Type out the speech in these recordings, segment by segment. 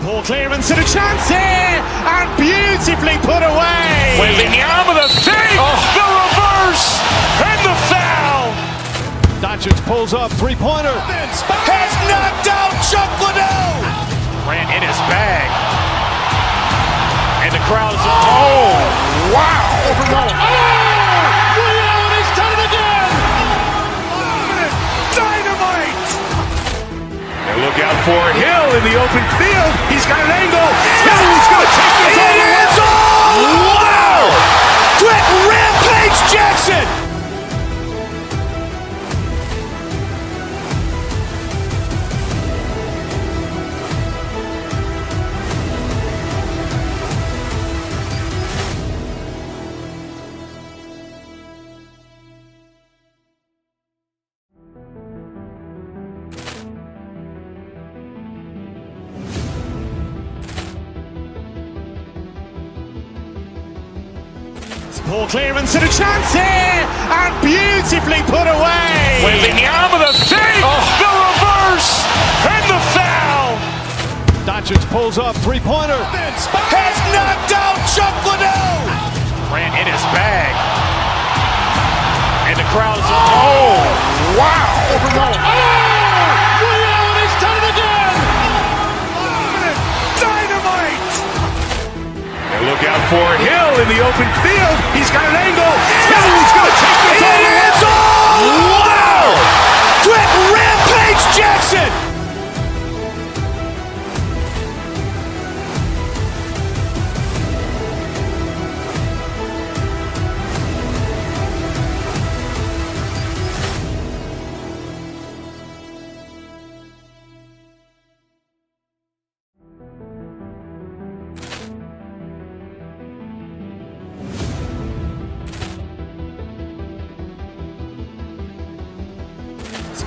Poor clearance and a chance here, and beautifully put away. Waving the arm of the save, the reverse, and the foul. Doncic pulls up, three-pointer. Has knocked out Chuck Liddell. Ran in his bag. And the crowd is, oh, wow. Allen has done it again. Dynamite. And look out for Hill in the open field. He's got an angle. He's going to take this all the way. Wow. Quick Rampage Jackson. Poor clearance and a chance here, and beautifully put away. Waving the arm of the save, the reverse, and the foul. Doncic pulls up, three-pointer. Has knocked out Chuck Liddell. Ran in his bag. And the crowd is, oh, wow. Allen has done it again. Dynamite. And look out for Hill in the open field. He's got an angle. He's going to take this all the way. Wow. Quick Rampage Jackson.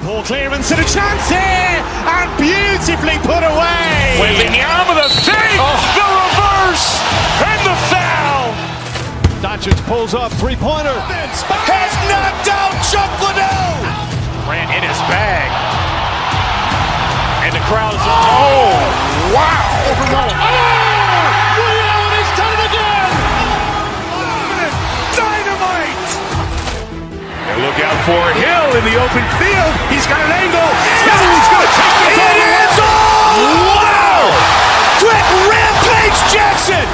Poor clearance and a chance here, and beautifully put away. Waving the arm of the save, the reverse, and the foul. Doncic pulls up, three-pointer. Has knocked out Chuck Liddell. Ran in his bag. And the crowd is, oh, wow. Allen has done it again. Dynamite. And look out for Hill in the open field. He's got an angle. He's going to take this all the way. Wow. Quick Rampage Jackson.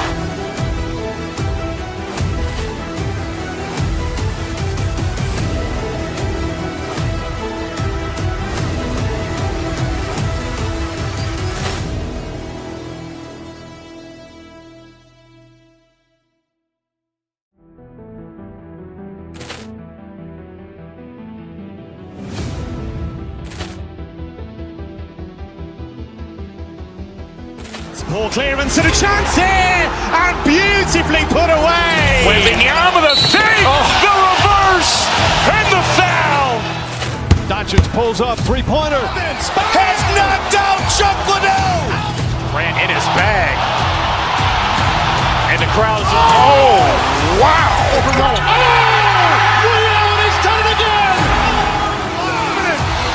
Poor clearance and a chance here, and beautifully put away. Waving the arm of the save, the reverse, and the foul. Doncic pulls up, three-pointer. Has knocked out Chuck Liddell. Ran in his bag. And the crowd is, oh, wow. Allen has done it again.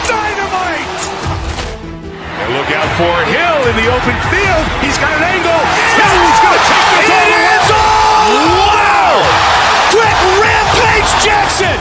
Dynamite. And look out for Hill in the open field. He's got an angle. He's going to take this all the way. Wow. Quick Rampage Jackson.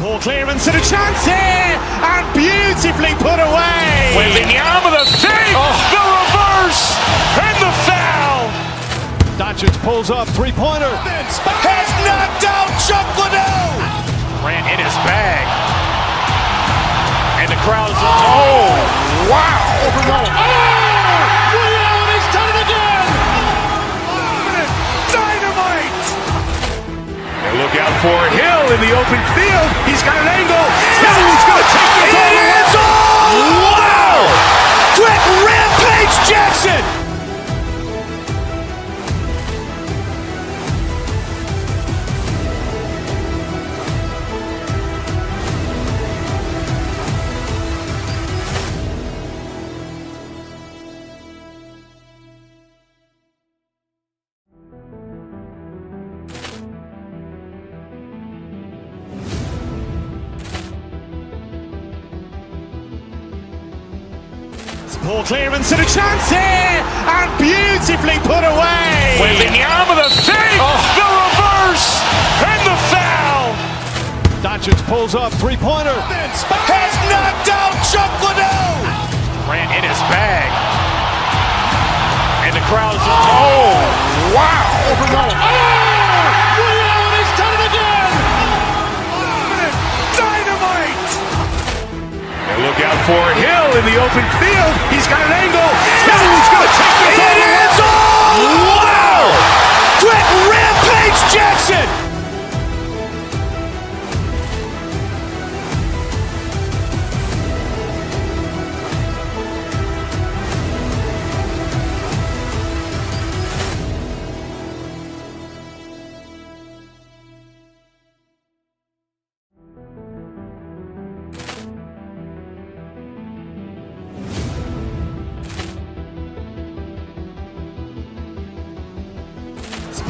Poor clearance and a chance here, and beautifully put away. Waving the arm of the save, the reverse, and the foul. Doncic pulls up, three-pointer. Has knocked out Chuck Liddell. Ran in his bag. And the crowd is, oh, wow. Allen has done it again. Dynamite. And look out for Hill in the open field. He's got an angle. He's going to take this all the way. Wow. Quick Rampage Jackson. Poor clearance and a chance here, and beautifully put away. Wembanyama with a fake, the reverse, and the foul. Doncic pulls up, three-pointer. Has knocked out Chuck Liddell. Ran in his bag. And the crowd's, oh, wow. Ray Allen has done it again. Dynamite. And look out for Hill in the open field. He's got an angle. He's going to take this all the way. Wow. Quick Rampage Jackson.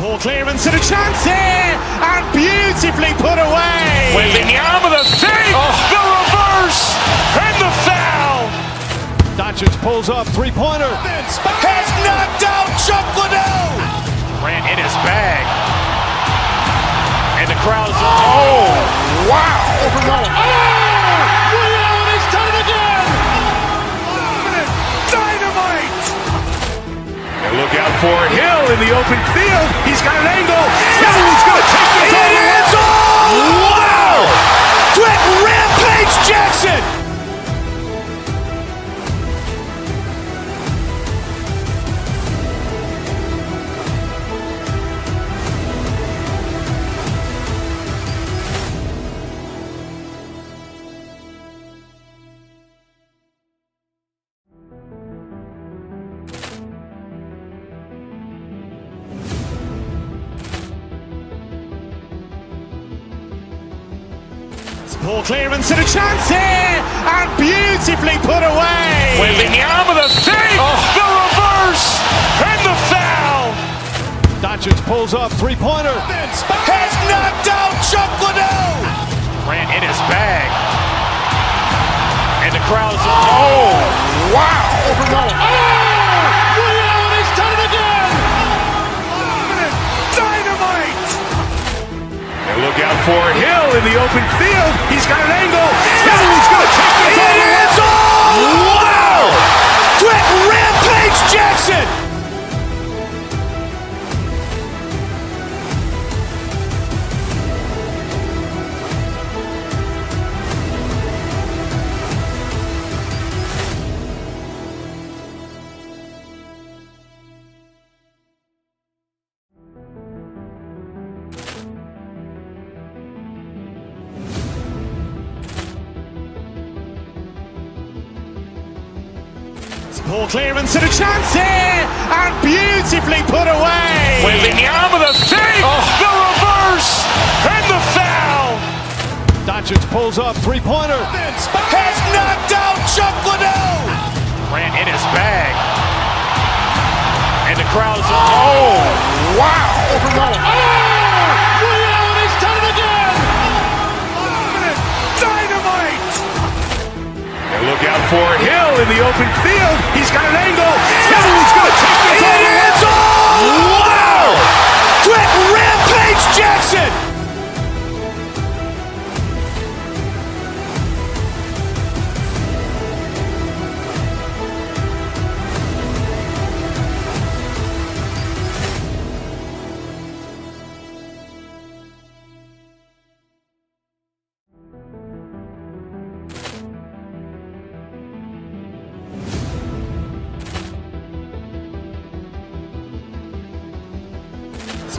Poor clearance and a chance here, and beautifully put away. Wembanyama with a fake, the reverse, and the foul. Doncic pulls up, three-pointer. Has knocked out Chuck Liddell. Ran in his bag. And the crowd's, oh, wow. Ray Allen has done it again. Dynamite. And look out for Hill in the open field. He's got an angle. He's going to take this all the way. Wow. Quick Rampage Jackson. Poor clearance and a chance here, and beautifully put away. Wembanyama with a fake, the reverse, and the foul. Doncic pulls up, three-pointer. Has knocked out Chuck Liddell. Ran in his bag. And the crowd's, oh, wow. Ray Allen has done it again. Dynamite. And look out for Hill in the open field. He's got an angle. He's going to take this all the way. Wow. Quick Rampage Jackson. Poor clearance and a chance here, and beautifully put away. Wembanyama with a fake, the reverse, and the foul. Doncic pulls up, three-pointer. Has knocked out Chuck Liddell. Ran in his bag. And the crowd's, oh, wow. Ray Allen has done it again. Dynamite. And look out for Hill in the open field. He's got an angle. He's going to take this all the way. Wow. Quick Rampage Jackson.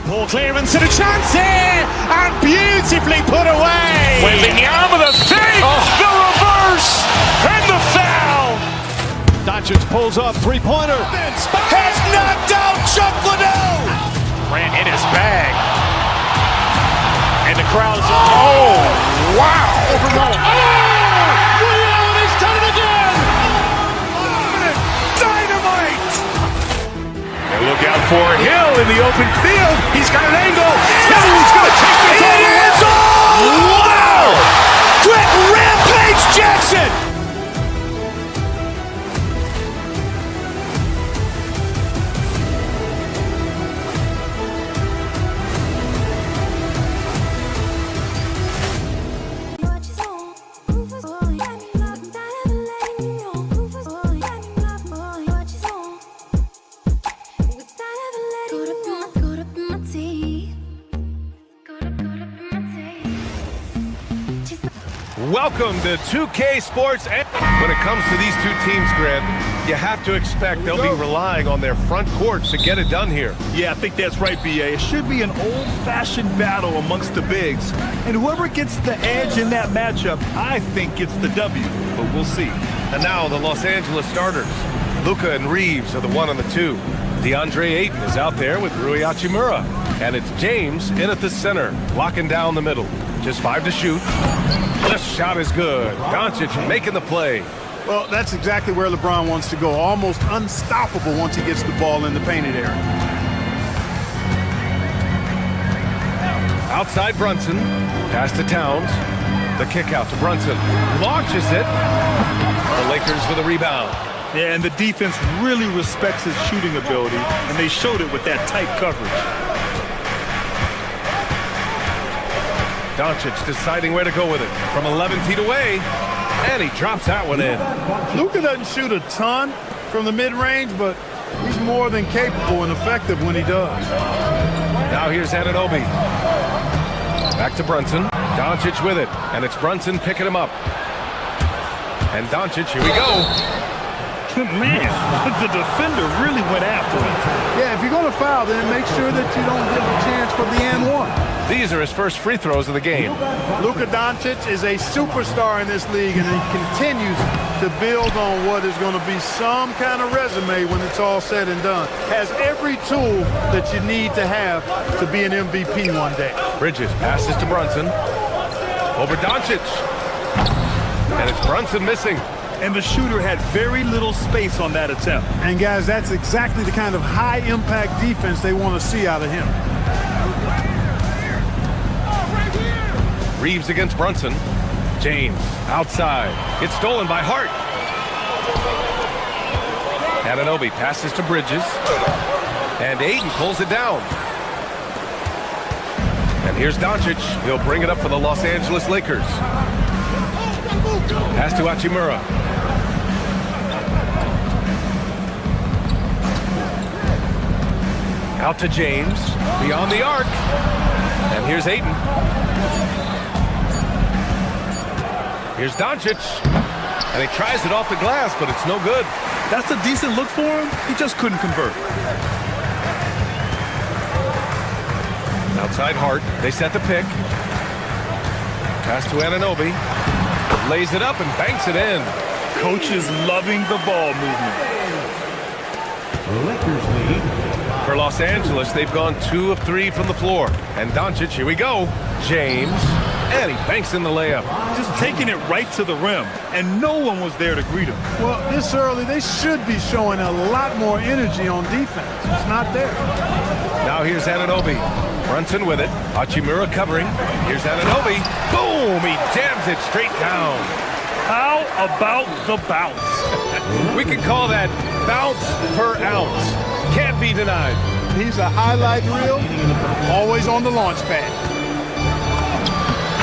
Poor clearance and a chance here, and beautifully put away. Wembanyama with a fake, the reverse, and the foul. Doncic pulls up, three-pointer. Has knocked out Chuck Liddell. Ran in his bag. And the crowd's, oh, wow. Ray Allen has done it again. Dynamite. And look out for Hill in the open field. He's got an angle. He's going to take this all the way. Wow. Quick Rampage Jackson. Welcome to 2K Sports. When it comes to these two teams, Grant, you have to expect they'll be relying on their front courts to get it done here. Yeah, I think that's right, B.A. It should be an old-fashioned battle amongst the bigs. And whoever gets the edge in that matchup, I think gets the W. But we'll see. And now the Los Angeles starters. Luka and Reeves are the 1 and the 2. DeAndre Ayton is out there with Rui Hachimura. And it's James in at the center, locking down the middle. Just 5 to shoot. This shot is good. Doncic making the play. Well, that's exactly where LeBron wants to go. Almost unstoppable once he gets the ball in the painted area. Outside Brunson. Pass to Towns. The kick out to Brunson. Launches it. The Lakers with a rebound. Yeah, and the defense really respects his shooting ability, and they showed it with that tight coverage. Doncic deciding where to go with it. From 11 feet away, and he drops that one in. Luka doesn't shoot a ton from the mid-range, but he's more than capable and effective when he does. Now here's Anunoby. Back to Brunson. Doncic with it, and it's Brunson picking him up. And Doncic, here we go. Man, the defender really went after him. Yeah, if you're going to foul, then make sure that you don't give a chance for the and one. These are his first free throws of the game. Luka Doncic is a superstar in this league, and he continues to build on what is going to be some kind of resume when it's all said and done. Has every tool that you need to have to be an MVP one day. Bridges passes to Brunson. Over Doncic. And it's Brunson missing. And the shooter had very little space on that attempt. And guys, that's exactly the kind of high-impact defense they want to see out of him. Reeves against Brunson. James outside. It's stolen by Hart. Anunoby passes to Bridges. And Ayton pulls it down. And here's Doncic. He'll bring it up for the Los Angeles Lakers. Pass to Hachimura. Out to James. Beyond the arc. And here's Ayton. Here's Doncic. And he tries it off the glass, but it's no good. That's a decent look for him. He just couldn't convert. Outside Hart. They set the pick. Pass to Anunoby. Lays it up and banks it in. Coach is loving the ball movement. Lakers lead. For Los Angeles, they've gone 2 of 3 from the floor. And Doncic, here we go. James. And he banks in the layup. Just taking it right to the rim. And no one was there to greet him. Well, this early, they should be showing a lot more energy on defense. It's not there. Now here's Anunoby. Brunson with it. Hachimura covering. Here's Anunoby. Boom! He jams it straight down. How about the bounce? We can call that bounce per ounce. Can't be denied. He's a highlight reel, always on the launch pad.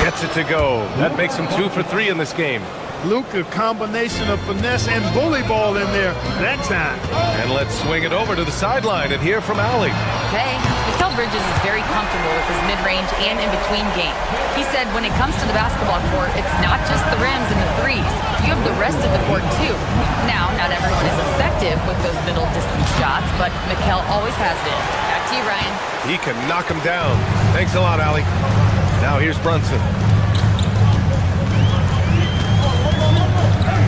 Gets it to go. That makes him 2 for 3 in this game. Luka, combination of finesse and bully ball in there that time. And let's swing it over to the sideline and hear from Allie. Okay, Mikal Bridges is very comfortable with his mid-range and in-between game. He said when it comes to the basketball court, it's not just the rims and the threes. You have the rest of the court too. Now, not everyone is effective with those middle distance shots, but Mikal always has been. Back to you, Ryan. He can knock him down. Thanks a lot, Allie. Now here's Brunson.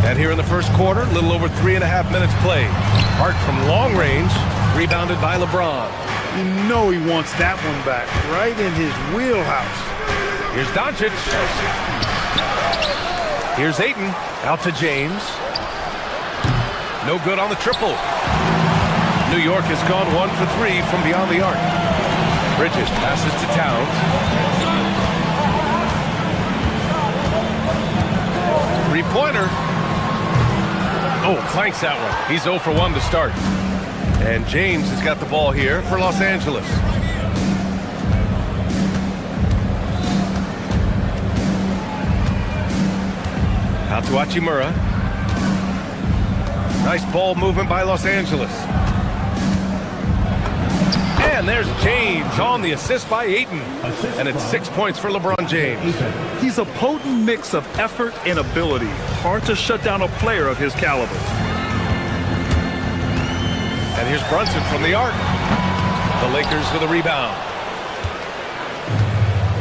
And here in the first quarter, a little over 3.5 minutes played. Hart from long range, rebounded by LeBron. You know he wants that one back, right in his wheelhouse. Here's Doncic. Here's Ayton, out to James. No good on the triple. New York has gone 1 for 3 from beyond the arc. Bridges passes to Towns. Three-pointer. Oh, clanks that one. He's 0 for 1 to start. And James has got the ball here for Los Angeles. Out to Hachimura. Nice ball movement by Los Angeles. And And there's James on the assist by Ayton. And it's 6 points for LeBron James. He's a potent mix of effort and ability. Hard to shut down a player of his caliber. And here's Brunson from the arc. The Lakers with a rebound.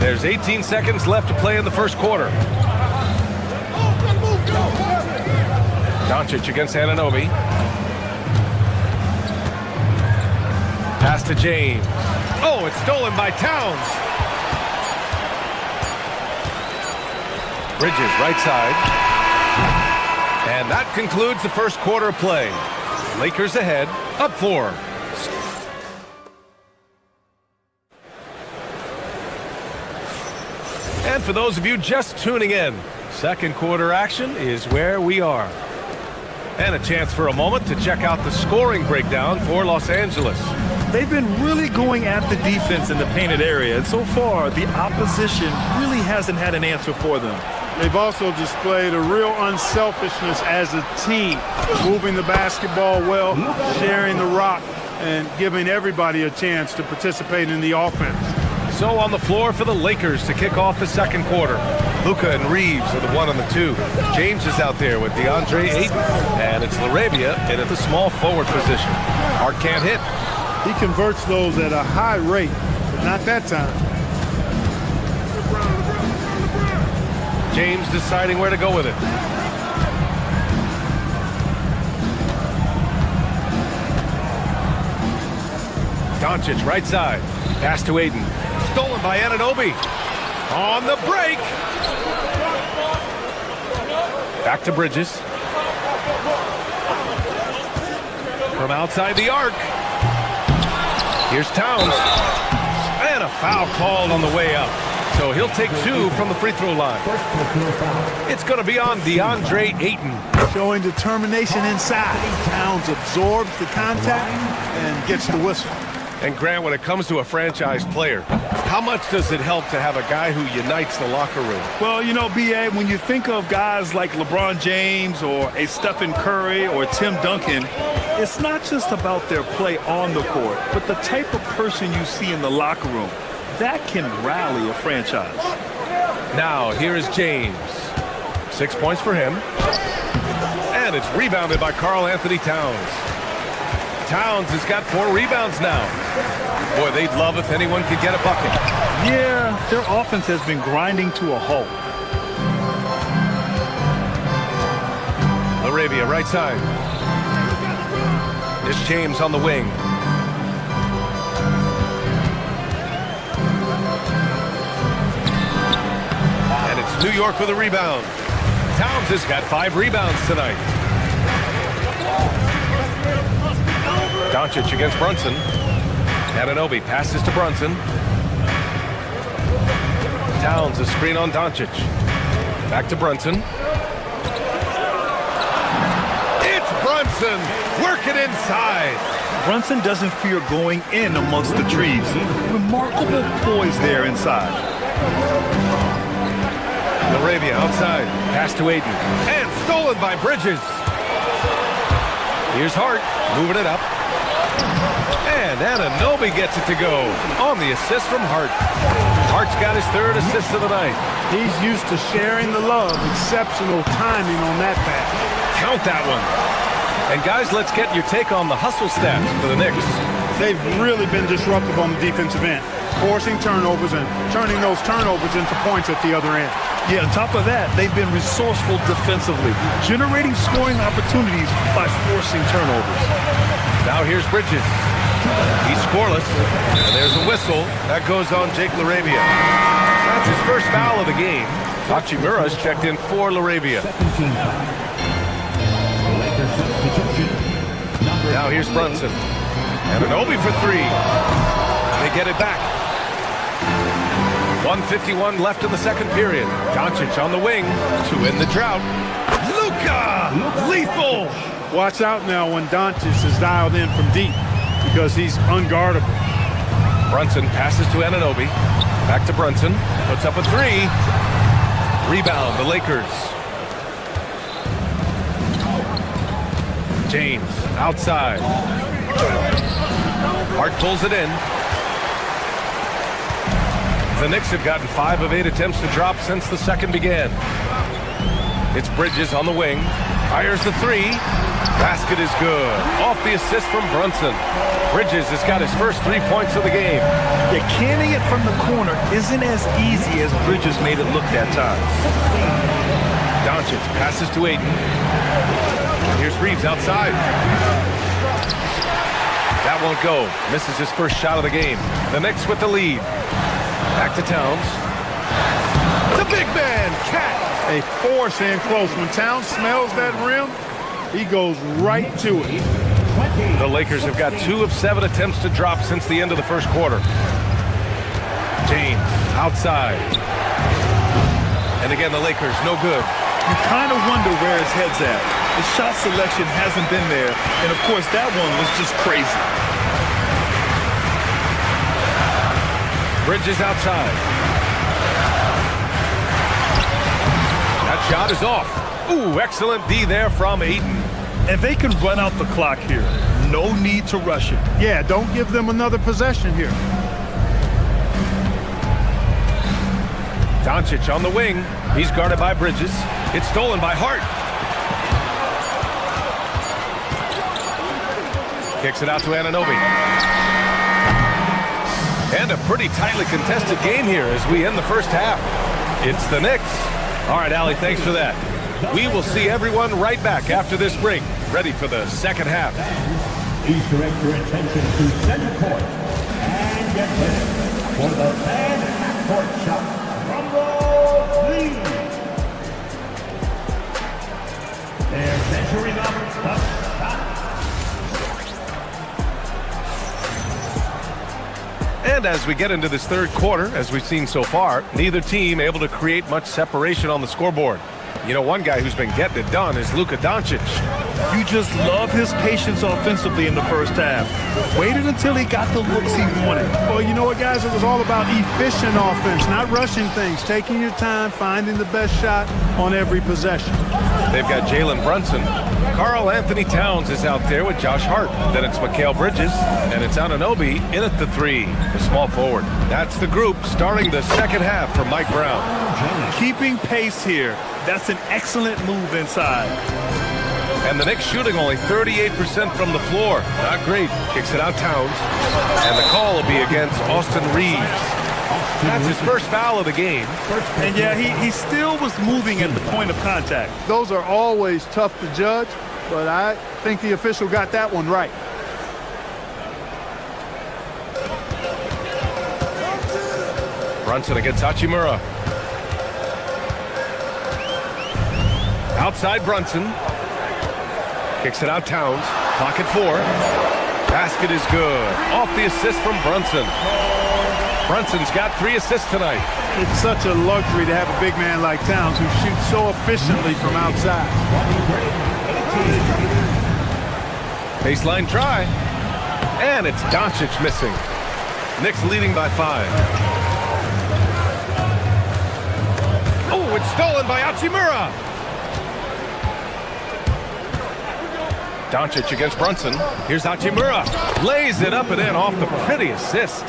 There's 18 seconds left to play in the first quarter. Doncic against Anunoby. Pass to James. Oh, it's stolen by Towns. Bridges, right side. And that concludes the first quarter of play. Lakers ahead, up 4. And for those of you just tuning in, second quarter action is where we are. And a chance for a moment to check out the scoring breakdown for Los Angeles. They've been really going at the defense in the painted area, and so far, the opposition really hasn't had an answer for them. They've also displayed a real unselfishness as a team, moving the basketball well, sharing the rock, and giving everybody a chance to participate in the offense. So on the floor for the Lakers to kick off the second quarter. Luka and Reeves are the 1 and the 2. James is out there with DeAndre Ayton, and it's LaRavia in at the small forward position. Hart can't hit. He converts those at a high rate, but not that time. James deciding where to go with it. Doncic, right side. Pass to Ayton. Stolen by Anunoby. On the break. Back to Bridges. From outside the arc. Here's Towns. And a foul called on the way up. So he'll take 2 from the free throw line. It's going to be on DeAndre Ayton. Showing determination inside. Towns absorbs the contact and gets the whistle. And Grant, when it comes to a franchise player, how much does it help to have a guy who unites the locker room? Well, you know, B.A., when you think of guys like LeBron James or a Stephen Curry or Tim Duncan, it's not just about their play on the court, but the type of person you see in the locker room. That can rally a franchise. Now, here is James. 6 points for him. And it's rebounded by Karl Anthony Towns. Towns has got 4 rebounds now. Boy, they'd love if anyone could get a bucket. Yeah, their offense has been grinding to a halt. LaRavia, right side. It's James on the wing. And it's New York with a rebound. Towns has got 5 rebounds tonight. Doncic against Brunson. Anunoby passes to Brunson. Towns a screen on Doncic. Back to Brunson. It's Brunson. Work it inside. Brunson doesn't fear going in amongst the trees. Remarkable poise there inside. LaRavia outside. Pass to Ayton. And stolen by Bridges. Here's Hart. Moving it up. And Anunoby gets it to go on the assist from Hart. Hart's got his 3rd assist of the night. He's used to sharing the love. Exceptional timing on that pass. Count that one. And guys, let's get your take on the hustle stats for the Knicks. They've really been disruptive on the defensive end, forcing turnovers and turning those turnovers into points at the other end. Yeah, on top of that, they've been resourceful defensively, generating scoring opportunities by forcing turnovers. Now here's Bridges. He's scoreless. And there's a whistle. That goes on Jake LaRavia. That's his first foul of the game. Hachimura's checked in for LaRavia. Now here's Brunson. Anunoby for 3. They get it back. 1:51 left in the second period. Doncic on the wing to end the drought. Luka! Lethal! Watch out now when Doncic is dialed in from deep because he's unguardable. Brunson passes to Anunoby. Back to Brunson. Puts up a 3. Rebound, the Lakers. James outside. Hart pulls it in. The Knicks have gotten 5 of 8 attempts to drop since the second began. It's Bridges on the wing. Fires the 3. Basket is good. Off the assist from Brunson. Bridges has got his first 3 points of the game. Yeah, canning it from the corner isn't as easy as Bridges made it look that time. Doncic passes to Ayton. Here's Reeves outside. That won't go. Misses his first shot of the game. The Knicks with the lead. Back to Towns. The big man, Cat. A force in close. When Towns smells that rim, he goes right to it. The Lakers have got 2 of 7 attempts to drop since the end of the first quarter. James outside. And again, the Lakers no good. You kind of wonder where his head's at. His shot selection hasn't been there. And of course, that one was just crazy. Bridges outside. That shot is off. Ooh, excellent D there from Ayton. And they can run out the clock here. No need to rush it. Yeah, don't give them another possession here. Doncic on the wing. He's guarded by Bridges. It's stolen by Hart. Kicks it out to Anunoby. And a pretty tightly contested game here as we end the first half. It's the Knicks. All right, Allie, thanks for that. We will see everyone right back after this break, ready for the second half. Please direct your attention to center court and get ready for the fan half-court shot. Rumble, please. They're measuring up the shot. And as we get into this third quarter, as we've seen so far, neither team able to create much separation on the scoreboard. You know, one guy who's been getting it done is Luka Doncic. You just love his patience offensively in the first half. Waited until he got the looks he wanted. Well, you know what, guys? It was all about efficient offense, not rushing things, taking your time, finding the best shot on every possession. They've got Jalen Brunson. Karl Anthony Towns is out there with Josh Hart. Then it's Mikal Bridges, and it's Anunoby in at the 3, the small forward. That's the group starting the second half for Mike Brown. Keeping pace here. That's an excellent move inside. And the Knicks shooting only 38% from the floor. Not great. Kicks it out Towns. And the call will be against Austin Reeves. That's his first foul of the game. And yeah, he still was moving at the point of contact. Those are always tough to judge, but I think the official got that one right. Brunson against Hachimura. Outside Brunson. Kicks it out Towns. Clock at 4. Basket is good. Off the assist from Brunson. Brunson's got 3 assists tonight. It's such a luxury to have a big man like Towns who shoots so efficiently from outside. Baseline try. And it's Doncic missing. Knicks leading by 5. Oh, it's stolen by Hachimura. Doncic against Brunson. Here's Hachimura. Lays it up and in off the pretty assist.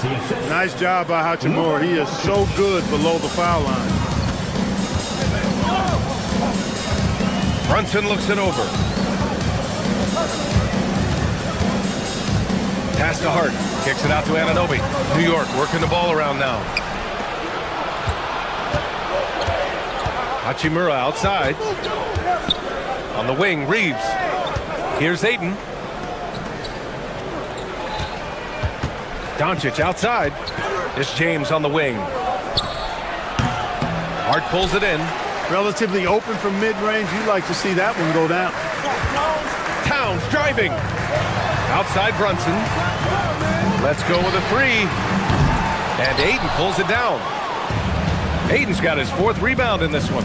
Nice job by Hachimura. He is so good below the foul line. Brunson looks it over. Pass to Hart. Kicks it out to Anunoby. New York working the ball around now. Hachimura outside. On the wing, Reeves. Here's Ayton. Doncic outside. It's James on the wing. Hart pulls it in. Relatively open from mid-range. You'd like to see that one go down. Towns driving. Outside Brunson. Let's go with a 3. And Ayton pulls it down. Ayton's got his 4th rebound in this one.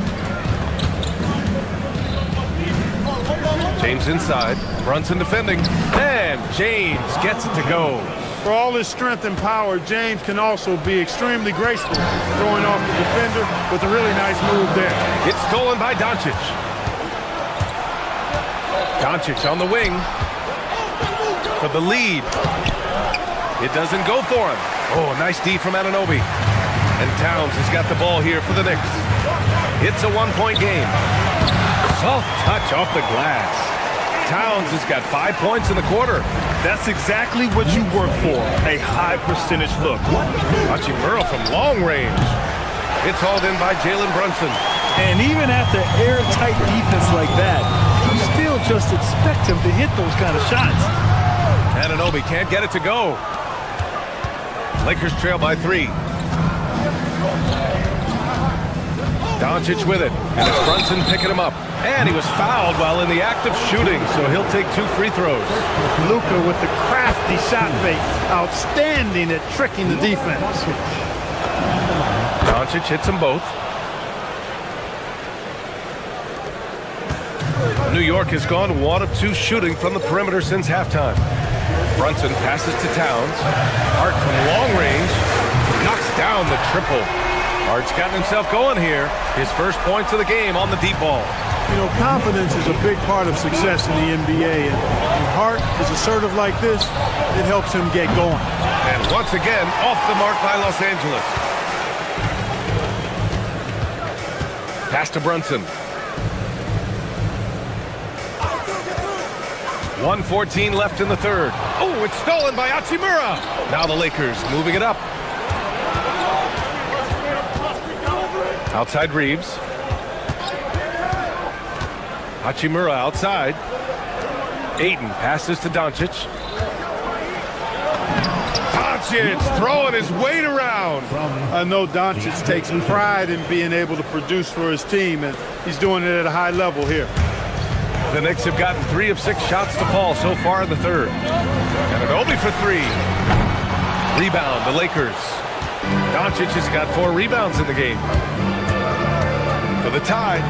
James inside. Brunson defending. And James gets it to go. For all his strength and power, James can also be extremely graceful, throwing off the defender with a really nice move there. It's stolen by Doncic. Doncic on the wing for the lead. It doesn't go for him. Oh, nice D from Anunoby. And Towns has got the ball here for the Knicks. It's a one-point game. Soft touch off the glass. Towns has got 5 points in the quarter. That's exactly what you work for, a high percentage look. Hachimura from long range. It's hauled in by Jalen Brunson. And even after airtight defense like that, you still just expect him to hit those kind of shots. Anunoby can't get it to go. Lakers trail by 3. Doncic with it, and it's Brunson picking him up. And he was fouled while in the act of shooting, so he'll take 2 free throws. Luka with the crafty shot fake. Outstanding at tricking the defense. Doncic hits them both. New York has gone 1 of 2 shooting from the perimeter since halftime. Brunson passes to Towns. Hart from long range knocks down the triple. Hart's gotten himself going here. His first points of the game on the deep ball. You know, confidence is a big part of success in the NBA, and when Hart is assertive like this, it helps him get going. And once again, off the mark by Los Angeles. Pass to Brunson. 1:14 left in the third. Oh, it's stolen by Hachimura. Now the Lakers moving it up. Outside Reeves. Hachimura outside. Ayton passes to Doncic. Doncic throwing his weight around. I know Doncic takes pride in being able to produce for his team, and he's doing it at a high level here. The Knicks have gotten 3 of 6 shots to fall so far in the third. And Anunoby for 3. Rebound, the Lakers. Doncic has got 4 rebounds in the game. For the tie.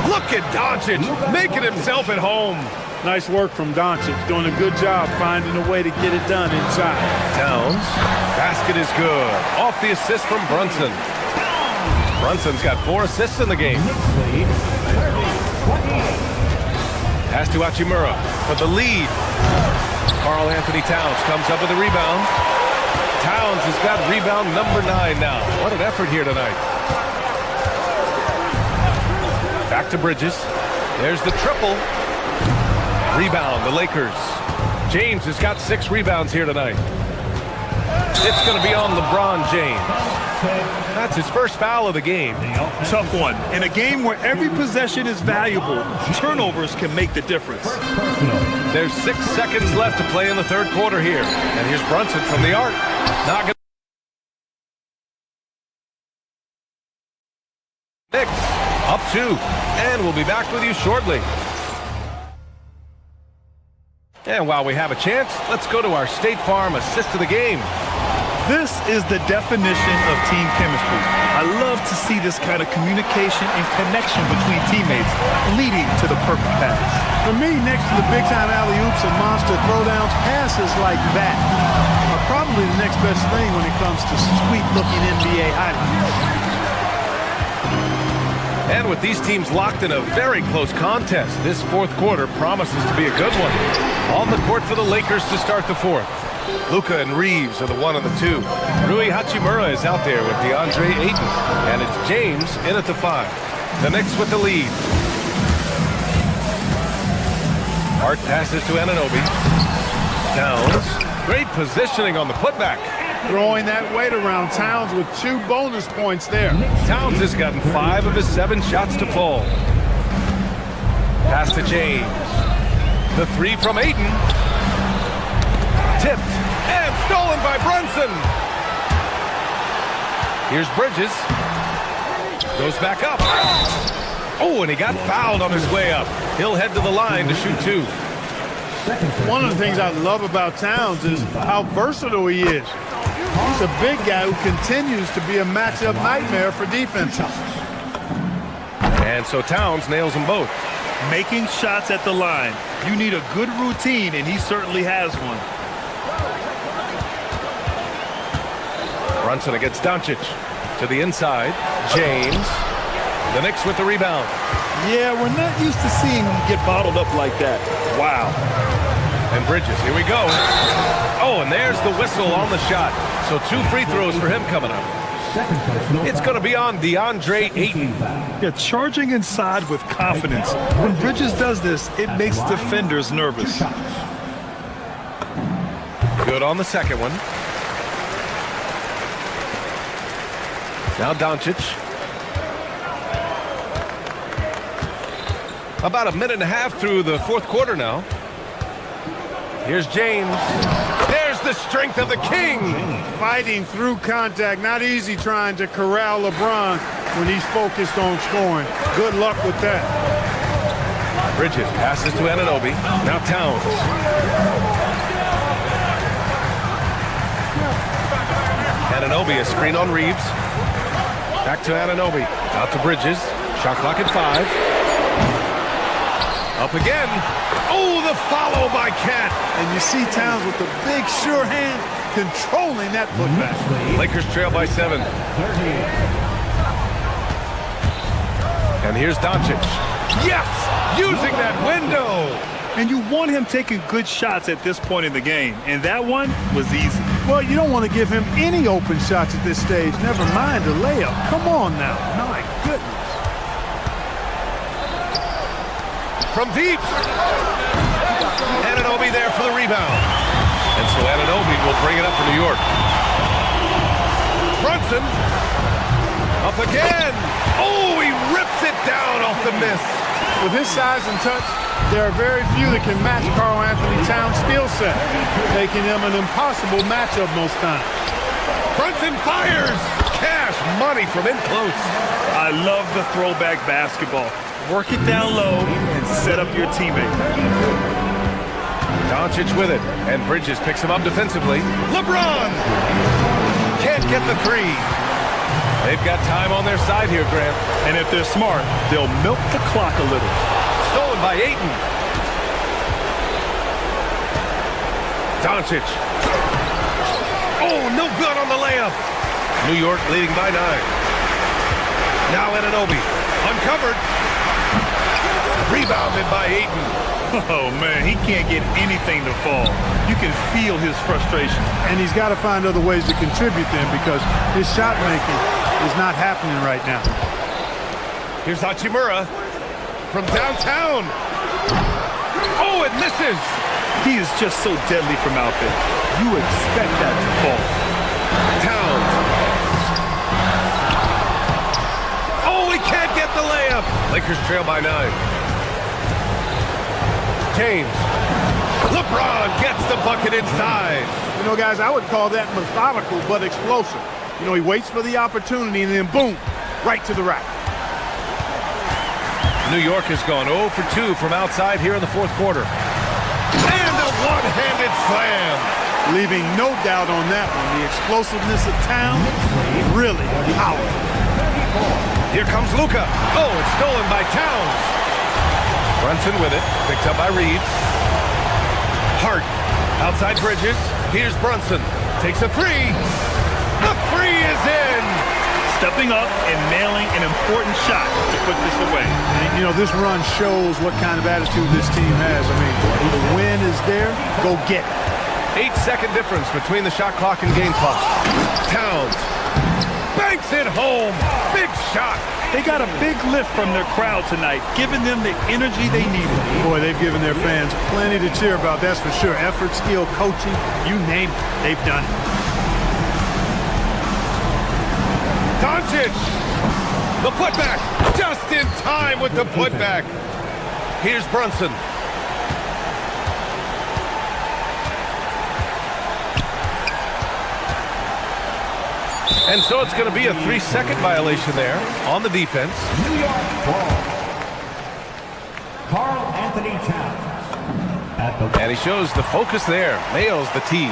Look at Doncic making himself at home. Nice work from Doncic, doing a good job finding a way to get it done inside. Towns. Basket is good. Off the assist from Brunson. Brunson's got 4 assists in the game. Pass to Hachimura for the lead. Karl Anthony Towns comes up with a rebound. Towns has got rebound number 9 now. What an effort here tonight. Back to Bridges. There's the triple. Rebound, the Lakers. James has got 6 rebounds here tonight. It's going to be on LeBron James. That's his first foul of the game. Tough one. In a game where every possession is valuable, turnovers can make the difference. There's 6 seconds left to play in the third quarter here. And here's Brunson from the arc. Not going to... Knicks up 2. And we'll be back with you shortly. And while we have a chance, let's go to our State Farm assist of the game. This is the definition of team chemistry. I love to see this kind of communication and connection between teammates leading to the perfect pass. For me, next to the big-time alley-oops and monster throwdowns, passes like that are probably the next best thing when it comes to sweet-looking NBA highlights. And with these teams locked in a very close contest, this fourth quarter promises to be a good one. On the court for the Lakers to start the fourth. Luka and Reeves are the 1 and the 2. Rui Hachimura is out there with DeAndre Ayton. And it's James in at the 5. The Knicks with the lead. Hart passes to Anunoby. Towns. Great positioning on the putback. Throwing that weight around. Towns with 2 bonus points there. Towns has gotten 5 of his 7 shots to fall. Pass to James. The 3 from Ayton. Tipped and stolen by Brunson. Here's Bridges. Goes back up. Oh, and he got fouled on his way up. He'll head to the line to shoot 2. One of the things I love about Towns is how versatile he is. He's a big guy who continues to be a matchup nightmare for defenses. And so Towns nails them both. Making shots at the line. You need a good routine, and he certainly has one. Brunson against Doncic. To the inside. James. The Knicks with the rebound. Yeah, we're not used to seeing him get bottled up like that. Wow. And Bridges, here we go. Oh, and there's the whistle on the shot. So 2 free throws for him coming up. second personal It's going to be on DeAndre Ayton. Yeah, charging inside with confidence. When Bridges does this, it makes defenders nervous. Good on the second one. Now Doncic. About a minute and a half through the fourth quarter now. Here's James. There's the strength of the king. Fighting through contact. Not easy trying to corral LeBron when he's focused on scoring. Good luck with that. Bridges passes to Anunoby. Now Towns. Anunoby, a screen on Reeves. Back to Anunoby. Out to Bridges. Shot clock at 5. Up again. Oh, the follow by Cat. And you see Towns with the big, sure hand controlling that putback. Lakers trail by 7. And here's Doncic. Yes! Using that window. And you want him taking good shots at this point in the game. And that one was easy. Well, you don't want to give him any open shots at this stage. Never mind a layup. Come on now. My goodness. From deep. Anunoby there for the rebound. And so Anunoby will bring it up for New York. Brunson. Up again. Oh, he rips it down off the miss. With his size and touch, there are very few that can match Karl Anthony Towns' skill set, making him an impossible matchup most times. Brunson fires. Cash money from in close. I love the throwback basketball. Work it down low and set up your teammate. Doncic with it, and Bridges picks him up defensively. LeBron can't get the 3. They've got time on their side here, Grant. And if they're smart, they'll milk the clock a little. Stolen by Ayton. Doncic. Oh, no good on the layup. New York leading by 9. Now Anunoby. Uncovered. Rebounded by Ayton. Oh, man, he can't get anything to fall. You can feel his frustration. And he's got to find other ways to contribute then because his shot making is not happening right now. Here's Hachimura from downtown. Oh, it misses. He is just so deadly from out there. You expect that to fall. Towns. Oh, he can't get the layup. Lakers trail by 9. James. LeBron gets the bucket inside. You know, guys, I would call that methodical but explosive. You know, he waits for the opportunity and then boom, right to the rack. New York has gone 0 for 2 from outside here in the fourth quarter. And a one-handed slam. Leaving no doubt on that one. The explosiveness of Towns, really powerful. Here comes Luka. Oh, it's stolen by Towns. Brunson with it, picked up by Reeves. Hart, outside Bridges. Here's Brunson, takes a 3. The 3 is in. Stepping up and nailing an important shot to put this away. And, you know, this run shows what kind of attitude this team has. I mean, the win is there, go get it. 8-second difference between the shot clock and game clock. Towns banks it home. Big shot. They got a big lift from their crowd tonight, giving them the energy they needed. Boy, they've given their fans plenty to cheer about, that's for sure. Effort, skill, coaching, you name it, they've done it. Doncic. The putback. Just in time with the putback. Here's Brunson. And so it's going to be a 3-second violation there on the defense. New York ball. Karl Anthony Towns. And he shows the focus there. Nails the tee.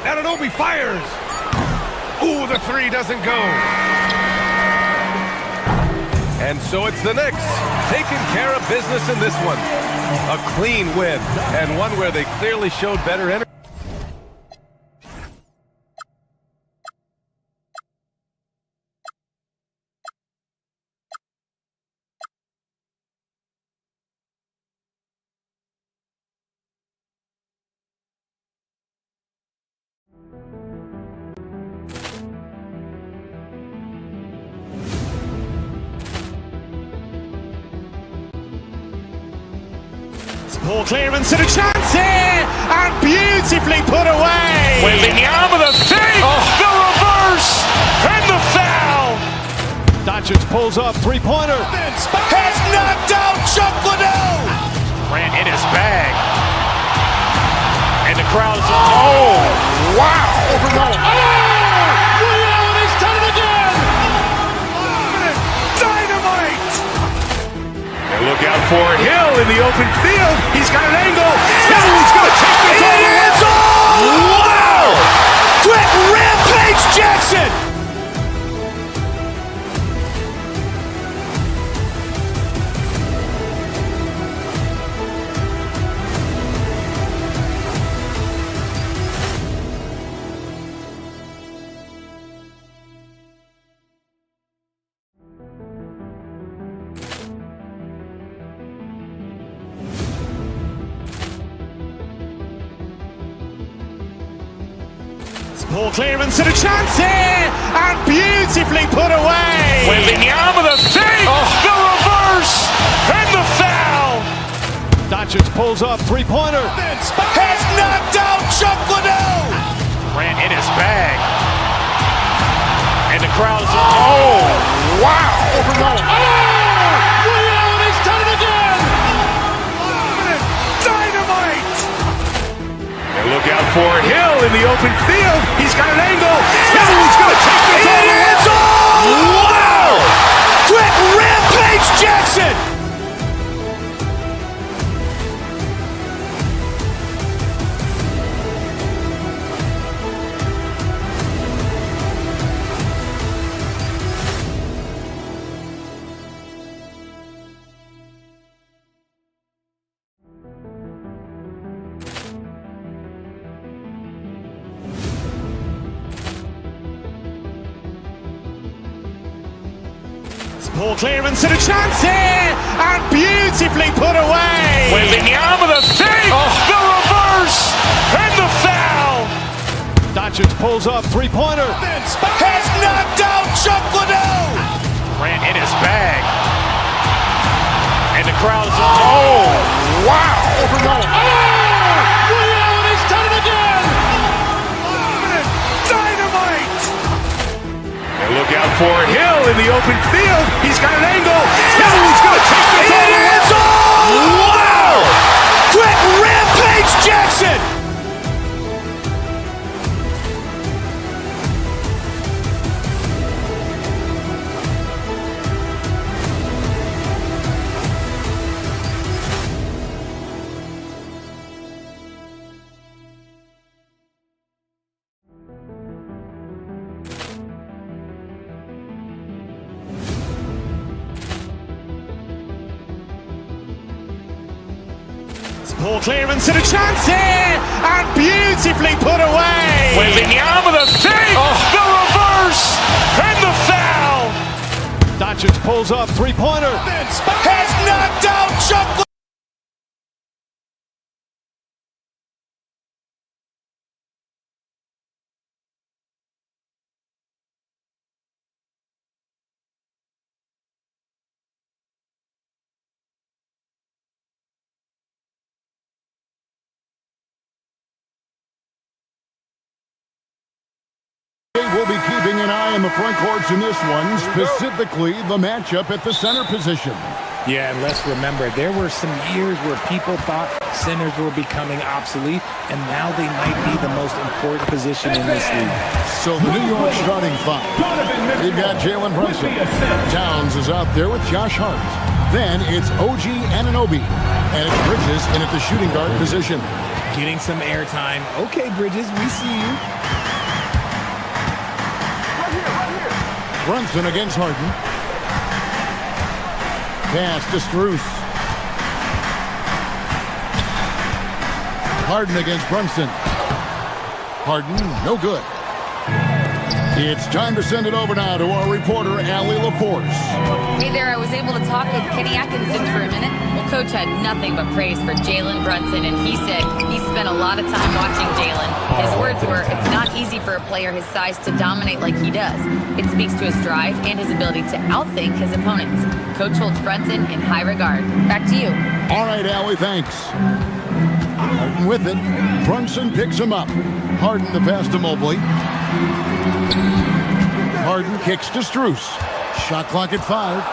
Anunoby fires. Ooh, the 3 doesn't go. And so it's the Knicks taking care of business in this one. A clean win, and one where they clearly showed better energy. Ball clearance and a chance here, and beautifully put away. Wembanyama the fake, the reverse, and the foul. Doncic pulls up, three-pointer. Has knocked out Chuck Liddell. Ran in his bag. And the crowd is, oh, wow. Ray Allen, he's done it again. Dynamite. And look out for Hill in the open field. He's got an angle. Hill's going to take this all the way. Wow. Quick rampage Jackson. Ball clearance and a chance here, and beautifully put away. Wembanyama the fake, the reverse, and the foul. Doncic pulls up, three-pointer. Has knocked out Chuck Liddell. Ran in his bag. And the crowd is, oh, wow. Ray Allen, he's done it again. Dynamite. And look out for Hill in the open field. He's got an angle. Hill's going to take this all the way. Wow. Quick rampage Jackson. Ball clearance and a chance here, and beautifully put away. Wembanyama the fake, the reverse, and the foul. Doncic pulls up, three-pointer. Has knocked out Chuck Liddell. Ran in his bag. And the crowd is, oh, wow. Ray Allen, he's done it again. Dynamite. And look out for Hill in the open field. He's got an angle. Hill's going to take this all the way. Wow. Quick rampage Jackson. Ball clearance and a chance here, and beautifully put away. Wembanyama the fake, the reverse, and the foul. Doncic pulls up, three-pointer. Has knocked out Chuck Liddell. We'll be keeping an eye on the front courts in this one, specifically the matchup at the center position. Yeah, and let's remember, there were some years where people thought centers were becoming obsolete, and now they might be the most important position in this league. So the New York starting five. They've got Jalen Brunson. Towns is out there with Josh Hart. Then it's OG Anunoby. And it's Bridges in at the shooting guard position. Getting some airtime. Okay, Bridges, we see you. Brunson against Harden. Pass to Strus. Harden against Brunson. Harden, no good. It's time to send it over now to our reporter, Allie LaForce. Hey there, I was able to talk with Kenny Atkinson for a minute. Well, Coach had nothing but praise for Jalen Brunson, and he said he spent a lot of time watching Jalen. His words were, it's not easy for a player his size to dominate like he does. It speaks to his drive and his ability to outthink his opponents. Coach holds Brunson in high regard. Back to you. All right, Allie, thanks. Harden with it. Brunson picks him up. Harden the pass to Mobley. Harden kicks to Strus. Shot clock at 5.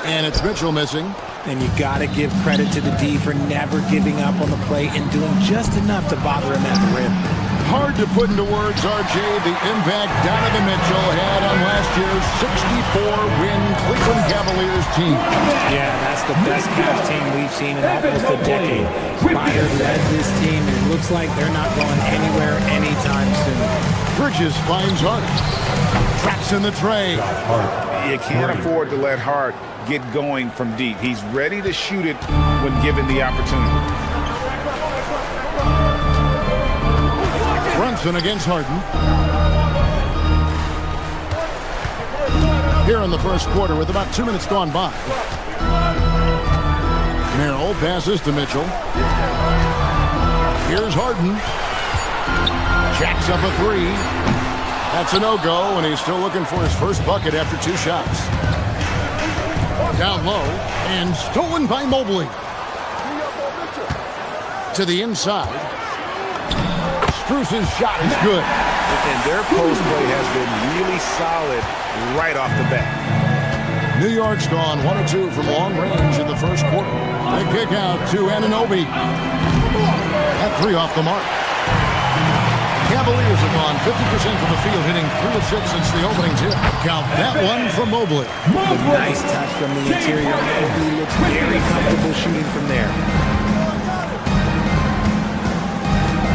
And it's Mitchell missing. And you got to give credit to the D for never giving up on the play and doing just enough to bother him at the rim. Hard to put into words, RJ, the impact Donovan Mitchell had on last year's 64-win Cleveland Cavaliers team. Yeah, that's the best Cavs team we've seen in almost a decade. Byard led this team, and it looks like they're not going anywhere anytime soon. Bridges finds Hart. Traps in the tray. You can't afford to let Hart get going from deep. He's ready to shoot it when given the opportunity. Brunson against Harden. Here in the first quarter with about 2 minutes gone by. Merrill passes to Mitchell. Here's Harden. Jacks up a 3. That's a no-go, and he's still looking for his first bucket after 2 shots. Down low, and stolen by Mobley. To the inside. Strus's shot is good. And their post play has been really solid right off the bat. New York's gone 1 of 2 from long range in the first quarter. They kick out to Anunoby. That 3 off the mark. Cavaliers have gone 50% from the field, hitting 3 of 6 since the opening tip. Count that one from Mobley. A nice touch from the interior. Mobley looks very comfortable shooting from there.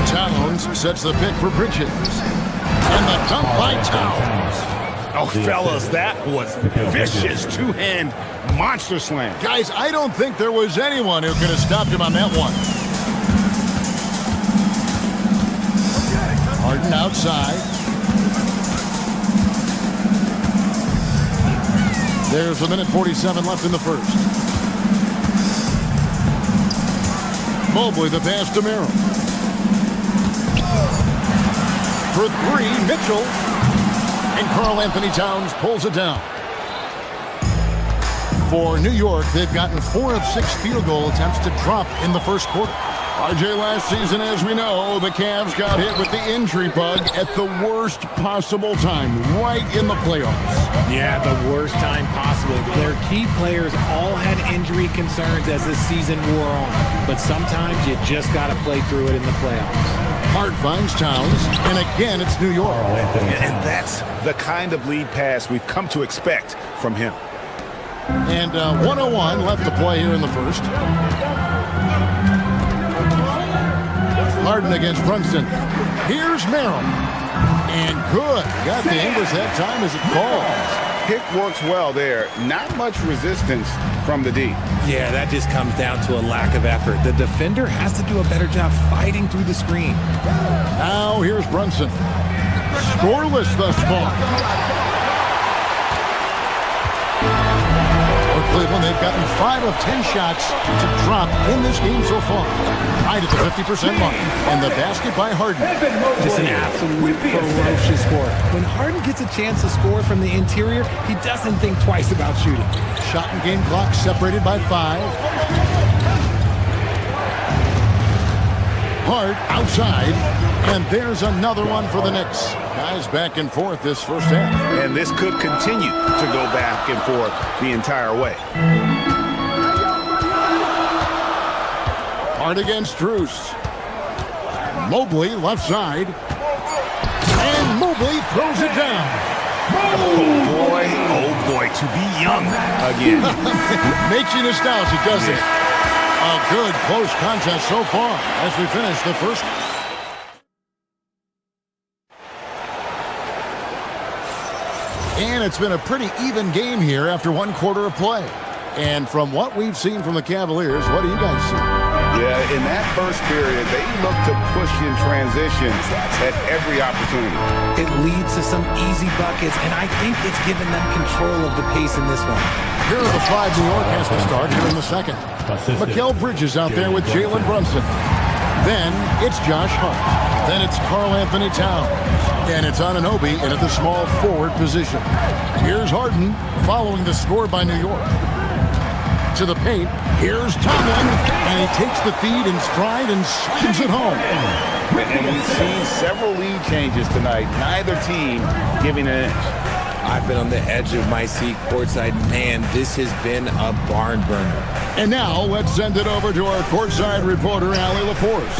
Towns sets the pick for Bridges. And the dunk by Towns. Oh, fellas, that was vicious. 2-hand monster slam. Guys, I don't think there was anyone who could have stopped him on that one. Harden outside. There's a minute 47 left in the first. Mobley the pass to Merrill. For 3, Mitchell. And Karl Anthony Towns pulls it down. For New York, they've gotten 4 of 6 field goal attempts to drop in the first quarter. RJ, last season, as we know, the Cavs got hit with the injury bug at the worst possible time, right in the playoffs. Yeah, the worst time possible. Their key players all had injury concerns as the season wore on. But sometimes you just got to play through it in the playoffs. Hart finds Towns, and again, it's New York. And that's the kind of lead pass we've come to expect from him. And 101 left to play here in the first. Harden against Brunson. Here's Merrill. And good. Got the English that time as it falls. Pick works well there. Not much resistance from the D. Yeah, that just comes down to a lack of effort. The defender has to do a better job fighting through the screen. Now here's Brunson. Scoreless thus far. For Cleveland, they've gotten 5 of 10 shots to drop in this game so far. Right at the 50% mark. And the basket by Harden. Just an absolute ferocious score. When Harden gets a chance to score from the interior, he doesn't think twice about shooting. Shot and game clock separated by 5. Hart outside. And there's another one for the Knicks. Guys back and forth this first half. And this could continue to go back and forth the entire way. Hart against Strus. Mobley left side. And Mobley throws it down. Oh boy, to be young again. Makes you nostalgic, doesn't it? A good close contest so far as we finish the first. And it's been a pretty even game here after 1 quarter of play. And from what we've seen from the Cavaliers, what do you guys see? Yeah, in that first period, they look to push in transitions at every opportunity. It leads to some easy buckets, and I think it's given them control of the pace in this one. Here are the 5 New York has to start here in the second. Mikal Bridges out there with Jalen Brunson. Then it's Josh Hart. Then it's Karl Anthony Towns. And it's Anunoby in at the small forward position. Here's Harden following the score by New York. To the paint, here's Tomlin, and he takes the feed in stride and slams it home. And we've seen several lead changes tonight, neither team giving an inch. I've been on the edge of my seat courtside. Man, this has been a barn burner. And now let's send it over to our courtside reporter, Allie LaForce.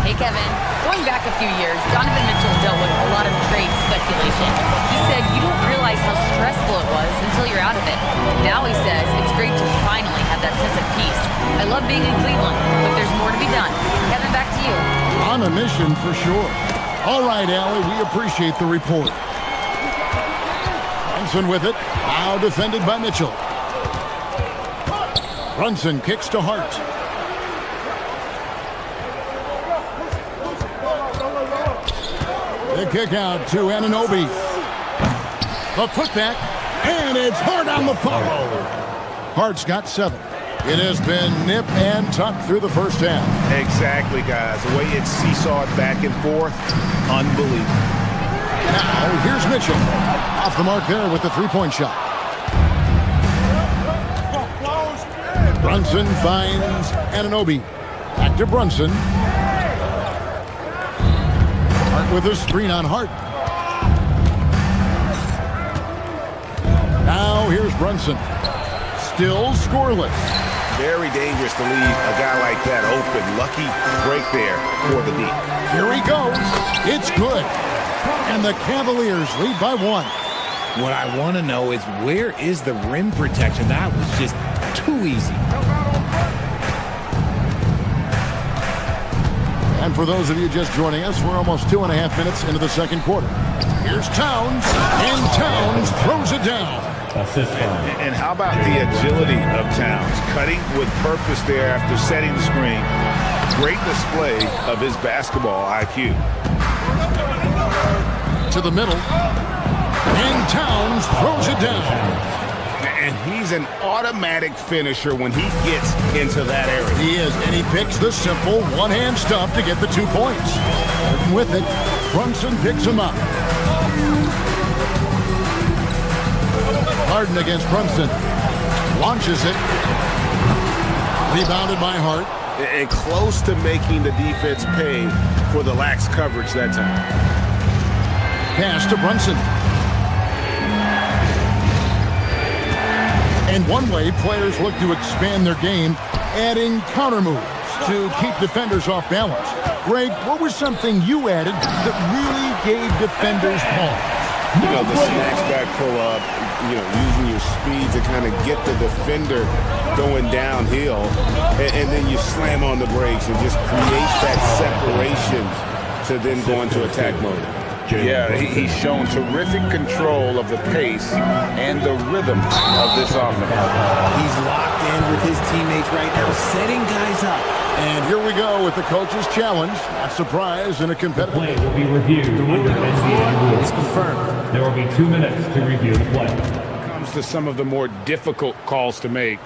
Hey, Kevin. Going back a few years, Donovan Mitchell dealt with a lot of trade speculation. He said you don't realize how stressful it was until you're out of it. Now he says it's great to finally have that sense of peace. I love being in Cleveland, but there's more to be done. Kevin, back to you. On a mission for sure. All right, Allie, we appreciate the report. Brunson with it. Now defended by Mitchell. Brunson kicks to Hart. The kick out to Anunoby. The putback, and it's Hart on the follow. Hart's got 7. It has been nip and tuck through the first half. Exactly, guys. The way it's seesawed back and forth, unbelievable. Now, here's Mitchell. Off the mark there with the three-point shot. Brunson finds Anunoby. Back to Brunson. Hart with a screen on Hart. Now here's Brunson. Still scoreless. Very dangerous to leave a guy like that open. Lucky break there for the D. Here he goes. It's good. And the Cavaliers lead by 1. What I want to know is, where is the rim protection? That was just too easy. And for those of you just joining us, we're almost 2.5 minutes into the second quarter. Here's Towns, and Towns throws it down. And how about the agility of Towns? Cutting with purpose there after setting the screen. Great display of his basketball IQ. To the middle. And Towns throws it down. And he's an automatic finisher when he gets into that area. He is, and he picks the simple one-hand stuff to get the 2 points. Harden with it. Brunson picks him up. Harden against Brunson. Launches it. Rebounded by Hart. And close to making the defense pay for the lax coverage that time. Pass to Brunson. And one way players look to expand their game, adding counter moves to keep defenders off balance. Greg, what was something you added that really gave defenders pause? You know, the snatch back pull-up, using your speed to kind of get the defender going downhill, and then you slam on the brakes and just create that separation to then go into attack mode. Yeah, he's shown terrific control of the pace and the rhythm of this offense. He's locked in with his teammates right now, setting guys up. And here we go with the coach's challenge. Not surprise in a competitive Play will be reviewed under NBA rules. It's confirmed. There will be 2 minutes to review the play. Comes to some of the more difficult calls to make.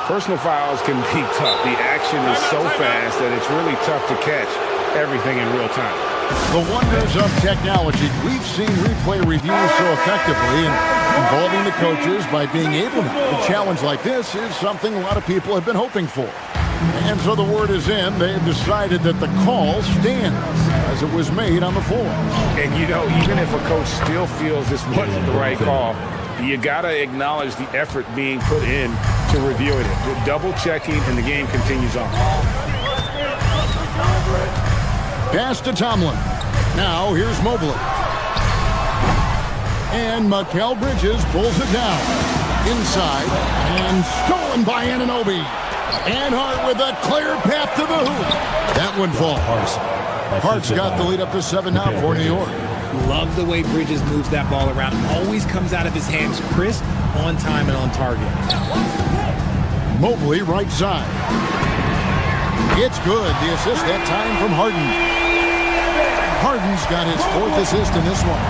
Personal fouls can be tough. The action is so fast that it's really tough to catch everything in real time. The wonders of technology. We've seen replay reviews so effectively, and involving the coaches by being able to. A challenge like this is something a lot of people have been hoping for. And so the word is in. They've decided that the call stands as it was made on the floor. And even if a coach still feels this wasn't the right call, you got to acknowledge the effort being put in to reviewing it. The double checking, and the game continues on. Pass to Tomlin. Now here's Mobley. And Mikal Bridges pulls it down. Inside. And stolen by Anunoby. And Hart with a clear path to the hoop. That one falls. Hart's got the lead up to 7 now for New York. Love the way Bridges moves that ball around. Always comes out of his hands crisp, on time, and on target. Mobley right side. It's good. The assist that time from Harden. Harden's got his 4th assist in this one.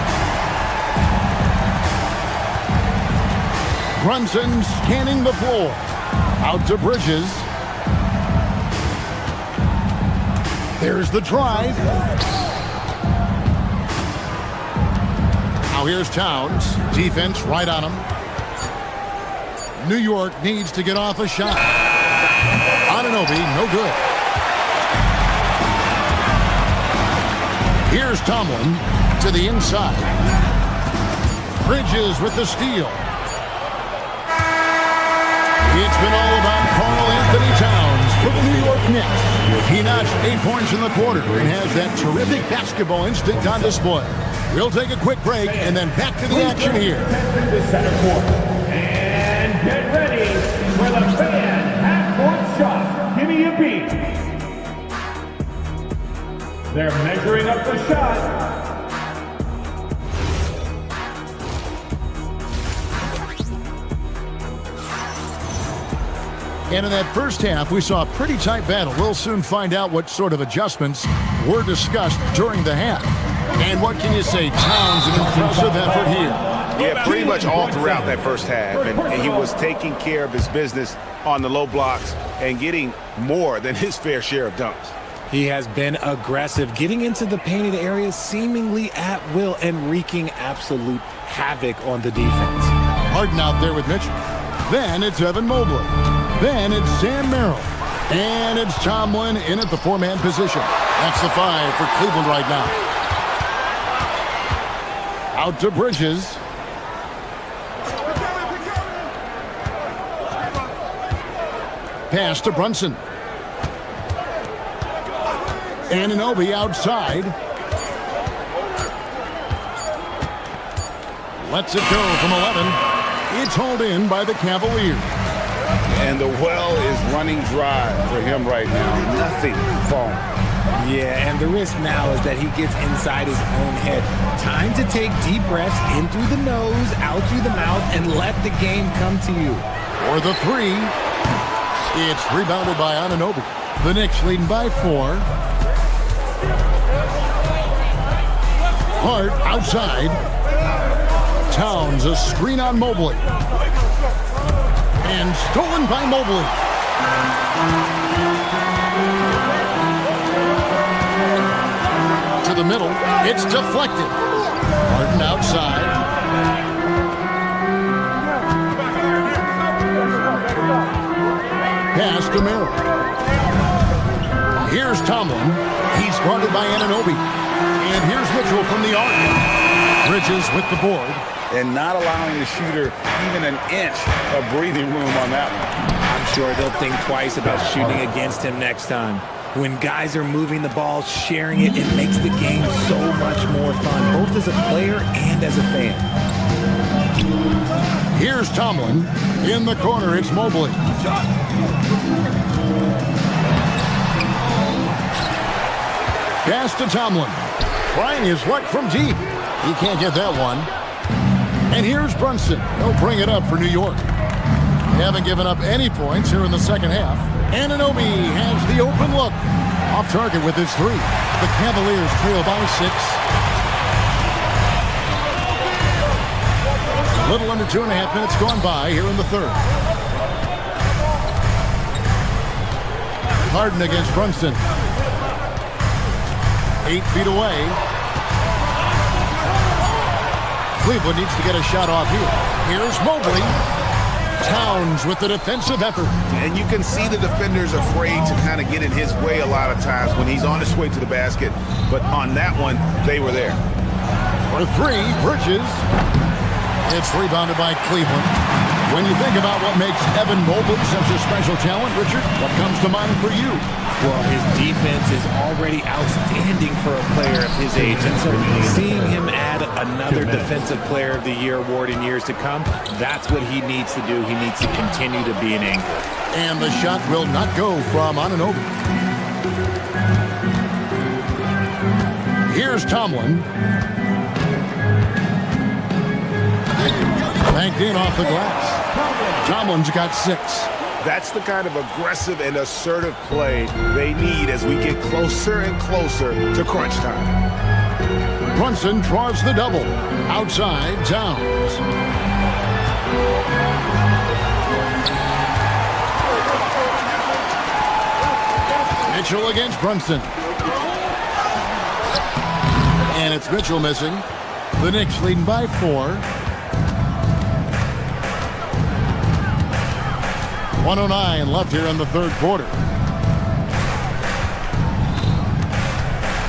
Brunson scanning the floor. Out to Bridges. There's the drive. Now here's Towns. Defense right on him. New York needs to get off a shot. Anunoby, no good. Here's Tomlin to the inside. Bridges with the steal. It's been all about Karl Anthony Towns for the New York Knicks. He notched 8 points in the quarter and has that terrific basketball instinct on display. We'll take a quick break and then back to the action here. The center court. And get ready for the fan half-court shot. Give me a beat. They're measuring up the shot. And in that first half, we saw a pretty tight battle. We'll soon find out what sort of adjustments were discussed during the half. And what can you say? Towns, an impressive effort here. Yeah, pretty much all throughout that first half. And he was taking care of his business on the low blocks and getting more than his fair share of dunks. He has been aggressive, getting into the painted areas seemingly at will and wreaking absolute havoc on the defense. Harden out there with Mitchell. Then it's Evan Mobley. Then it's Sam Merrill. And it's Tomlin in at the 4-man position. That's the 5 for Cleveland right now. Out to Bridges. Pass to Brunson. Anunoby outside. Lets it go from 11. It's hauled in by the Cavaliers. And the well is running dry for him right now. Nothing falling. Yeah, and the risk now is that he gets inside his own head. Time to take deep breaths in through the nose, out through the mouth, and let the game come to you. For the 3, it's rebounded by Anunoby. The Knicks leading by 4. Hart outside. Towns, a screen on Mobley. And stolen by Mobley. To the middle. It's deflected. Harden outside. Pass to Merrill. Here's Tomlin. He's guarded by Anunoby. And here's Mitchell from the arc. Bridges with the board. And not allowing the shooter even an inch of breathing room on that one. I'm sure they'll think twice about shooting against him next time. When guys are moving the ball, sharing it, it makes the game so much more fun, both as a player and as a fan. Here's Tomlin. In the corner, it's Mobley. Pass to Tomlin. Trying his luck from deep. He can't get that one. And here's Brunson. He'll bring it up for New York. They haven't given up any points here in the second half. Anunoby has the open look. Off target with his 3. The Cavaliers trail by 6. A little under 2.5 minutes gone by here in the third. Harden against Brunson. 8 feet away. Cleveland needs to get a shot off here. Here's Mobley. Towns with the defensive effort. And you can see the defenders afraid to kind of get in his way a lot of times when he's on his way to the basket. But on that one, they were there. For 3, Bridges. It's rebounded by Cleveland. When you think about what makes Evan Mobley such a special talent, Richard, what comes to mind for you? Well, his defense is already outstanding for a player of his age. And so seeing him add another Defensive Player of the Year award in years to come, that's what he needs to do. He needs to continue to be an anchor. And the shot will not go from Anunoby. Here's Tomlin. Banked in off the glass. Tomlin's got 6. That's the kind of aggressive and assertive play they need as we get closer and closer to crunch time. Brunson draws the double. Outside, Towns. Mitchell against Brunson. And it's Mitchell missing. The Knicks leading by 4. 1:09 left here in the third quarter.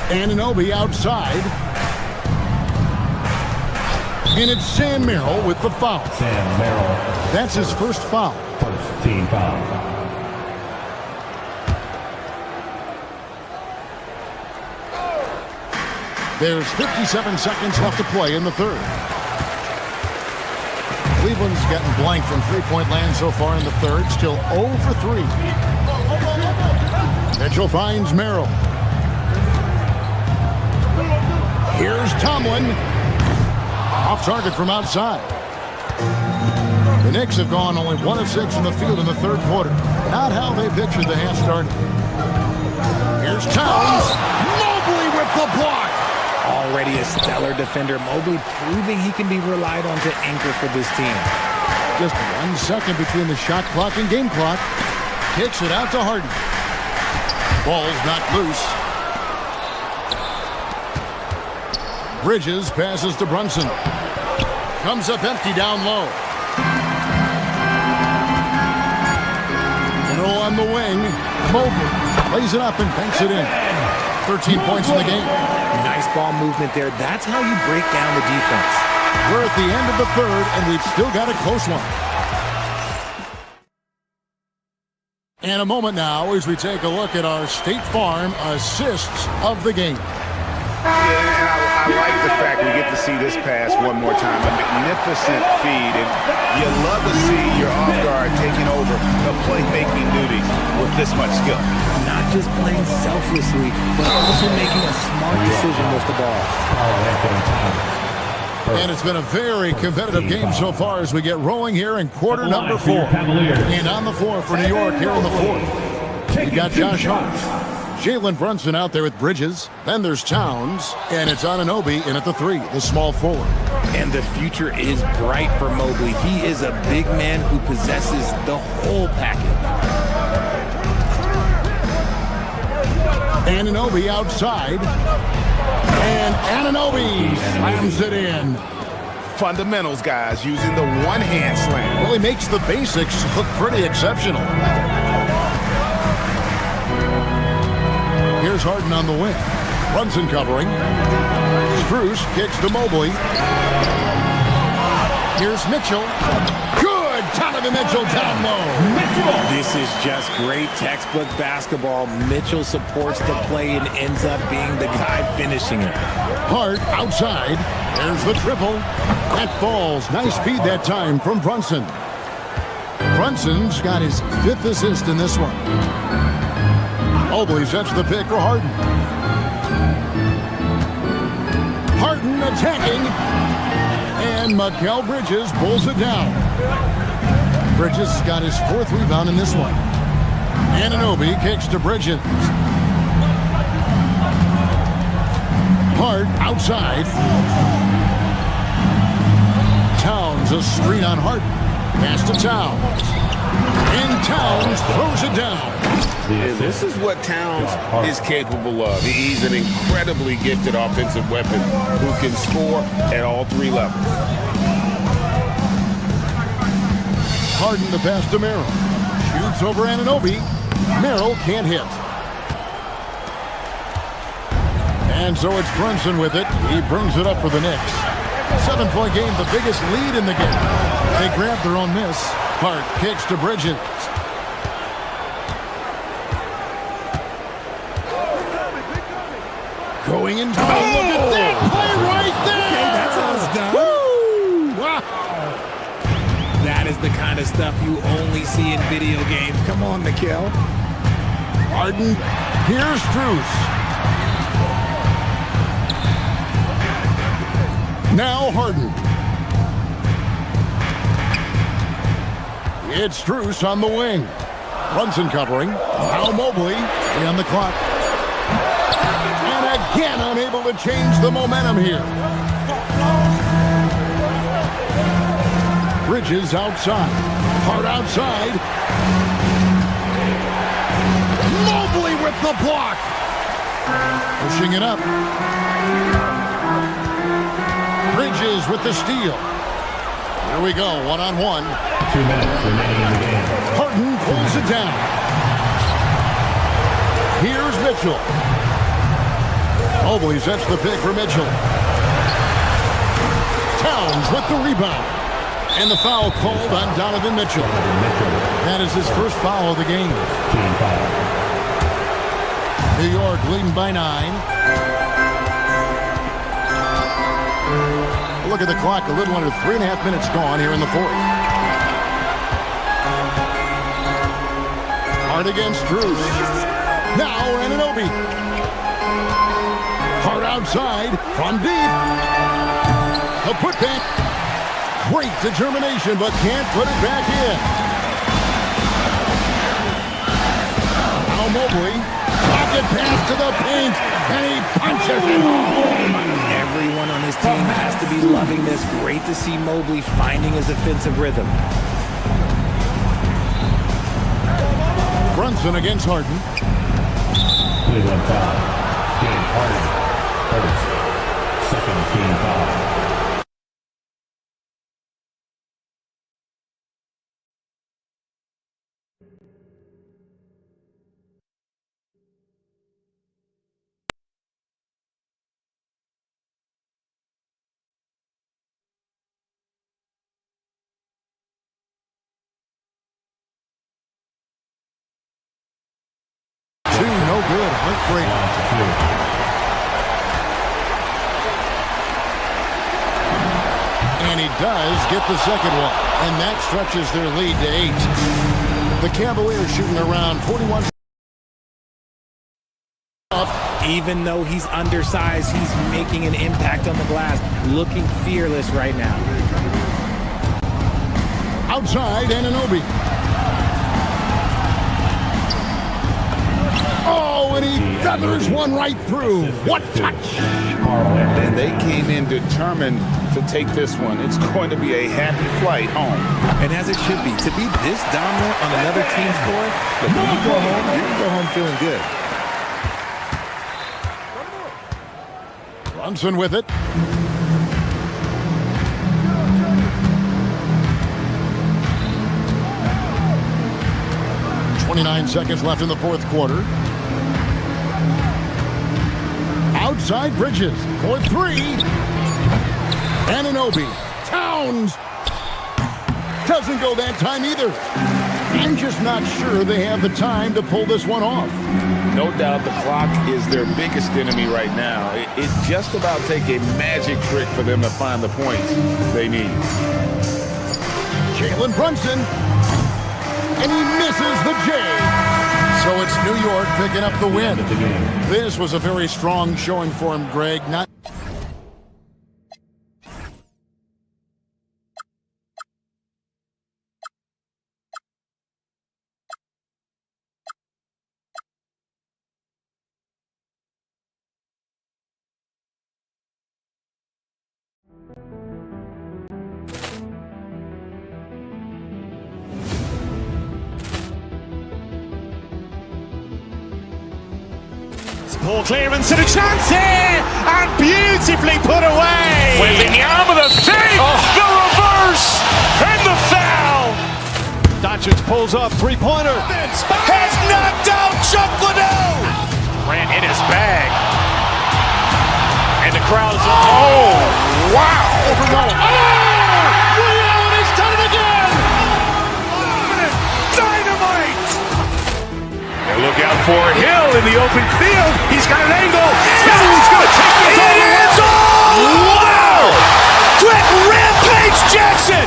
Anunoby outside. And it's Sam Merrill with the foul. Sam Merrill. That's his first foul. First team foul. There's 57 seconds left to play in the third. Cleveland's gotten blank from three-point land so far in the third. Still 0 for 3. Mitchell finds Merrill. Here's Tomlin. Off target from outside. The Knicks have gone only 1 of 6 in the field in the third quarter. Not how they pictured the half started. Here's Towns. Mobley with the block. Already a stellar defender, Mobley proving he can be relied on to anchor for this team. Just 1 second between the shot clock and game clock. Kicks it out to Harden. Ball's not loose. Bridges passes to Brunson. Comes up empty down low. Middle on the wing. Mobley plays it up and banks it in. 13 points in the game. Nice ball movement there. That's how you break down the defense. We're at the end of the third, and we've still got a close one. And a moment now as we take a look at our State Farm assists of the game. Yeah, and I like the fact we get to see this pass one more time. A magnificent feed, and you love to see your off guard taking over the playmaking duties with this much skill. Not just playing selflessly, but also making a smart decision with the ball. And it's been a very competitive game so far as we get rolling here in quarter number 4. And on the floor for New York here in the fourth. You got Josh Hart. Jalen Brunson out there with Bridges. Then there's Towns. And it's Anunoby in at the 3, the small forward. And the future is bright for Mobley. He is a big man who possesses the whole package. Anunoby outside. And Anunoby slams it in. Fundamentals, guys, using the one-hand slam. Well, he makes the basics look pretty exceptional. Here's Harden on the wing. Brunson covering. Strus kicks to Mobley. Here's Mitchell. Good! Donovan Mitchell down low. This is just great textbook basketball. Mitchell supports the play and ends up being the guy finishing it. Hart outside. There's the triple. That falls. Nice feed that time from Brunson. Brunson's got his 5th assist in this one. Mobley sets the pick for Harden. Harden attacking. And Mikal Bridges pulls it down. Bridges got his 4th rebound in this one. Anunoby kicks to Bridges. Hart outside. Towns a screen on Hart. Pass to Towns. And Towns throws it down. And this is what Towns is capable of. He's an incredibly gifted offensive weapon who can score at all 3 levels. Harden the pass to Merrill. Shoots over Anunoby. Merrill can't hit. And so it's Brunson with it. He brings it up for the Knicks. 7-point game, the biggest lead in the game. They grab their own miss. Hart kicks to Bridges. Going in. Oh, look at that play right there. Okay, that's how it's done. Woo! Wow. That is the kind of stuff you only see in video games. Come on, Mikal. Harden. Here's Strus. Now Harden. It's Strus on the wing. Brunson covering. Now Mobley on the clock. And again unable to change the momentum here. Bridges outside. Hard outside. Mobley with the block. Pushing it up. Bridges with the steal. Here we go, one-on-one. 2 minutes remaining in the game. Harden pulls it down. Here's Mitchell. Mobley sets the pick for Mitchell. Towns with the rebound. And the foul called on Donovan Mitchell. That is his first foul of the game. Team foul. New York leading by 9. Look at the clock, a little under 3.5 minutes gone here in the fourth. Hard against Drews. Now Anunoby. Hard outside from deep. A putback. Great determination, but can't put it back in. Now Mobley. Pocket pass to the paint, and he punches it home. Everyone on his team has to be loving this. Great to see Mobley finding his offensive rhythm. Brunson against Harden. Cleveland foul. James Harden. First. Second team foul. No good. Heartbreak. And he does get the second one. And that stretches their lead to 8. The Cavaliers shooting around 41. Even though he's undersized, he's making an impact on the glass. Looking fearless right now. Outside, Anunoby. Oh, and he feathers one right through. What touch! And they came in determined to take this one. It's going to be a happy flight home. And as it should be, to be this dominant on another team's floor, but when you go home, you can go home feeling good. Brunson with it. .29 seconds left in the fourth quarter. Outside Bridges for 3. Anunoby. Towns. Doesn't go that time either. I'm just not sure they have the time to pull this one off. No doubt the clock is their biggest enemy right now. It just about take a magic trick for them to find the points they need. Jalen Brunson. And he misses the J. So it's New York picking up the win. This was a very strong showing for him, Greg. Not Poor clearance and a chance here, and beautifully put away. Wembanyama the save, the reverse, and the foul. Doncic pulls up, three-pointer. Has knocked out Chuck Liddell. Ran in his bag. And the crowd is, oh, wow. He's done it again. Dynamite. And look out for Hill in the open field. He's got an angle. He's going to take this all the way. Wow! Quick Rampage Jackson.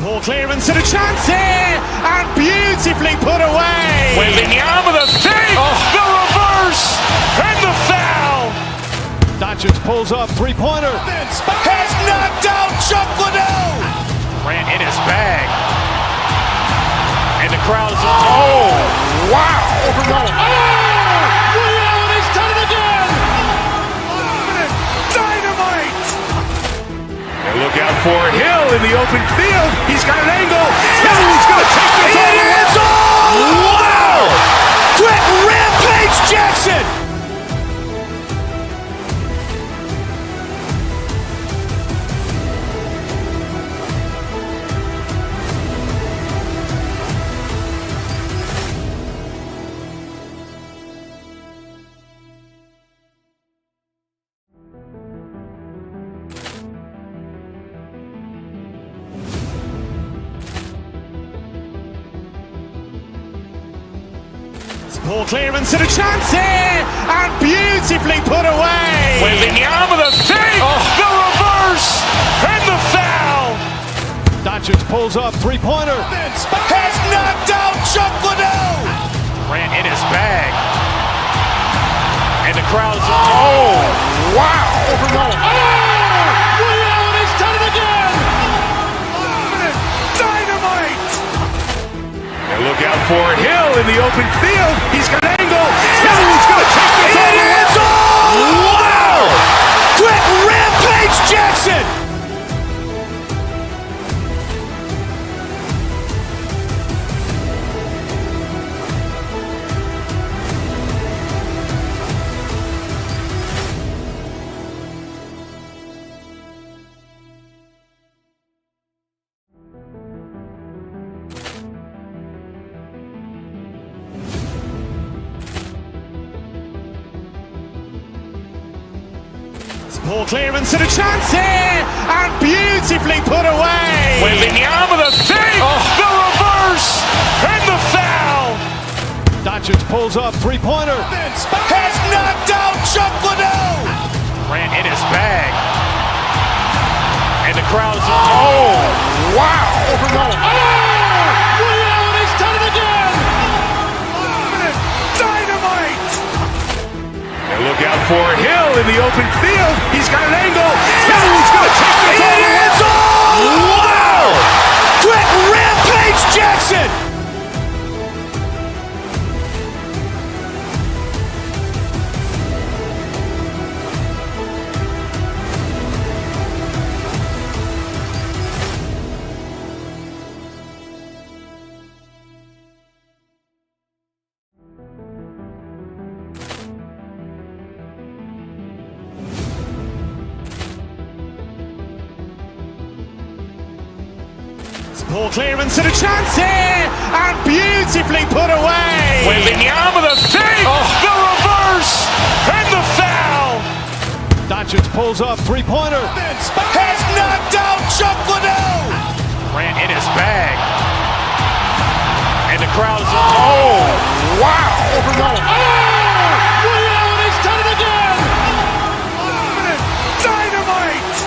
Ball clearance and a chance here, and beautifully put away. Wembanyama the fake, the reverse, and the foul. Doncic pulls up, three-pointer. Has knocked out Chuck Liddell. Ran in his bag. And the crowd is, oh, wow. He's done it again. Dynamite. And look out for Hill in the open field. He's got an angle. Oh, he's going to take this all the way. Wow. Quick Rampage Jackson. Ball clearance and a chance here, and beautifully put away. Wembanyama the fake, the reverse, and the foul. Doncic pulls up, three-pointer. Has knocked out Chuck Liddell. Ran in his bag. And the crowd is, oh, wow. He's done it again. Dynamite. And look out for Hill in the open field. He's got an angle. Oh, he's going to take this all the way. Wow. Quick Rampage Jackson. Ball clearance and a chance here, and beautifully put away. Wembanyama the fake, the reverse, and the foul. Doncic pulls up, three-pointer. Has knocked out Chuck Liddell. Ran in his bag. And the crowd is, oh, wow. He's done it again. Dynamite. And look out for Hill in the open field. He's got an angle. Oh, he's going to take this all the way. Wow. Quick Rampage Jackson. Ball clearance and a chance here, and beautifully put away. Wembanyama the fake, the reverse, and the foul. Doncic pulls up, three-pointer. Has knocked out Chuck Liddell. Ran in his bag. And the crowd is, oh, wow. He's done it again. Dynamite.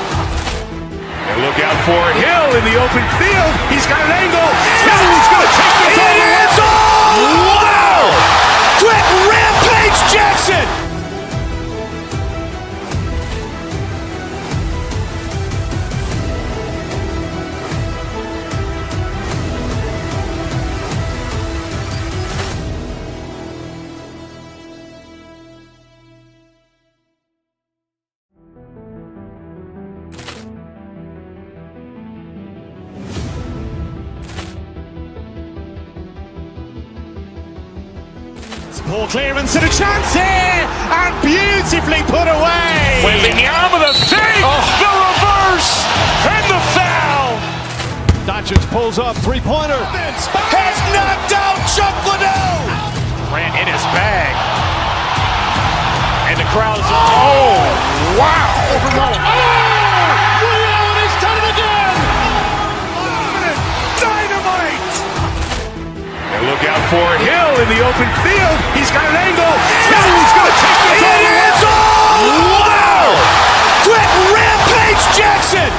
And look out for Hill in the open field. He's got an angle. Oh, he's going to take this all the way. Wow. Quick Rampage Jackson. Ball clearance and a chance here, and beautifully put away. Wembanyama the fake, the reverse, and the foul. Doncic pulls up, three-pointer. Has knocked out Chuck Liddell. Ran in his bag. And the crowd is, oh, wow. He's done it again. Dynamite. And look out for Hill in the open field. He's got an angle. Oh, he's going to take this all the way. Wow. Quick Rampage Jackson.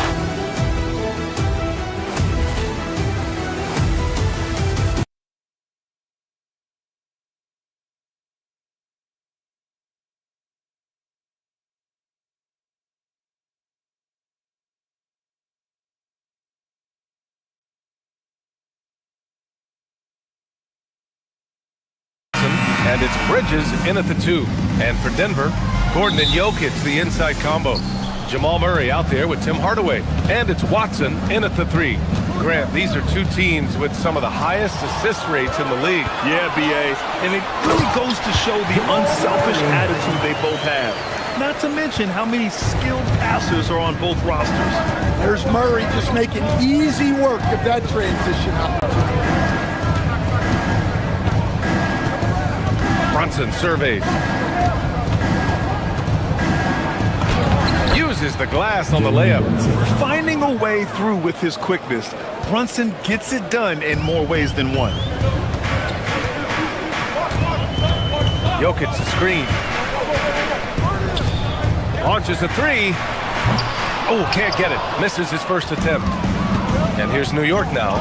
And it's Bridges in at the 2. And for Denver, Gordon and Jokic, the inside combo. Jamal Murray out there with Tim Hardaway. And it's Watson in at the 3. Grant, these are two teams with some of the highest assist rates in the league. Yeah, B.A. And it really goes to show the unselfish attitude they both have. Not to mention how many skilled passers are on both rosters. There's Murray just making easy work of that transition opportunity. Brunson surveys. Uses the glass on the layup. Finding a way through with his quickness, Brunson gets it done in more ways than one. Jokic the screen. Launches a 3. Oh, can't get it. Misses his first attempt. And here's New York now.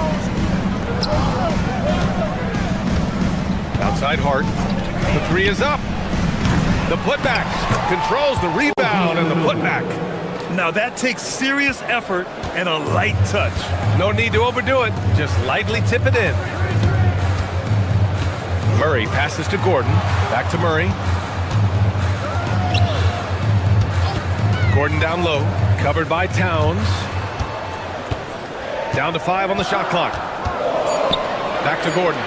Outside Hart. The 3 is up. The putback. Controls the rebound and the putback. Now that takes serious effort and a light touch. No need to overdo it. Just lightly tip it in. Murray passes to Gordon. Back to Murray. Gordon down low. Covered by Towns. Down to 5 on the shot clock. Back to Gordon.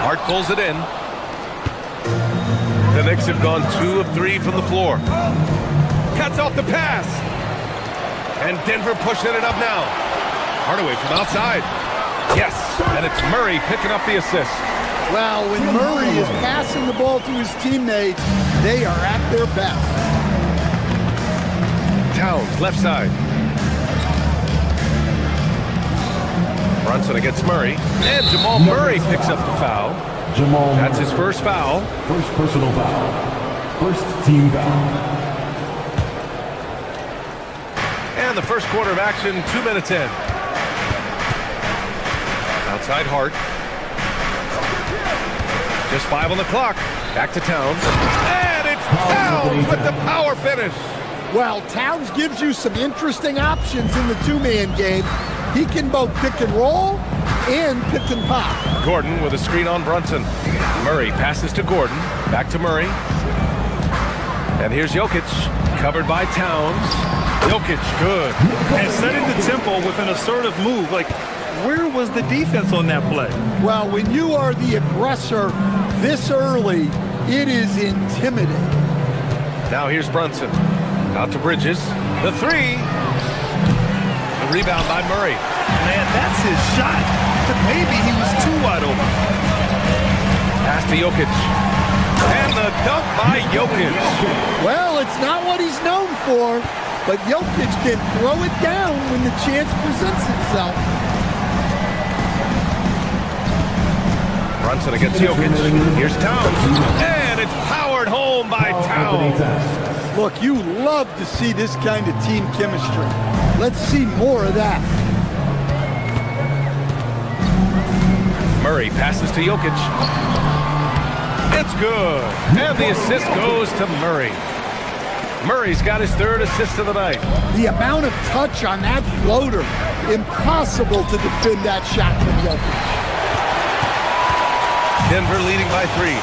Hart pulls it in. The Knicks have gone 2 of 3 from the floor. Cuts off the pass. And Denver pushing it up now. Hardaway from outside. Yes, and it's Murray picking up the assist. Well, when Murray is passing the ball to his teammates, they are at their best. Towns, left side. Brunson against Murray. And Jamal Murray picks up the foul. That's his first foul. First personal foul. First team foul. And the first quarter of action, 2 minutes in. Outside Hart. Just 5 on the clock. Back to Towns. And it's Towns with the power finish. Well, Towns gives you some interesting options in the two-man game. He can both pick and roll and pick and pop. Gordon with a screen on Brunson. Murray passes to Gordon. Back to Murray. And here's Jokic. Covered by Towns. Jokic, good. And setting the tempo with an assertive move. Like, where was the defense on that play? Well, when you are the aggressor this early, it is intimidating. Now here's Brunson. Out to Bridges. The 3. The rebound by Murray. Man, that's his shot. But maybe he was too wide open. Pass to Jokic. And the dunk by Jokic. Well, it's not what he's known for, but Jokic can throw it down when the chance presents itself. Brunson against Jokic. Here's Towns. And it's powered home by Towns. Look, you love to see this kind of team chemistry. Let's see more of that. Murray passes to Jokic. It's good. And the assist goes to Murray. Murray's got his 3rd assist of the night. The amount of touch on that floater, impossible to defend that shot from Jokic. Denver leading by 3.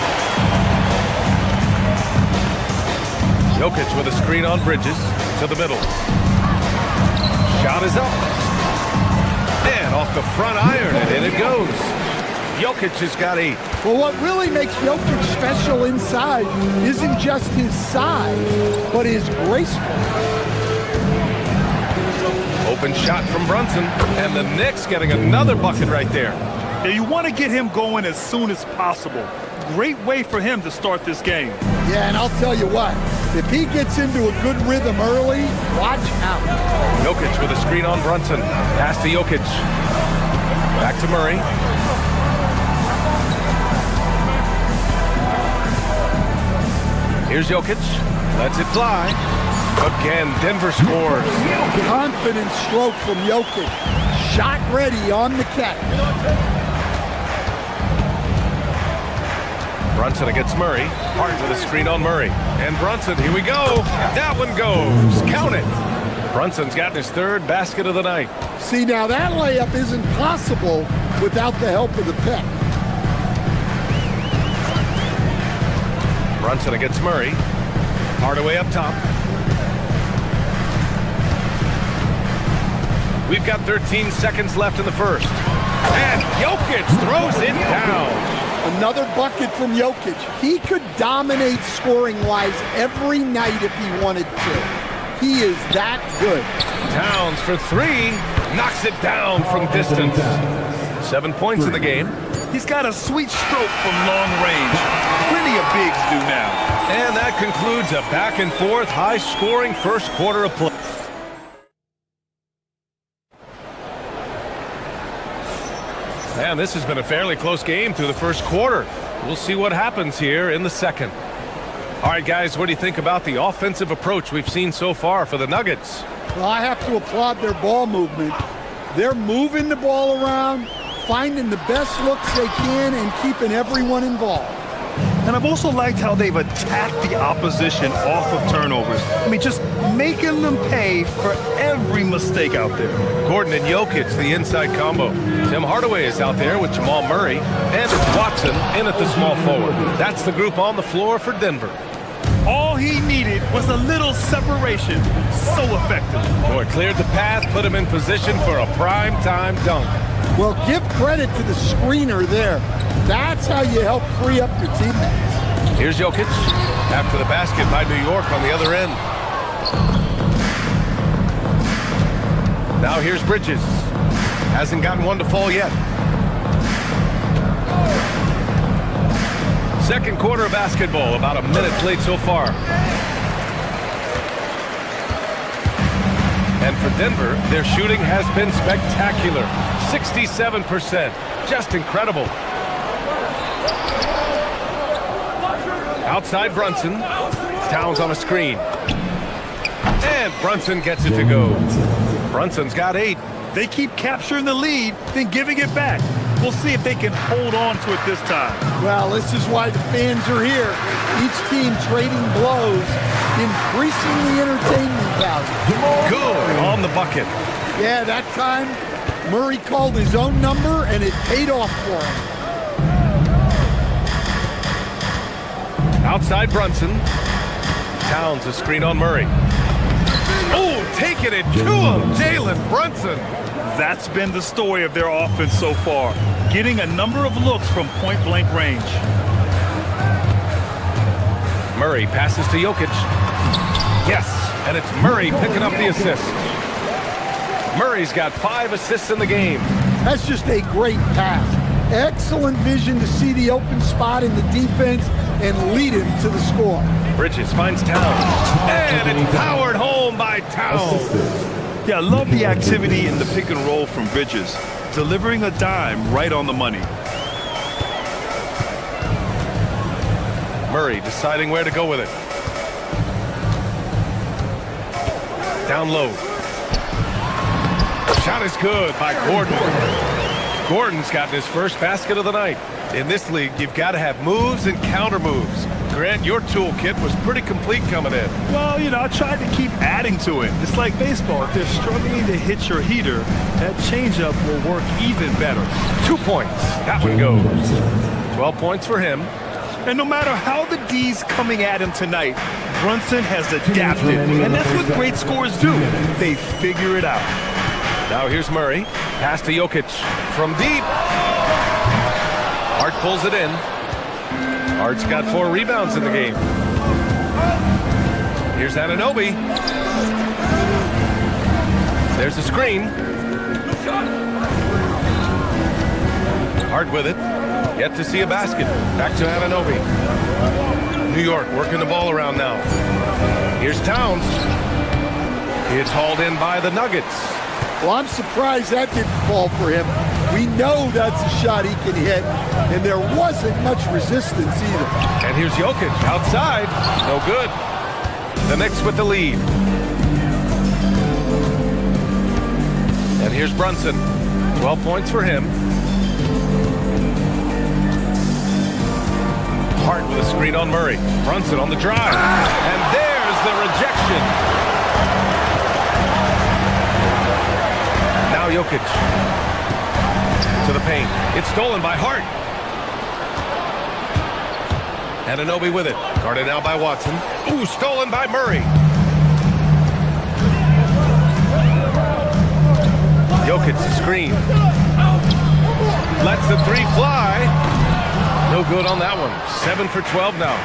Jokic with a screen on Bridges to the middle. Shot is up. And off the front iron, and in it goes. Jokic has got 8. Well, what really makes Jokic special inside isn't just his size, but his gracefulness. Open shot from Brunson, and the Knicks getting another bucket right there. Yeah, you want to get him going as soon as possible. Great way for him to start this game. Yeah, and I'll tell you what, if he gets into a good rhythm early, watch out. Jokic with a screen on Brunson. Pass to Jokic. Back to Murray. Here's Jokic. Lets it fly. Again, Denver scores. Confident stroke from Jokic. Shot ready on the catch. Brunson against Murray. Hart with a screen on Murray. And Brunson, here we go. That one goes. Count it. Brunson's gotten his 3rd basket of the night. See, now that layup isn't possible without the help of the pick. Brunson against Murray. Hardaway up top. We've got 13 seconds left in the first. And Jokic throws it down. Another bucket from Jokic. He could dominate scoring-wise every night if he wanted to. He is that good. Towns for three. Knocks it down from distance. 7 points in the game. He's got a sweet stroke from long range. Plenty of bigs do now. And that concludes a back-and-forth, high-scoring first quarter of play. Man, this has been a fairly close game through the first quarter. We'll see what happens here in the second. All right, guys, what do you think about the offensive approach we've seen so far for the Nuggets? Well, I have to applaud their ball movement. They're moving the ball around, finding the best looks they can, and keeping everyone involved. And I've also liked how they've attacked the opposition off of turnovers. I mean, just making them pay for every mistake out there. Gordon and Jokic, the inside combo. Tim Hardaway is out there with Jamal Murray, and it's Watson in at the small forward. That's the group on the floor for Denver. All he needed was a little separation. So effective. Boy, cleared the path, put him in position for a prime-time dunk. Well, give credit to the screener there. That's how you help free up your teammates. Here's Jokic after the basket by New York on the other end. Now here's Bridges. Hasn't gotten one to fall yet. Second quarter of basketball, about a minute played so far. And for Denver, their shooting has been spectacular. 67%. Just incredible. Outside Brunson. Towns on a screen. And Brunson gets it to go. Brunson's got 8. They keep capturing the lead, then giving it back. We'll see if they can hold on to it this time. Well, this is why the fans are here. Each team trading blows, increasing the entertainment value. Good on the bucket. Yeah, that time Murray called his own number, and it paid off for him. Outside Brunson. Towns a screen on Murray. Oh, taking it to him, Jalen Brunson. That's been the story of their offense so far, getting a number of looks from point-blank range. Murray passes to Jokic. Yes, and it's Murray picking up the assist. Murray's got 5 assists in the game. That's just a great pass. Excellent vision to see the open spot in the defense and lead him to the score. Bridges finds Towns, and it's powered home by Towns. Yeah, I love the activity in the pick and roll from Bridges, delivering a dime right on the money. Murray deciding where to go with it. Down low. Shot is good by Gordon. Gordon's gotten his first basket of the night. In this league, you've got to have moves and counter moves. Grant, your toolkit was pretty complete coming in. Well, you know, I tried to keep adding to it. It's like baseball. If they're struggling to hit your heater, that changeup will work even better. 2 points. That one goes. 12 points for him. And no matter how the D's coming at him tonight, Brunson has adapted. And that's what great scorers do. They figure it out. Now here's Murray. Pass to Jokic from deep. Hart pulls it in. Hart's got 4 rebounds in the game. Here's Anunoby. There's a screen. Hart with it. Yet to see a basket. Back to Anunoby. New York working the ball around now. Here's Towns. It's hauled in by the Nuggets. Well, I'm surprised that didn't fall for him. We know that's a shot he can hit, and there wasn't much resistance either. And here's Jokic outside. No good. The Knicks with the lead. And here's Brunson. 12 points for him. Hart with a screen on Murray. Brunson on the drive. And there's the rejection. Now Jokic to the paint. It's stolen by Hart. Anunoby with it. Guarded now by Watson. Ooh, stolen by Murray. Jokic the screen. Lets the three fly. No good on that one. 7 for 12 now.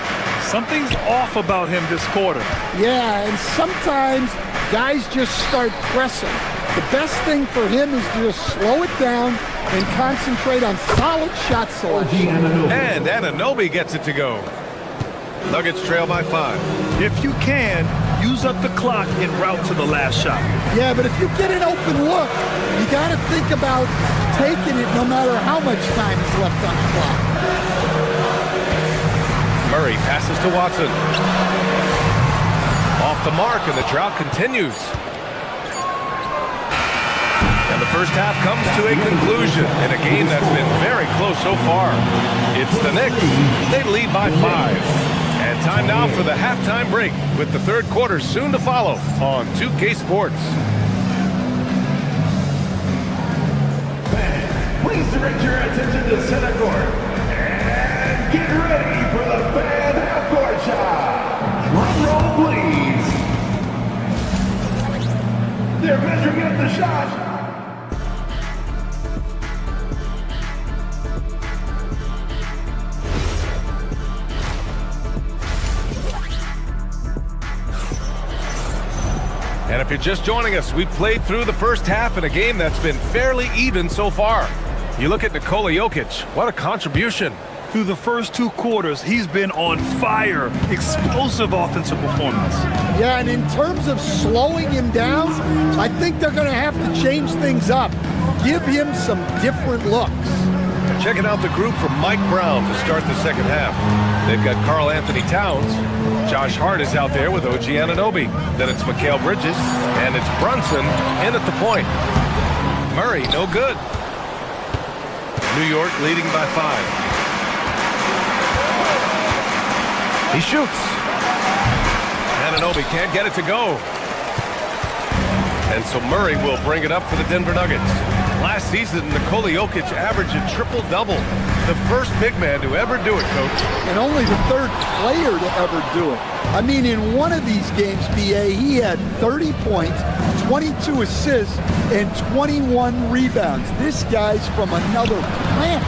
Something's off about him this quarter. Yeah, and sometimes guys just start pressing. The best thing for him is to just slow it down and concentrate on solid shot selection. And Anunoby gets it to go. Nuggets trail by 5. If you can, use up the clock en route to the last shot. Yeah, but if you get an open look, you got to think about taking it no matter how much time is left on the clock. Murray passes to Watson. Off the mark, and the drought continues. And the first half comes to a conclusion in a game that's been very close so far. It's the Knicks. They lead by 5. And time now for the halftime break, with the third quarter soon to follow on 2K Sports. Fans, please direct your attention to center court. And get ready for the fan half-court shot. Drum roll, please. They're measuring up the shot. And if you're just joining us, we've played through the first half in a game that's been fairly even so far. You look at Nikola Jokic, what a contribution. Through the first 2 quarters, he's been on fire. Explosive offensive performance. Yeah, and in terms of slowing him down, I think they're going to have to change things up. Give him some different looks. Checking out the group from Mike Brown to start the second half. They've got Karl Anthony Towns. Josh Hart is out there with OG Anunoby. Then it's Mikal Bridges, and it's Brunson in at the point. Murray, no good. New York leading by 5. He shoots. Anunoby can't get it to go. And so Murray will bring it up for the Denver Nuggets. Last season, Nikola Jokic averaged a triple-double. The first big man to ever do it, Coach. And only the third player to ever do it. I mean, in one of these games, BA, he had 30 points, 22 assists, and 21 rebounds. This guy's from another planet.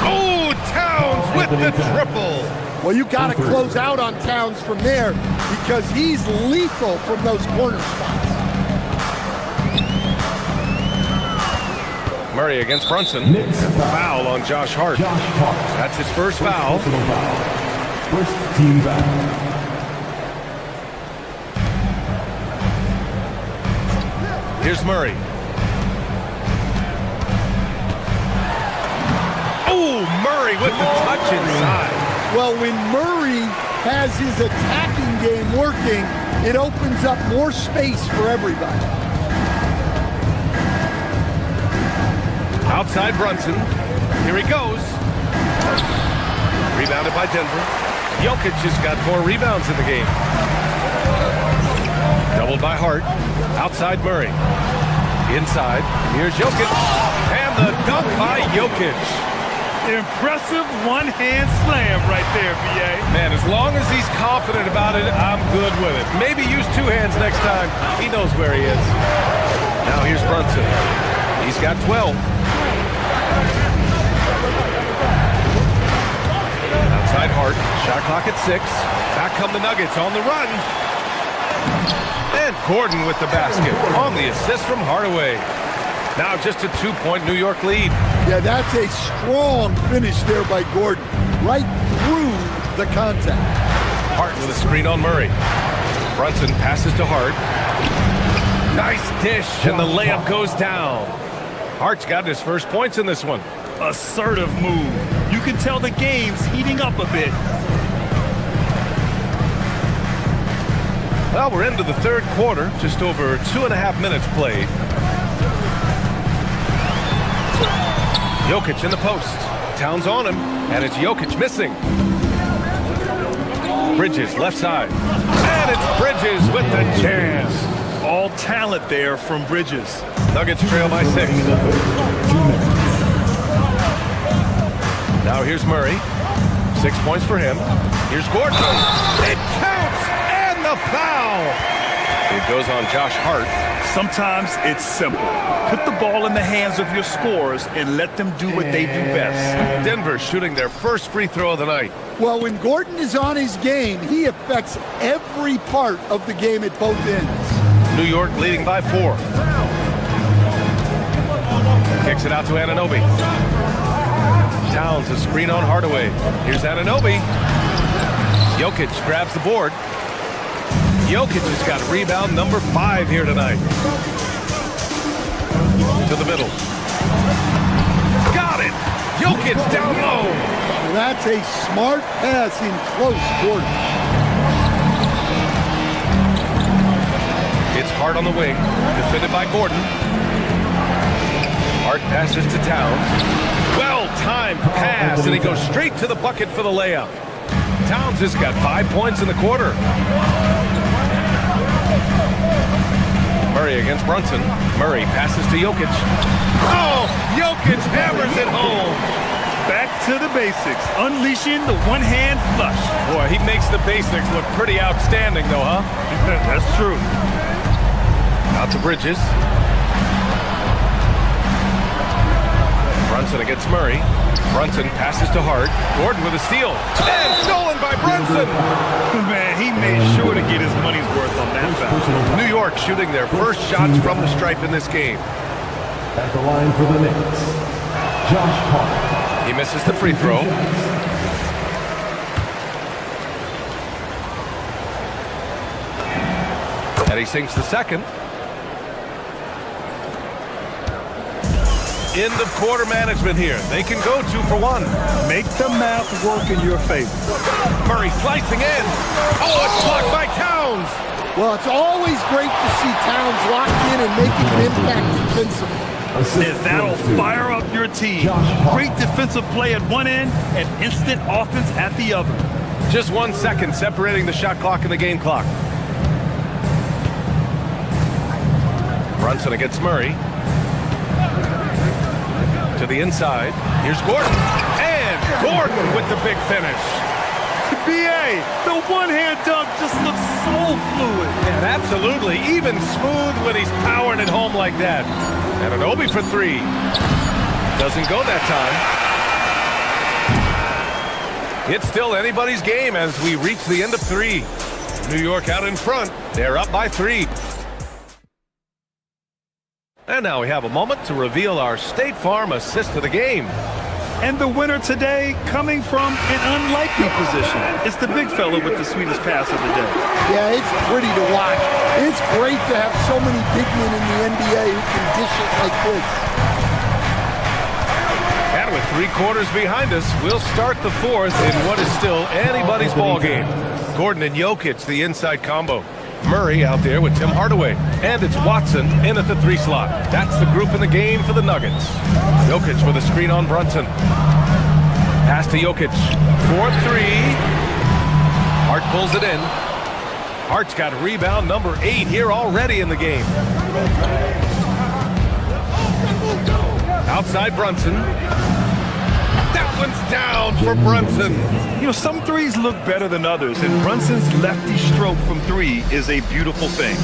Oh, Towns with the triple. Well, you got to close out on Towns from there because he's lethal from those corner spots. Murray against Brunson. Foul on Josh Hart. That's his first foul. First team foul. Here's Murray. Oh, Murray with the touch inside. Well, when Murray has his attacking game working, it opens up more space for everybody. Outside Brunson. Here he goes. Rebounded by Denver. Jokic just got 4 rebounds in the game. Doubled by Hart. Outside Murray. Inside. Here's Jokic. And the dunk by Jokic. Impressive one-hand slam right there, BA. Man, as long as he's confident about it, I'm good with it. Maybe use 2 hands next time. He knows where he is. Now here's Brunson. He's got 12. Outside Hart. Shot clock at 6. Back come the Nuggets on the run. And Gordon with the basket on the assist from Hardaway. Now just a 2-point New York lead. Yeah, that's a strong finish there by Gordon. Right through the contact. Hart with a screen on Murray. Brunson passes to Hart. Nice dish, and the layup goes down. Hart's got his first points in this one. Assertive move. You can tell the game's heating up a bit. Well, we're into the third quarter. Just over 2.5 minutes played. Jokic in the post. Towns on him, and it's Jokic missing. Bridges, left side. And it's Bridges with the jam. All talent there from Bridges. Nuggets trail by 6. Now here's Murray. 6 points for him. Here's Gordon. It counts, and the foul. It goes on Josh Hart. Sometimes it's simple. Put the ball in the hands of your scorers and let them do what they do best. Denver shooting their first free throw of the night. Well, when Gordon is on his game, he affects every part of the game at both ends. New York leading by 4. Kicks it out to Anunoby. Towns a screen on Hardaway. Here's Anunoby. Jokic grabs the board. Jokic has got rebound number 5 here tonight. To the middle. Got it! Jokic down low. That's a smart pass in close quarters. It's Hart on the wing. Defended by Gordon. Hart passes to Towns. Well-timed pass, and he goes straight to the bucket for the layup. Towns has got 5 points in the quarter. Murray against Brunson. Murray passes to Jokic. Oh, Jokic hammers it home. Back to the basics, unleashing the one-hand flush. Boy, he makes the basics look pretty outstanding, though, huh? That's true. Out to Bridges. Brunson against Murray. Brunson passes to Hart. Gordon with a steal. And stolen by Brunson. Man, he made sure to get his money's worth on that foul. New York shooting their first shots from the stripe in this game. At the line for the Knicks, Josh Hart. He misses the free throw. And he sinks the second. End of quarter management here. They can go 2 for 1. Make the math work in your favor. Murray slicing in. Oh, it's blocked by Towns. Well, it's always great to see Towns locked in and making an impact defensively. And that'll fire up your team. Great defensive play at one end and instant offense at the other. Just 1 second separating the shot clock and the game clock. Brunson against Murray. To the inside. Here's Gordon. And Gordon with the big finish. B.A., the one-hand dunk just looks so fluid. And absolutely, even smooth when he's powering it home like that. Anunoby for 3. Doesn't go that time. It's still anybody's game as we reach the end of 3. New York out in front. They're up by 3. And now we have a moment to reveal our State Farm assist of the game. And the winner today coming from an unlikely position. It's the big fella with the sweetest pass of the day. Yeah, it's pretty to watch. It's great to have so many big men in the NBA who can dish it like this. And with 3 quarters behind us, we'll start the 4th in what is still anybody's ball game. Gordon and Jokic, the inside combo. Murray out there with Tim Hardaway. And it's Watson in at the 3 slot. That's the group in the game for the Nuggets. Jokic with a screen on Brunson. Pass to Jokic. 4-3. Hart pulls it in. Hart's got rebound number 8 here already in the game. Outside Brunson. That one's down for Brunson. You know, some threes look better than others, and Brunson's lefty stroke from 3 is a beautiful thing.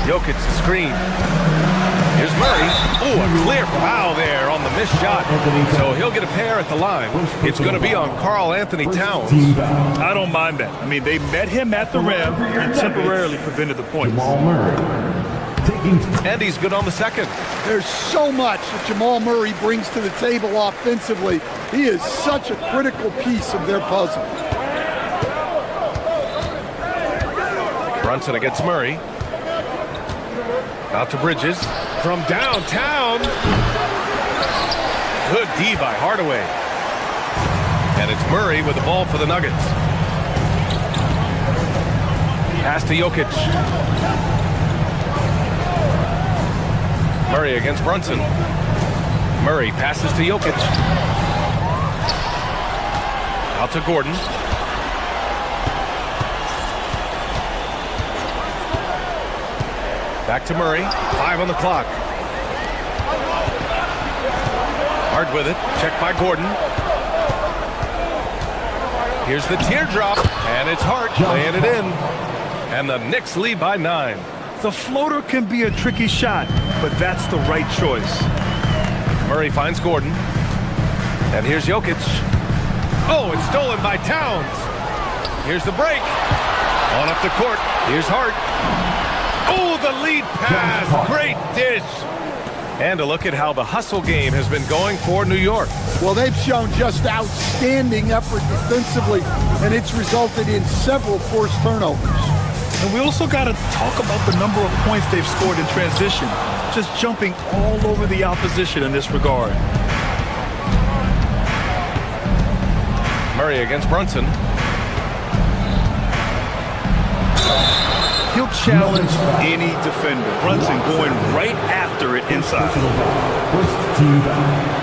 Jokic the screen. Here's Murray. Oh, a clear foul there on the missed shot. So he'll get a pair at the line. It's going to be on Karl Anthony Towns. I don't mind that. I mean, they met him at the rim and temporarily prevented the points. And he's good on the second. There's so much that Jamal Murray brings to the table offensively. He is such a critical piece of their puzzle. Brunson against Murray. Out to Bridges. From downtown. Good D by Hardaway. And it's Murray with the ball for the Nuggets. Pass to Jokic. Murray against Brunson. Murray passes to Jokic. Out to Gordon. Back to Murray. 5 on the clock. Hard with it. Checked by Gordon. Here's the teardrop, and it's Hart laying it in. And the Knicks lead by 9. The floater can be a tricky shot, but that's the right choice. Murray finds Gordon. And here's Jokic. Oh, it's stolen by Towns. Here's the break. On up the court. Here's Hart. Oh, the lead pass. Great dish. And a look at how the hustle game has been going for New York. Well, they've shown just outstanding effort defensively, and it's resulted in several forced turnovers. And we also got to talk about the number of points they've scored in transition, just jumping all over the opposition in this regard. Murray against Brunson. He'll challenge any defender. Brunson going right after it inside. First team foul.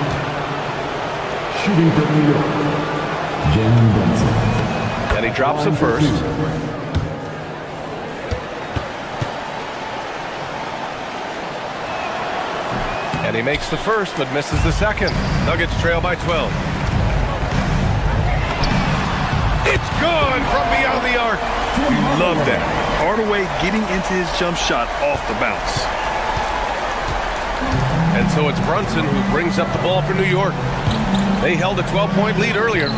Shooting for New York, Jalen Brunson. And he drops the first. And he makes the first, but misses the second. Nuggets trail by 12. It's gone from beyond the arc. You love that. Hardaway getting into his jump shot off the bounce. And so it's Brunson who brings up the ball for New York. They held a 12-point lead earlier.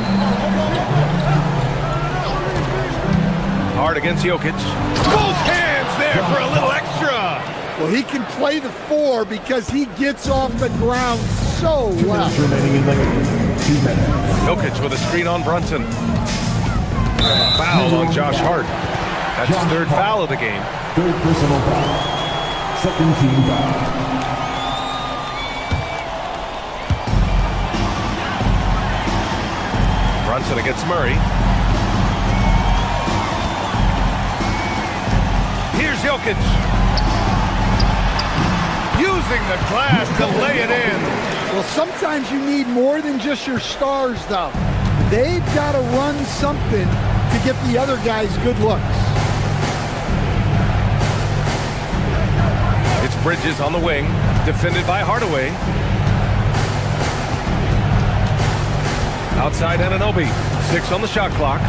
Hard against Jokic. Both hands there for a little extra. Well, he can play the 4 because he gets off the ground so well. Jokic with a screen on Brunson. Foul on Josh Hart. That's his third foul of the game. Third personal foul. Second team foul. Brunson against Murray. Here's Jokic. Using the glass to lay it in. Well, sometimes you need more than just your stars, though. They've got to run something to get the other guys good looks. It's Bridges on the wing, defended by Hardaway. Outside Anunoby, 6 on the shot clock.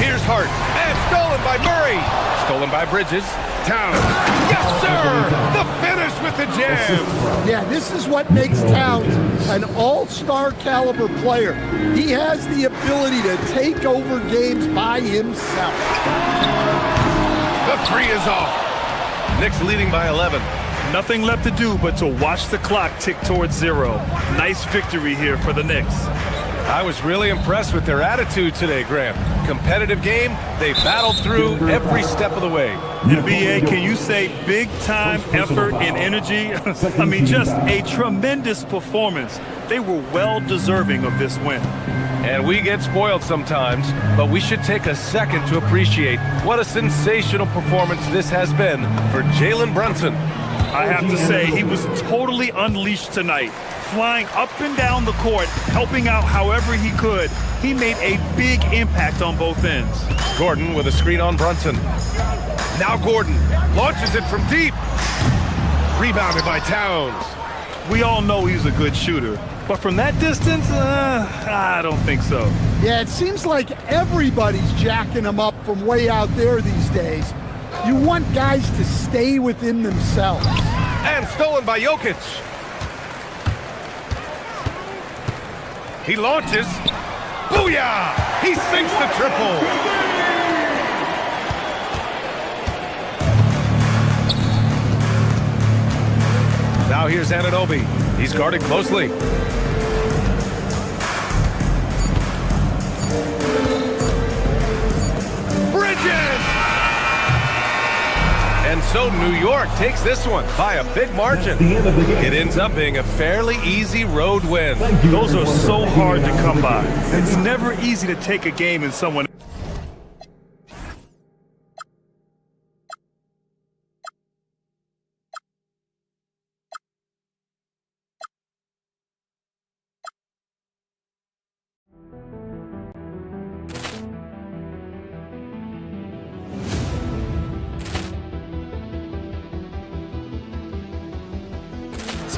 Here's Hart, and stolen by Murray. Stolen by Bridges. Towns. Yes, sir! The finish with the jam. Yeah, this is what makes Towns an all-star caliber player. He has the ability to take over games by himself. The 3 is off. Knicks leading by 11. Nothing left to do but to watch the clock tick towards 0. Nice victory here for the Knicks. I was really impressed with their attitude today, Graham. Competitive game, they battled through every step of the way. NBA, can you say big time effort and energy? I mean, just a tremendous performance. They were well deserving of this win. And we get spoiled sometimes, but we should take a second to appreciate what a sensational performance this has been for Jalen Brunson. I have to say, he was totally unleashed tonight. Flying up and down the court, helping out however he could. He made a big impact on both ends. Gordon with a screen on Brunson. Now Gordon launches it from deep. Rebounded by Towns. We all know he's a good shooter, but from that distance, I don't think so. Yeah, it seems like everybody's jacking him up from way out there these days. You want guys to stay within themselves. And stolen by Jokic. He launches. Booyah! He sinks the triple. Now here's Anunoby. He's guarded closely. Bridges! And so New York takes this one by a big margin. It ends up being a fairly easy road win. Those are so hard to come by. It's never easy to take a game in someone.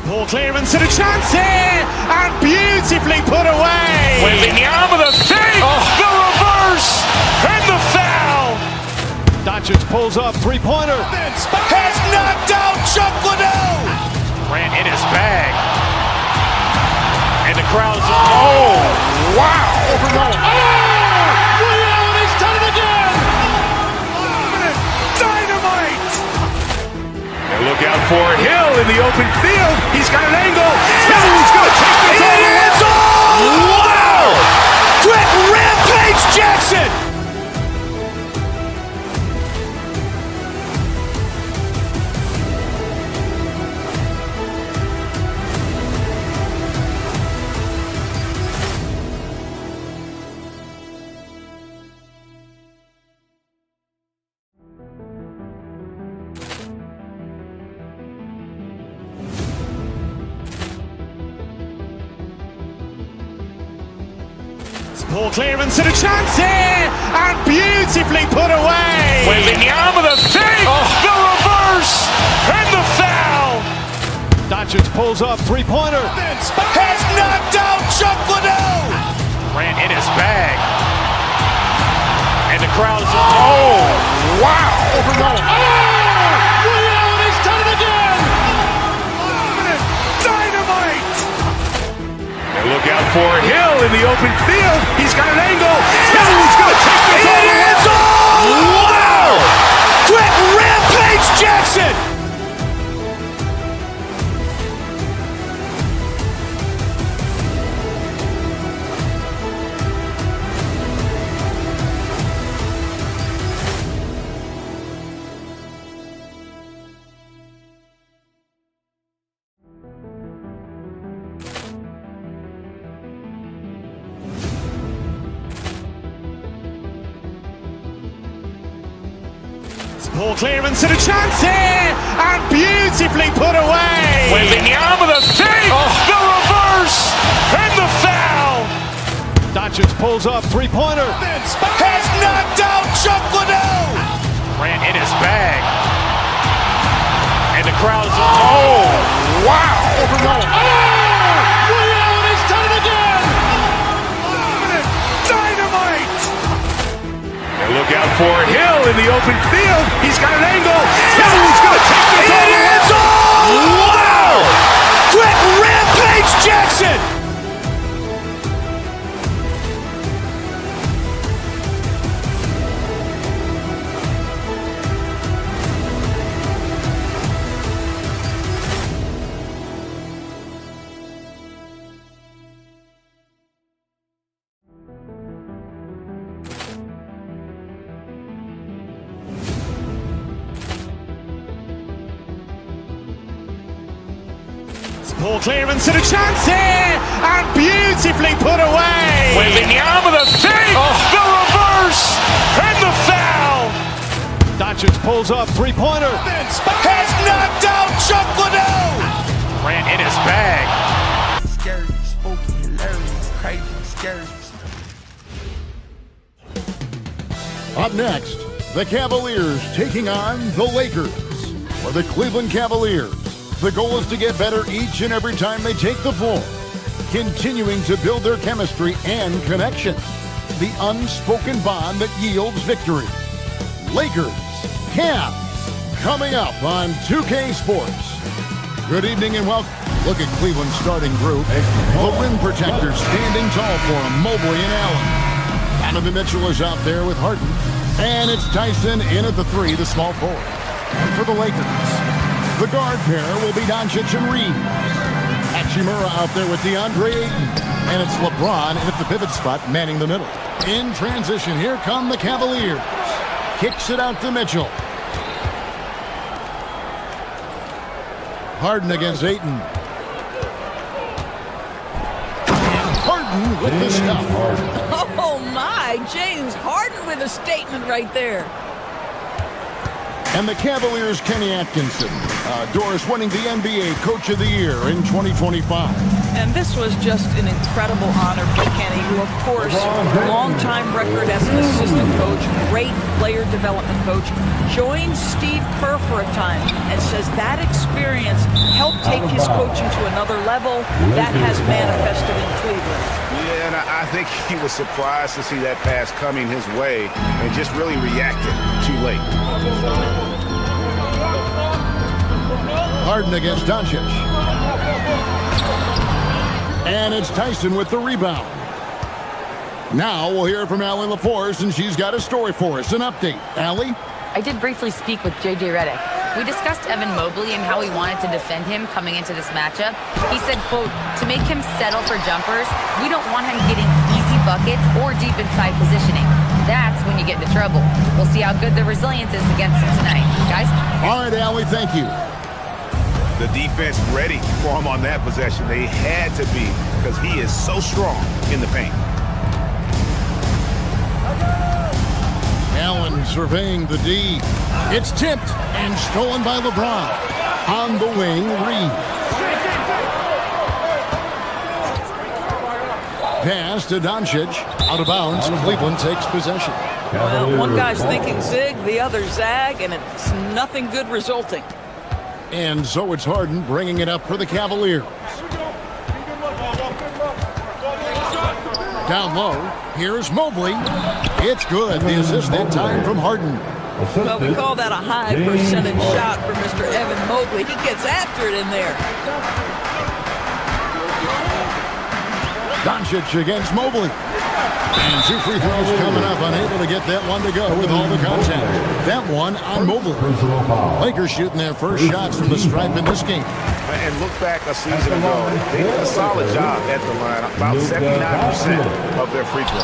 Ball clearance and a chance here, and beautifully put away. With the arm of the save, the reverse. pulls up, three-pointer. Has knocked out Chuck Liddell. Grant in his bag. And the crowd's, oh, wow. Ray Allen has done it again. Dynamite. And look out for Hill in the open field. He's got an angle. Hill's going to take this all the way. Wow. Quick Rampage Jackson. Poor clearance and a chance here, and beautifully put away. Wembanyama the fake, the reverse, and the foul. Doncic pulls up, three-pointer. Has knocked out Chuck Liddell. Grant in his bag. And the crowd's, oh, wow. Ray Allen has done it again. Dynamite. And look out for Hill in the open field. He's got an angle. Hill's going to take this all the way. Wow. Quick Rampage Jackson. Poor clearance and a chance here, and beautifully put away. Wembanyama the fake, the reverse, and the foul. Doncic pulls up, three-pointer. Has knocked out Chuck Liddell. Grant in his bag. And the crowd's, oh, wow. Ray Allen has done it again. Dynamite. And look out for Hill in the open field. He's got an angle. Hill's going to take this all the way. Wow. Quick Rampage Jackson. Poor clearance and a chance here, and beautifully put away. Wembanyama the fake, the reverse, and the foul. Doncic pulls up, three-pointer. Has knocked out Chuck Liddell. Grant in his bag. Scary, spooky, hilarious, crazy, scary. Up next, the Cavaliers taking on the Lakers. For the Cleveland Cavaliers, the goal is to get better each and every time they take the floor, continuing to build their chemistry and connection, the unspoken bond that yields victory. Lakers, Cavs, coming up on 2K Sports. Good evening and welcome. Look at Cleveland's starting group. The rim protectors standing tall for him, Mobley and Allen. Donovan Mitchell is out there with Harden. And it's Tyson in at the three, the small forward. And for the Lakers, the guard pair will be Doncic and Reeves. Hachimura out there with DeAndre Ayton. And it's LeBron in at the pivot spot, manning the middle. In transition, here come the Cavaliers. Kicks it out to Mitchell. Harden against Ayton. And Harden with the stuff. Oh my, James Harden with a statement right there. And the Cavaliers' Kenny Atkinson. Doris winning the NBA Coach of the Year in 2025. And this was just an incredible honor for Kenny, who, of course, long-time record as an assistant coach, great great player development coach, joined Steve Kerr for a time and says that experience helped take his coaching to another level. That has manifested in Cleveland. Yeah, and I think he was surprised to see that pass coming his way and just really reacted too late. Harden against Doncic. And it's Tyson with the rebound. Now we'll hear from Allie LaForce, and she's got a story for us. An update. Allie? I did briefly speak with J.J. Redick. We discussed Evan Mobley and how we wanted to defend him coming into this matchup. He said, quote, to make him settle for jumpers, we don't want him getting easy buckets or deep inside positioning. That's when you get into trouble. We'll see how good the resilience is against him tonight. Guys? All right, Allie, thank you. The defense ready for him on that possession. They had to be because he is so strong in the paint. Allen surveying the D. It's tipped and stolen by LeBron. On the wing, Reed. Pass to Doncic. Out of bounds. Cleveland takes possession. Well, one guy's thinking zig, the other zag, and it's nothing good resulting. And so it's Harden bringing it up for the Cavaliers. Down low, here's Mobley. It's good. The assist that time from Harden. Well, we call that a high percentage shot for Mr. Evan Mobley. He gets after it in there. Doncic against Mobley. And 2 free throws coming up. Unable to get that one to go with all the contact. That one on Mobley. Lakers shooting their first shots from the stripe in this game. And look back a season ago, they did a solid job at the line, about 79% of their free throws.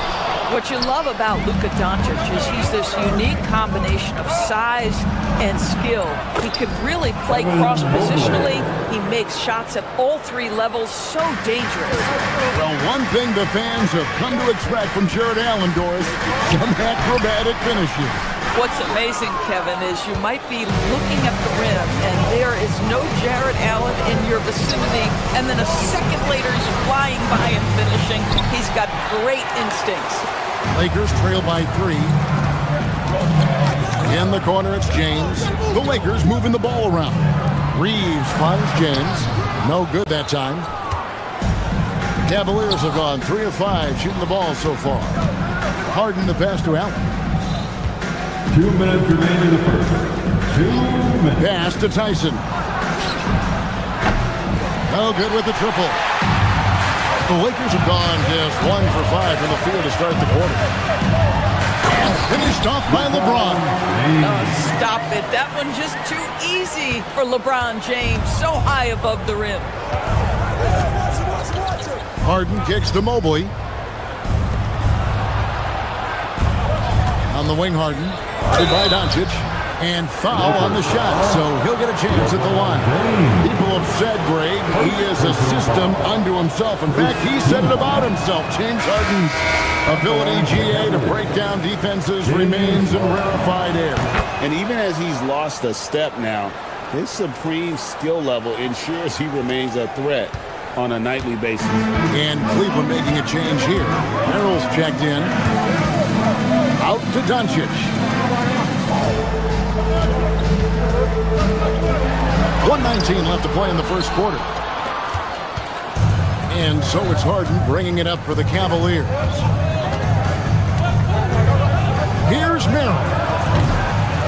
What you love about Luka Doncic is he's this unique combination of size and skill. He could really play cross-positionally. He makes shots at all 3 levels, so dangerous. Well, one thing the fans have come to expect from Jared Allen, Doris, some acrobatic finishes. What's amazing, Kevin, is you might be looking at the rim and there is no Jared Allen in your vicinity, and then a second later he's flying by and finishing. He's got great instincts. Lakers trail by 3. In the corner, it's James. The Lakers moving the ball around. Reeves finds James. No good that time. Cavaliers have gone 3 of 5 shooting the ball so far. Harden the pass to Allen. 2 minutes remaining in the first. 2 minutes. Pass to Tyson. No good with the triple. The Lakers have gone just 1 for 5 from the field to start the quarter. And finished off by LeBron. Stop it. That one just too easy for LeBron James. So high above the rim. Harden kicks to Mobley. On the wing, Harden. By Doncic. And foul on the shot, so he'll get a chance at the line. People have said, Greg, he is a system unto himself. In fact, he said it about himself. James Harden's ability, GA, to break down defenses remains in rarefied air. And even as he's lost a step now, his supreme skill level ensures he remains a threat on a nightly basis. And Cleveland making a change here. Merrill's checked in. Out to Doncic. 1:19 left to play in the first quarter. And so it's Harden bringing it up for the Cavaliers. Here's Merrill.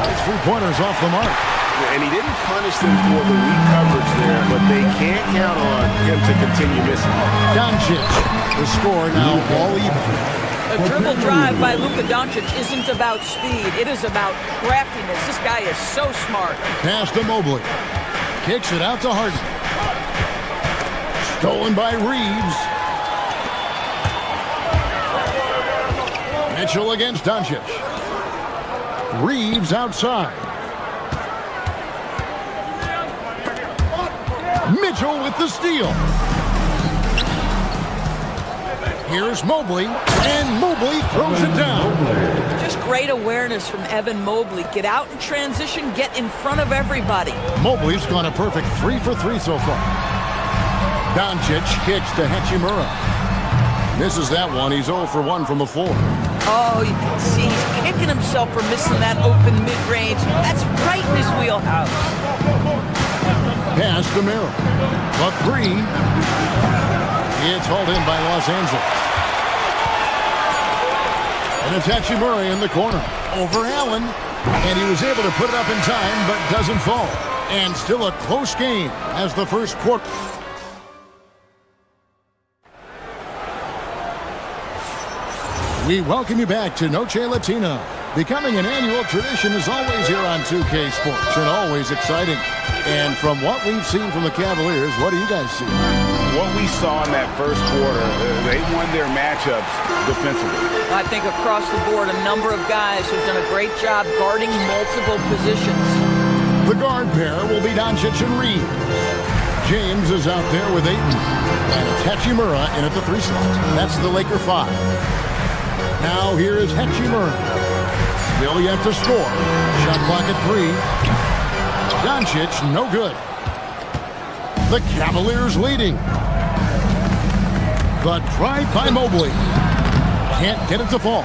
His 3-pointers off the mark. And he didn't punish them for the weak coverage there, but they can't count on him to continue missing. Doncic, the score now all even. A dribble drive by Luka Doncic isn't about speed. It is about craftiness. This guy is so smart. Pass to Mobley. Kicks it out to Harden. Stolen by Reeves. Mitchell against Doncic. Reeves outside. Mitchell with the steal. Here's Mobley, and Mobley throws it down. Just great awareness from Evan Mobley. Get out in transition, get in front of everybody. Mobley's gone a perfect 3 for 3 so far. Doncic kicks to Hachimura. Misses that one. He's 0 for 1 from the floor. Oh, you can see he's kicking himself for missing that open mid-range. That's right in his wheelhouse. Pass to Merrill. A three. It's hauled in by Los Angeles. And it's Hachimura in the corner. Over Allen. And he was able to put it up in time, but doesn't fall. And still a close game as the first quarter. We welcome you back to Noche Latina. Becoming an annual tradition is always here on 2K Sports and always exciting. And from what we've seen from the Cavaliers, what do you guys see? What we saw in that first quarter, they won their matchups defensively. I think across the board, a number of guys who've done a great job guarding multiple positions. The guard pair will be Doncic and Reed. James is out there with Ayton. And it's Hachimura in at the 3 slot. That's the Laker 5. Now here is Hachimura. Still yet to score. Shot clock at 3. Doncic, no good. The Cavaliers leading. The drive by Mobley. Can't get it to fall.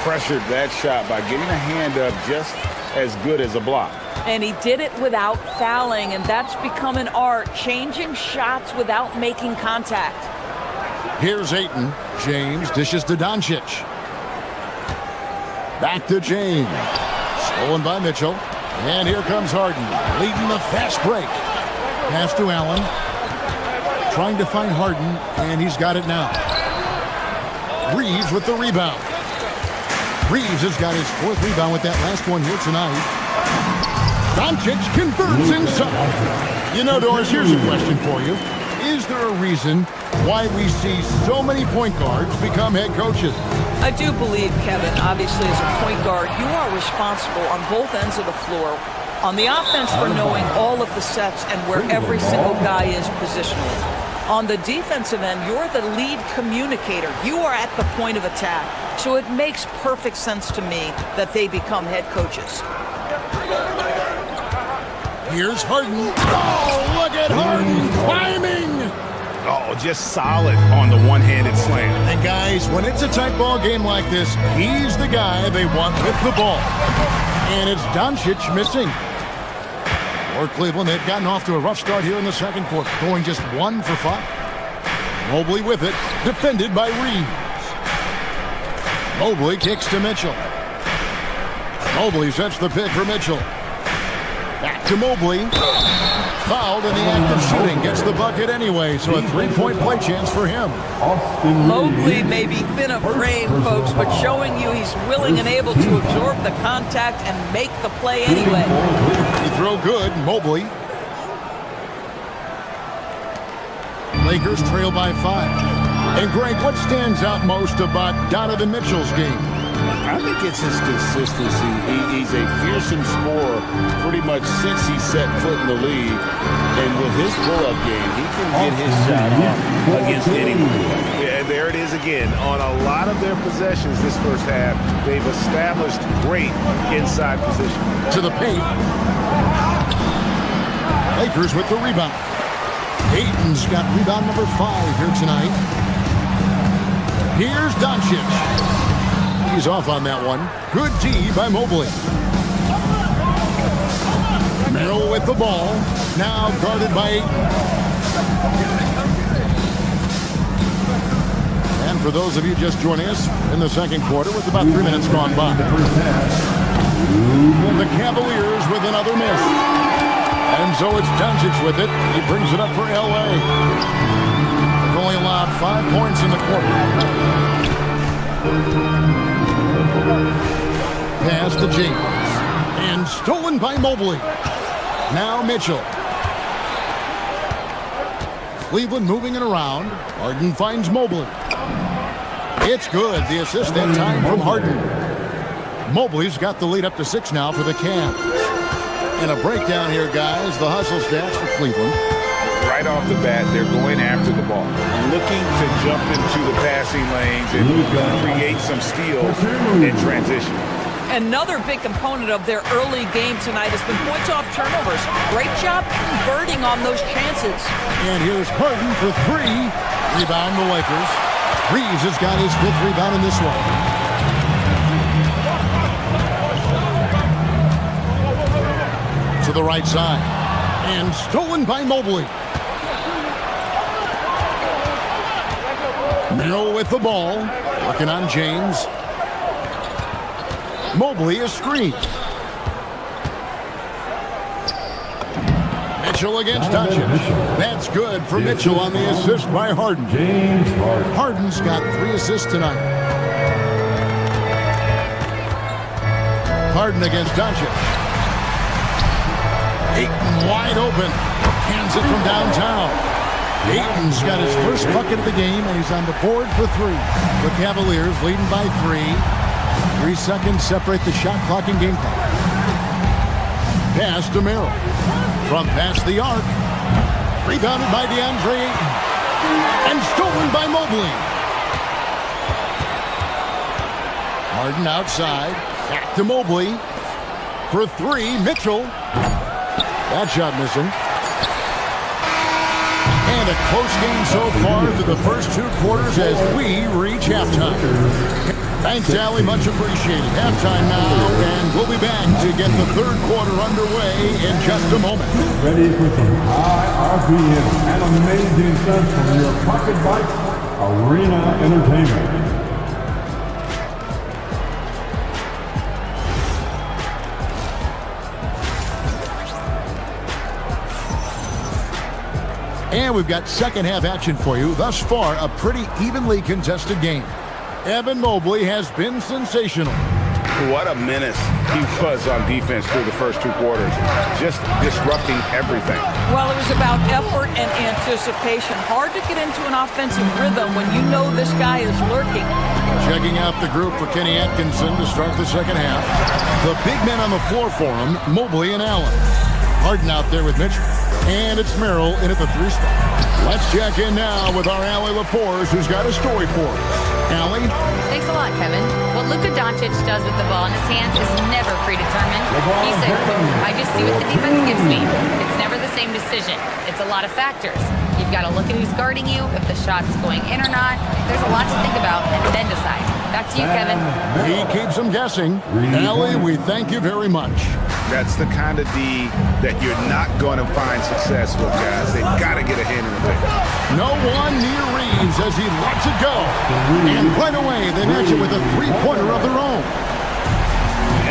Pressured that shot by getting a hand up just as good as a block. And he did it without fouling, and that's become an art, changing shots without making contact. Here's Ayton. James dishes to Doncic. Back to James. Stolen by Mitchell. And here comes Harden, leading the fast break. Pass to Allen. Trying to find Harden, and he's got it now. Reeves with the rebound. Reeves has got his 4th rebound with that last one here tonight. Doncic converts inside. You know, Doris, here's a question for you. Is there a reason why we see so many point guards become head coaches? I do believe, Kevin, obviously as a point guard, you are responsible on both ends of the floor. On the offense for knowing all of the sets and where every single guy is positionally. On the defensive end, you're the lead communicator. You are at the point of attack. So it makes perfect sense to me that they become head coaches. Here's Harden. Oh, look at Harden climbing. Oh, just solid on the one-handed slam. And guys, when it's a tight ball game like this, he's the guy they want with the ball. And it's Doncic missing. For Cleveland, they've gotten off to a rough start here in the second quarter, going just 1 for 5. Mobley with it, defended by Reeves. Mobley kicks to Mitchell. Mobley sets the pick for Mitchell. Back to Mobley. Fouled in the act of shooting. Gets the bucket anyway, so a 3-point play chance for him. Mobley may be thin of frame, folks, but showing you he's willing and able to absorb the contact and make the play anyway. He throw good, Mobley. Lakers trail by 5. And Greg, what stands out most about Donovan Mitchell's game? I think it's his consistency. He's a fearsome scorer pretty much since he set foot in the league. And with his pull-up game, he can get his shot off against anyone. Yeah, there it is again. On a lot of their possessions this first half, they've established great inside position. To the paint. Lakers with the rebound. Ayton's got rebound number 5 here tonight. Here's Doncic. He's off on that one. Good D by Mobley. Merrill with the ball. Now guarded by Ayton. And for those of you just joining us in the second quarter with about 3 minutes gone by. The Cavaliers with another miss. And so it's Doncic with it. He brings it up for L.A. They've only allowed 5 points in the quarter. Pass to James. And stolen by Mobley. Now Mitchell. Cleveland moving it around. Harden finds Mobley. It's good. The assist that time from Harden. Mobley's got the lead up to 6 now for the Cavs. And a breakdown here, guys. The hustle stats for Cleveland. Right off the bat, they're going after the ball, looking to jump into the passing lanes and create some steals in transition. Another big component of their early game tonight has been points off turnovers. Great job converting on those chances. And here's Harden for 3. Rebound the Lakers. Reeves has got his 5th rebound in this one. to the right side. And stolen by Mobley. Merrill with the ball. Working on James. Mobley is screened. Mitchell against Doncic. That's good for Mitchell on the assist by Harden. Harden's got 3 assists tonight. Harden against Doncic. Ayton wide open. Hands it from downtown. Ayton's got his first bucket of the game, and he's on the board for 3. The Cavaliers leading by 3. 3 seconds separate the shot clock and game clock. Pass to Merrill. From past the arc. Rebounded by DeAndre Ayton. And stolen by Mobley. Harden outside. Back to Mobley. For 3, Mitchell. That shot missing. And a close game so far through the first 2 quarters as we reach halftime. Thanks, Allie. Much appreciated. Halftime now, and we'll be back to get the 3rd quarter underway in just a moment. Ready for some IRBM and amazing stunts from your Pocket Bike Arena Entertainment. And we've got second half action for you. Thus far, a pretty evenly contested game. Evan Mobley has been sensational. What a menace he was on defense through the first 2 quarters. Just disrupting everything. Well, it was about effort and anticipation. Hard to get into an offensive rhythm when you know this guy is lurking. Checking out the group for Kenny Atkinson to start the second half. The big men on the floor for him, Mobley and Allen. Harden out there with Mitchell. And it's Merrill in at the 3 spot. Let's check in now with our Allie LaForce, who's got a story for us. Allie? Thanks a lot, Kevin. What Luka Doncic does with the ball in his hands is never predetermined. He said, quote, I just see what the defense gives me. It's never the same decision. It's a lot of factors. You've got to look at who's guarding you, if the shot's going in or not. There's a lot to think about and then decide. Back to you, Kevin. He keeps them guessing. Allie, we thank you very much. That's the kind of D that you're not going to find success with, guys. They've got to get a hand in the face. No one near Reeves as he lets it go. And right away, they match it with a 3-pointer of their own.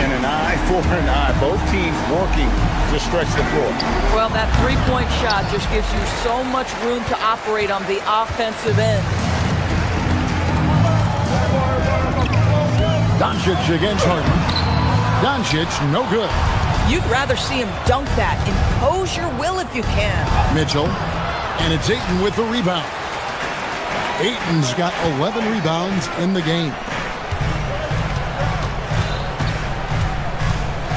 And an eye for an eye. Both teams working to stretch the floor. Well, that 3-point shot just gives you so much room to operate on the offensive end. Doncic against Harden. Doncic, no good. You'd rather see him dunk that. Impose your will if you can. Mitchell. And it's Ayton with the rebound. Ayton's got 11 rebounds in the game.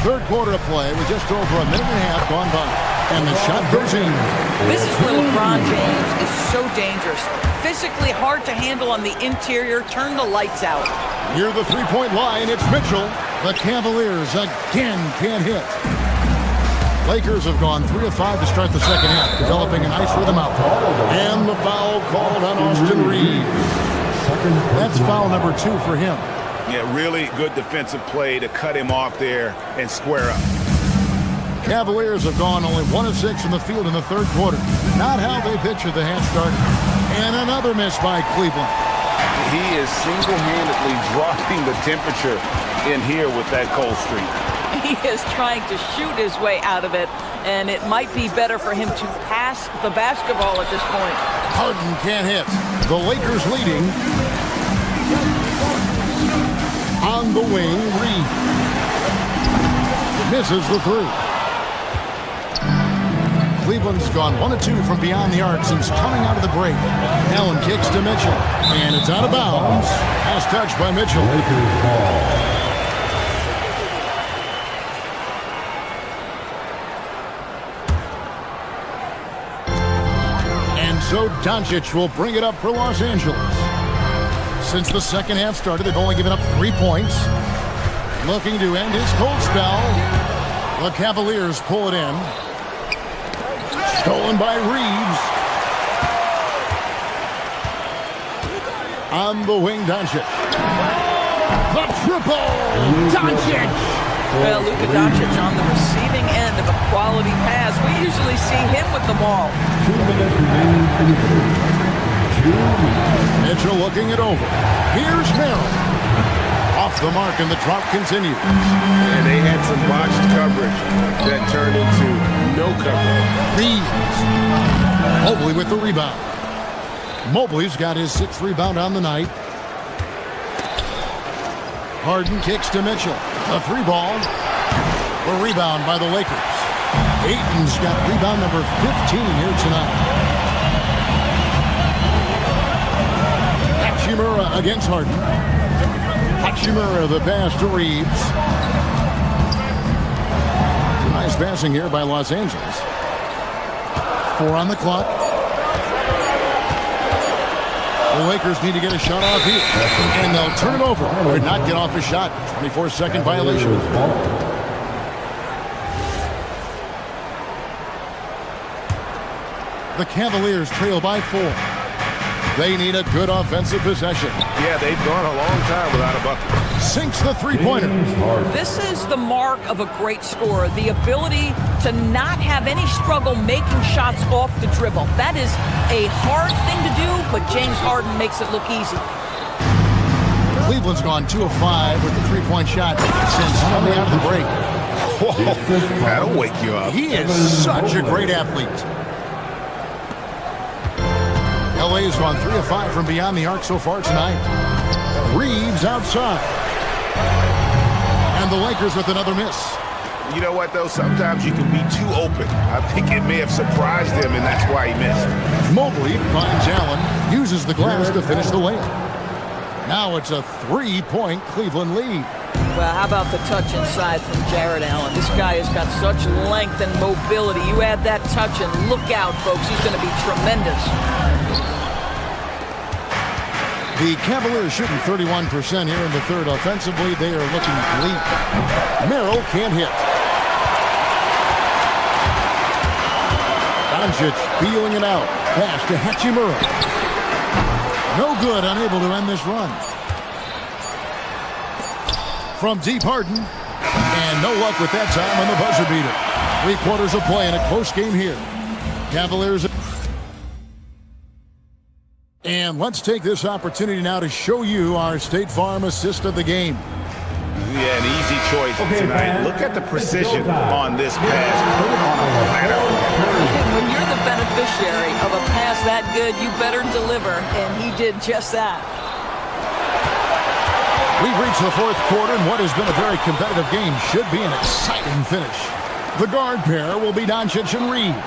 3rd quarter of play with just over a minute and a half gone by. And the shot goes in. This is where LeBron James is so dangerous. Physically hard to handle on the interior. Turn the lights out. Near the 3-point line, it's Mitchell. The Cavaliers again can't hit. Lakers have gone 3 of 5 to start the second half, developing a nice rhythm out there. And the foul called on Austin Reeves. That's foul number 2 for him. Yeah, really good defensive play to cut him off there and square up. Cavaliers have gone only 1 of 6 from the field in the 3rd quarter. Not how they pictured the half started. And another miss by Cleveland. He is single-handedly dropping the temperature in here with that cold streak. He is trying to shoot his way out of it, and it might be better for him to pass the basketball at this point. Harden can't hit. The Lakers leading. On the wing, Reed. Misses the 3. Cleveland's gone 1 of 2 from beyond the arc since coming out of the break. Allen kicks to Mitchell, and it's out of bounds. Last touch by Mitchell. And so Doncic will bring it up for Los Angeles. Since the second half started, they've only given up 3 points. Looking to end his cold spell. The Cavaliers pull it in. Stolen by Reeves. On the wing, Doncic. The triple! Doncic! Well, Luka Doncic on the receiving end of a quality pass. We usually see him with the ball. 2 minutes remaining in the third. Mitchell looking it over. Here's Merrill. Off the mark, and the drought continues. And they had some botched coverage that turned into no coverage. Reeves. Mobley with the rebound. Mobley's got his 6th rebound on the night. Harden kicks to Mitchell. A 3-ball. A rebound by the Lakers. Ayton's got rebound number 15 here tonight. Hachimura against Harden. Hachimura the pass to Reeves. Nice passing here by Los Angeles. 4 on the clock. The Lakers need to get a shot off here. And they'll turn it over. Or not get off a shot. 24-second violation. The Cavaliers trail by 4. They need a good offensive possession. Yeah, they've gone a long time without a bucket. Sinks the three-pointer. This is the mark of a great scorer, the ability to not have any struggle making shots off the dribble. That is a hard thing to do, but James Harden makes it look easy. Cleveland's gone 2 of 5 with the three-point shot since coming out of the break. Whoa, that'll wake you up. He is such a great athlete. LA has gone 3 of 5 from beyond the arc so far tonight. Reeves outside. And the Lakers with another miss. You know what, though? Sometimes you can be too open. I think it may have surprised him, and that's why he missed. Mobley finds Allen, uses the glass to finish the layup. Now it's a 3-point Cleveland lead. Well, how about the touch inside from Jared Allen? This guy has got such length and mobility. You add that touch, and look out, folks. He's going to be tremendous. The Cavaliers shooting 31% here in the third. Offensively, they are looking bleak. Merrill can't hit. Doncic feeling it out. Pass to Hachimura. No good, unable to end this run. From deep, Harden. And no luck with that time on the buzzer beater. 3 quarters of play in a close game here. Cavaliers. And let's take this opportunity now to show you our State Farm assist of the game. Yeah, an easy choice tonight. Look at the precision on this pass. Put it on a platter. When you're the beneficiary of a pass that good, you better deliver, and he did just that. We've reached the 4th quarter, and what has been a very competitive game should be an exciting finish. The guard pair will be Doncic and Reeves.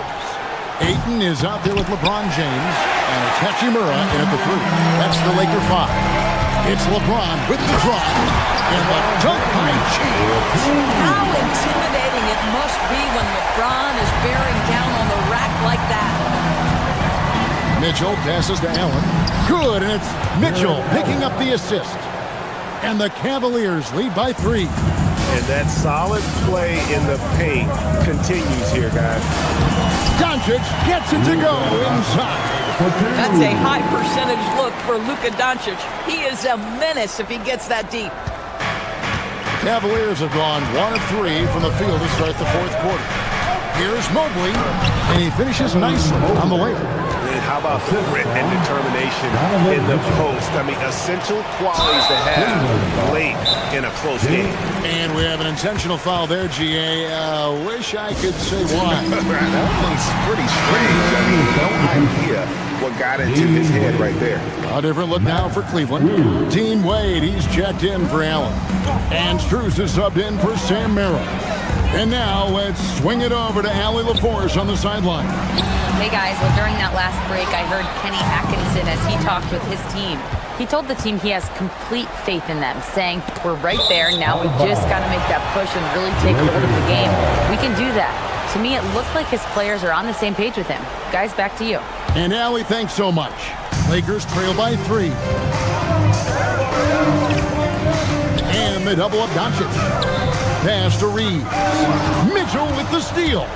Ayton is out there with LeBron James, and it's Hachimura in at the 3. That's the Laker 5. It's LeBron with the drive, and the dunk by James. How intimidating it must be when LeBron is bearing down on the rack like that. Mitchell passes to Allen. Good, and it's Mitchell picking up the assist. And the Cavaliers lead by 3. And that solid play in the paint continues here, guys. Doncic gets it to go inside. That's a high percentage look for Luka Doncic. He is a menace if he gets that deep. Cavaliers have gone 1 of 3 from the field to start the 4th quarter. Here's Mobley, and he finishes nicely on the layup. And how about the grit and determination in the post? I mean, essential qualities to have late in a close game. And we have an intentional foul there, GA. Wish I could say why. That one's pretty strange. I mean, no idea what got into his head right there. A different look now for Cleveland. Dean Wade, he's checked in for Allen. And Strus is subbed in for Sam Merrill. And now let's swing it over to Allie LaForce on the sideline. Hey guys, well during that last break I heard Kenny Atkinson as he talked with his team. He told the team he has complete faith in them, saying, we're right there, now we just got to make that push and really take hold of the game. We can do that. To me, it looked like his players are on the same page with him. Guys, back to you. And Allie, thanks so much. Lakers trail by 3. And they double up Doncic. Pass to Reeves. Mitchell with the steal.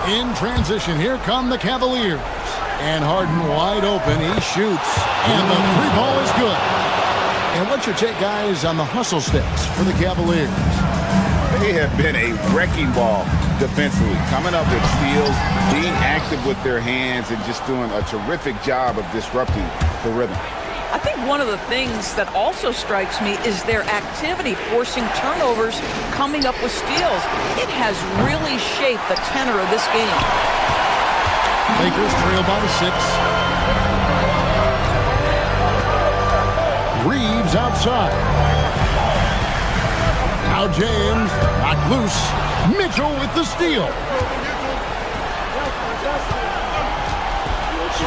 In transition, here come the Cavaliers. And Harden wide open, he shoots. And the 3-ball is good. And what's your take, guys, on the hustle steps for the Cavaliers? They have been a wrecking ball defensively, coming up with steals, being active with their hands, and just doing a terrific job of disrupting the rhythm. I think one of the things that also strikes me is their activity, forcing turnovers, coming up with steals. It has really shaped the tenor of this game. Lakers trail by the 6. Reeves outside. Now James, knocked loose. Mitchell with the steal.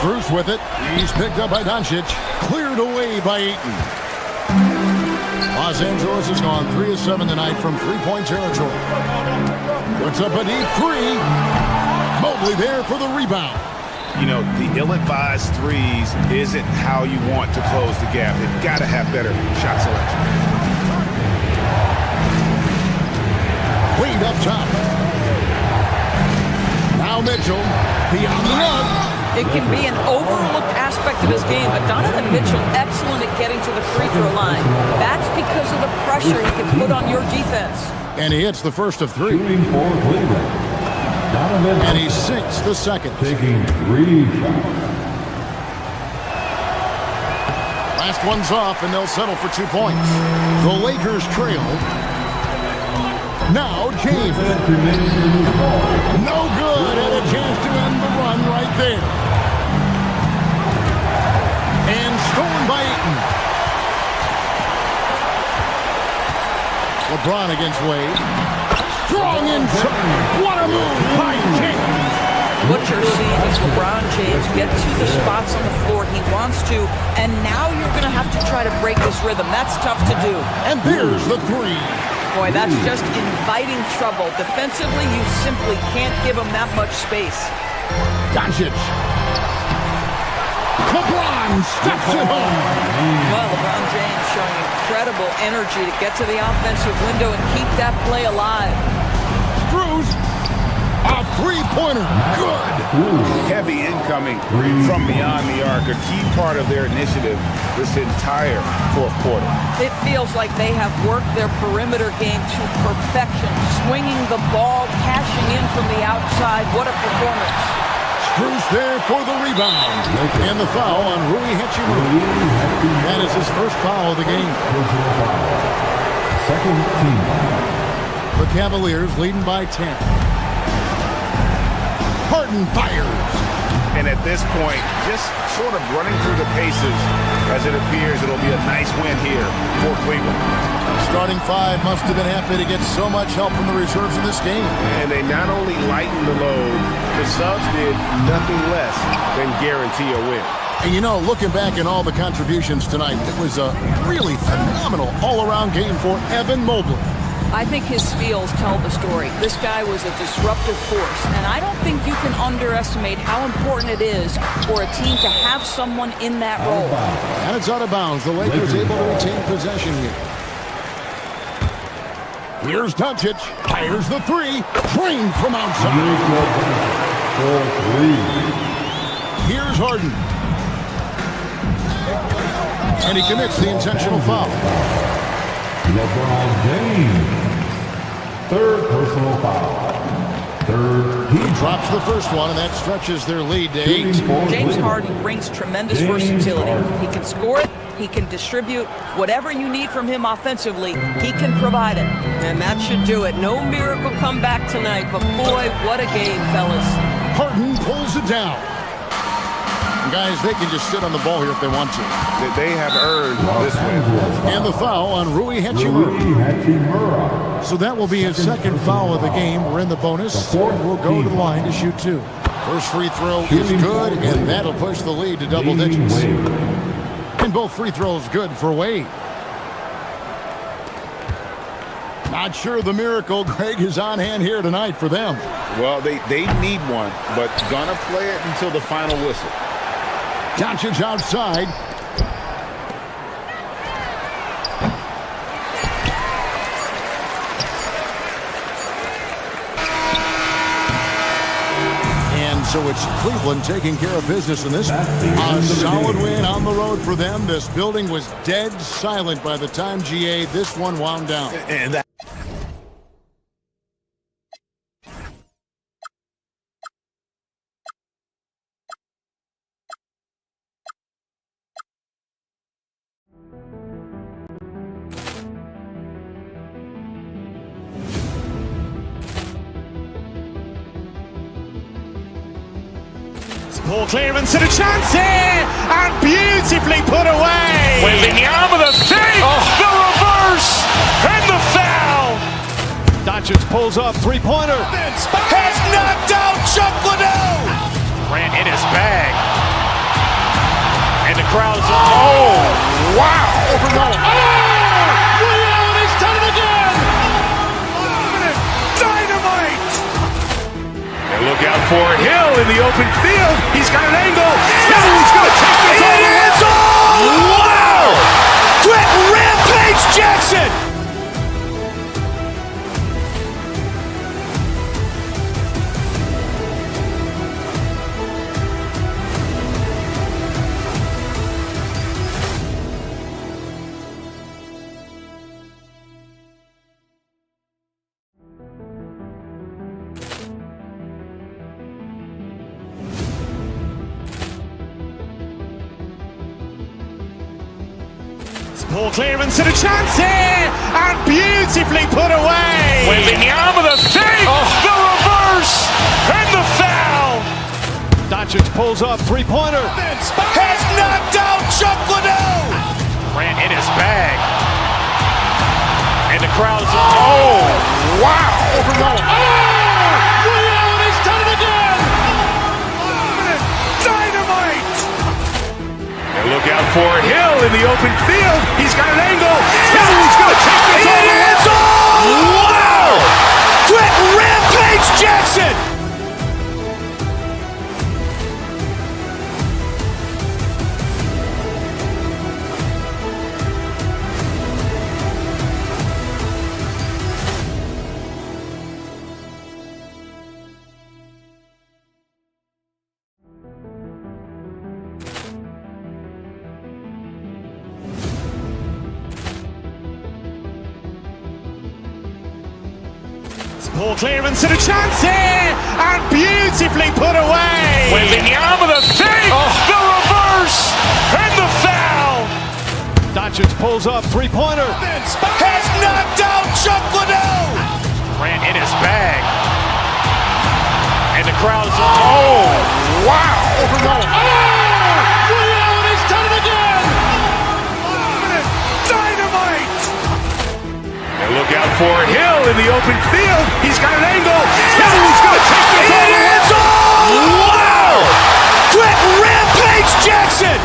Bruce with it. He's picked up by Doncic. Cleared away by Ayton. Los Angeles has gone 3 of 7 tonight from three-point territory. Puts up a deep 3. Mobley there for the rebound. You know, the ill-advised threes isn't how you want to close the gap. They've got to have better shot selection. Wade up top. Now Mitchell beyond the run. It can be an overlooked aspect of his game, but Donovan Mitchell excellent at getting to the free throw line. That's because of the pressure he can put on your defense. And he hits the first of 3. Shooting for Cleveland. Donovan. And he sinks the second. Taking 3 shots. Last one's off, and they'll settle for 2 points. The Lakers trail. Now James. No good, and a chance to end the run right there. And stolen by Ayton. LeBron against Wade. Strong inside. What a move by James. What you're seeing is LeBron James get to the spots on the floor he wants to, and now you're going to have to try to break this rhythm. That's tough to do. And there's the 3. Boy, that's just inviting trouble. Defensively, you simply can't give him that much space. Doncic. LeBron steps it home. Well, LeBron James showing incredible energy to get to the offensive window and keep that play alive. Cruz. A three-pointer. Good. Heavy incoming from beyond the arc, a key part of their initiative this entire fourth quarter. It feels like they have worked their perimeter game to perfection, swinging the ball, cashing in from the outside. What a performance. Bruce there for the rebound. And the foul on Rui Hachimura. That is his first foul of the game. Second team. The Cavaliers leading by 10. Harden fires. And at this point, just sort of running through the paces as it appears it'll be a nice win here for Cleveland. Starting 5 must have been happy to get so much help from the reserves in this game. And they not only lightened the load, the subs did nothing less than guarantee a win. And you know, looking back at all the contributions tonight, it was a really phenomenal all-around game for Evan Mobley. I think his steals tell the story. This guy was a disruptive force, and I don't think you can underestimate how important it is for a team to have someone in that role. And it's out of bounds. The Lakers able to retain possession here. Here's Doncic. Fires the 3. Drained from outside. Here's Harden. And he commits the intentional foul. LeBron James. Third personal foul. Third. He drops the first one, and that stretches their lead to 8. James Harden brings tremendous versatility. He can score it. He can distribute. Whatever you need from him offensively, he can provide it. And that should do it. No miracle comeback tonight, but boy, what a game, fellas. Harden pulls it down. Guys, they can just sit on the ball here if they want to. They have earned this win. And the foul on Rui Hachimura. So that will be his second foul of the game. We're in the bonus. We'll go to the line to shoot 2. First free throw is good, and that'll push the lead to double digits. And both free throws good for Wade. Not sure the miracle, Greg, is on hand here tonight for them. Well, they need one, but gonna play it until the final whistle. Doncic outside. And so it's Cleveland taking care of business in this one. A solid win on the road for them. This building was dead silent by the time, GA, this one wound down. And that Poor clearance and a chance here, and beautifully put away. Wembanyama the save, the reverse, and the foul. Doncic pulls up, three-pointer. Has knocked out Chuck Liddell. Grant in his bag. And the crowd's wow. Ray Allen has done it again. Dynamite. And look out for Hill in the open field. He's got an angle. He's going to take this all the way. Wow. Quick Rampage Jackson. Poor clearance and a chance here, and beautifully put away. Wembanyama the save, the reverse, and the foul. Doncic pulls up, three-pointer. Has knocked out Chuck Liddell. Grant in his bag. And the crowd's wow. Ray Allen has done it again. Dynamite. And look out for Hill in the open field. He's got an angle. He's going to take this all the way. Wow. Quick Rampage Jackson. Poor clearance and a chance here, and beautifully put away. Wembanyama the save, the reverse, and the foul. Doncic pulls up, three-pointer. Has knocked out Chuck Liddell. Grant in his bag. And the crowd's wow. Ray Allen has done it again. Dynamite. And look out for Hill in the open field. He's got an angle. He's going to take this all the way. Wow. Quick Rampage Jackson.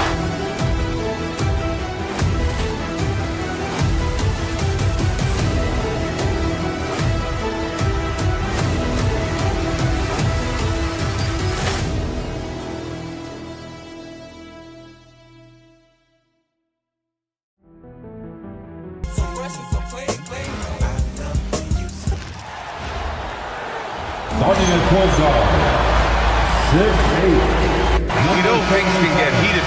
Starting at point guard, 6'8". You know things can get heated.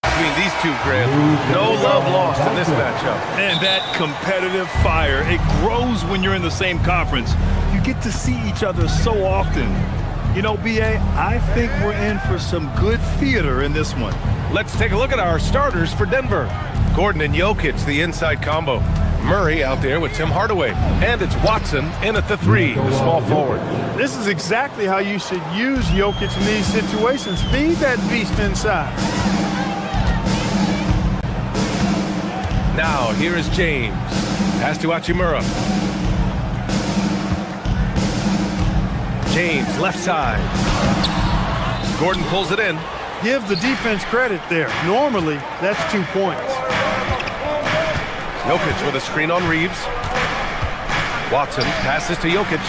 Between these two, Grant, no love lost in this matchup. And that competitive fire, it grows when you're in the same conference. You get to see each other so often. You know, BA, I think we're in for some good theater in this one. Let's take a look at our starters for Denver. Gordon and Jokic, the inside combo. Murray out there with Tim Hardaway. And it's Watson in at the 3, the small forward. This is exactly how you should use Jokic in these situations. Feed that beast inside. Now, here is James. Pass to Hachimura. James, left side. Gordon pulls it in. Give the defense credit there. Normally, that's 2 points. Jokic with a screen on Reeves. Watson passes to Jokic.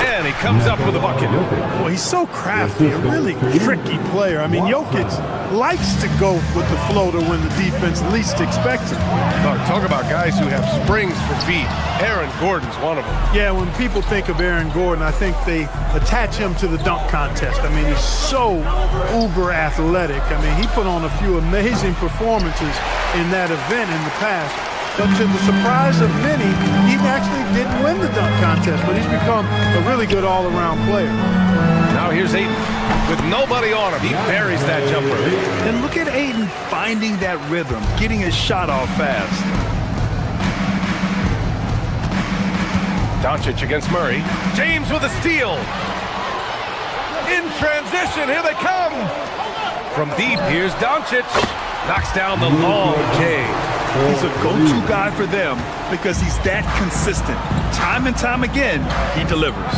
And he comes up with a bucket. Well, he's so crafty, a really tricky player. I mean, Jokic likes to go with the floater when the defense least expects it. Talk about guys who have springs for feet. Aaron Gordon's one of them. Yeah, when people think of Aaron Gordon, I think they attach him to the dunk contest. I mean, he's so uber athletic. I mean, he put on a few amazing performances in that event in the past. But to the surprise of many, he actually didn't win the dunk contest, but he's become a really good all-around player. Now here's Ayton with nobody on him. He buries that jumper. And look at Ayton finding that rhythm, getting his shot off fast. Doncic against Murray. James with a steal. In transition, here they come. From deep, here's Doncic. Knocks down the long J. He's a go-to guy for them because he's that consistent. Time and time again, he delivers.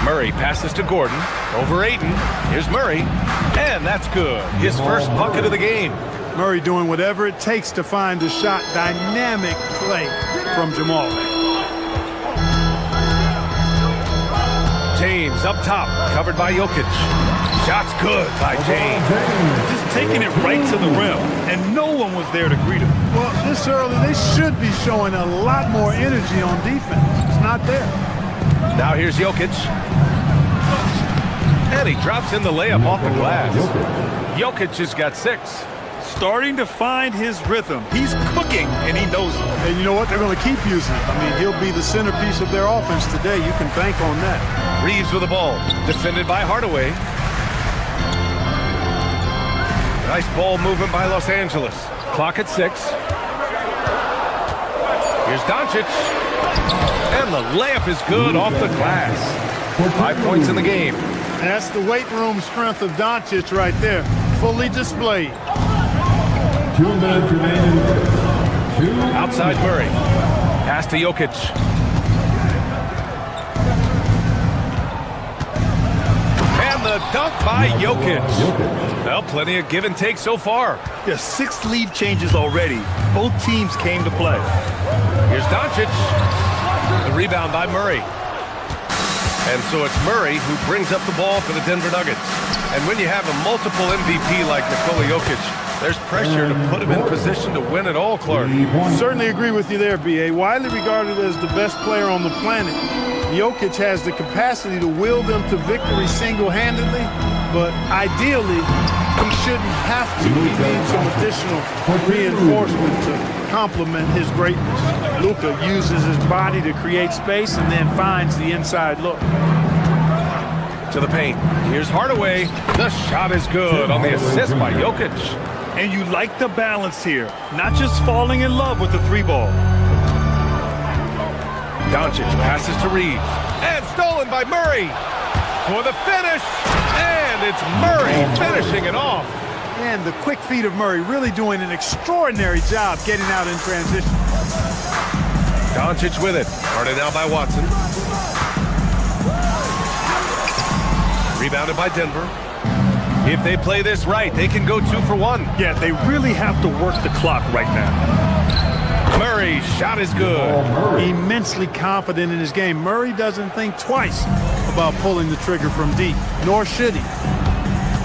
Murray passes to Gordon. Over Ayton. Here's Murray. And that's good. His first bucket of the game. Murray doing whatever it takes to find a shot. Dynamic play from Jamal. James up top, covered by Jokic. Shot's good by James. Just taking it right to the rim, and no one was there to greet him. Well, this early, they should be showing a lot more energy on defense. It's not there. Now here's Jokic. And he drops in the layup off the glass. Jokic has got 6. Starting to find his rhythm. He's cooking, and he knows it. And you know what? They're going to keep using it. I mean, he'll be the centerpiece of their offense today. You can bank on that. Reeves with the ball. Defended by Hardaway. Nice ball movement by Los Angeles. Clock at 6. Here's Doncic. And the layup is good off the glass. 5 points in the game. And that's the weight room strength of Doncic right there. Fully displayed. 2 minutes remaining. Outside Murray. Pass to Jokic. And the dunk by Jokic. Well, plenty of give and take so far. Yeah, 6 lead changes already. Both teams came to play. Here's Doncic. The rebound by Murray. And so it's Murray who brings up the ball for the Denver Nuggets. And when you have a multiple MVP like Nikola Jokic, there's pressure to put him in position to win it all, Clark. Certainly agree with you there, B.A. Widely regarded as the best player on the planet, Jokic has the capacity to will them to victory single-handedly, but ideally, he shouldn't have to. He needs some additional reinforcement to complement his greatness. Luka uses his body to create space and then finds the inside look. To the paint. Here's Hardaway. The shot is good on the assist by Jokic. And you like the balance here, not just falling in love with the 3-ball. Doncic passes to Reeves. And stolen by Murray. For the finish. And it's Murray finishing it off. And the quick feet of Murray really doing an extraordinary job getting out in transition. Doncic with it. Guarded now by Watson. Rebounded by Denver. If they play this right, they can go 2 for 1. Yeah, they really have to work the clock right now. Murray's shot is good. Immensely confident in his game. Murray doesn't think twice about pulling the trigger from deep, nor should he.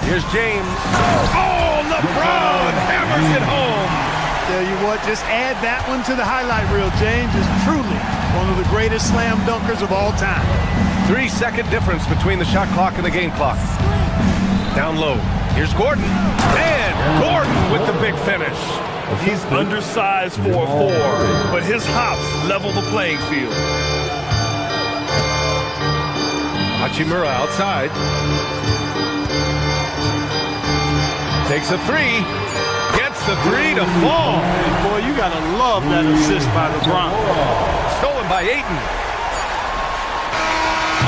Here's James. Oh, LeBron hammers it home. Tell you what, just add that one to the highlight reel. James is truly one of the greatest slam dunkers of all time. 3-second difference between the shot clock and the game clock. Down low. Here's Gordon. And Gordon with the big finish. He's undersized for a 4, but his hops level the playing field. Hachimura outside. Takes a 3. Gets the 3 to fall. And boy, you gotta love that assist by LeBron. Stolen by Ayton.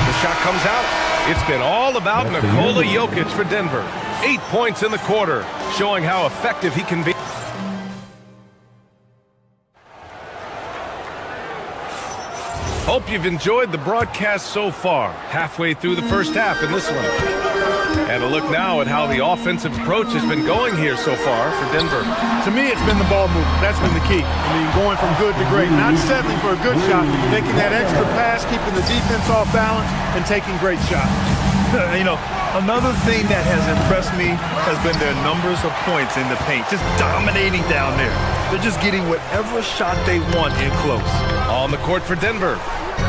The shot comes out. It's been all about Nikola Jokic for Denver. 8 points in the quarter, showing how effective he can be. Hope you've enjoyed the broadcast so far. Halfway through the first half in this one. And a look now at how the offensive approach has been going here so far for Denver. To me, it's been the ball movement. That's been the key. I mean, going from good to great. Not settling for a good shot, making that extra pass, keeping the defense off balance, and taking great shots. You know, another thing that has impressed me has been their numbers of points in the paint. Just dominating down there. They're just getting whatever shot they want in close. On the court for Denver,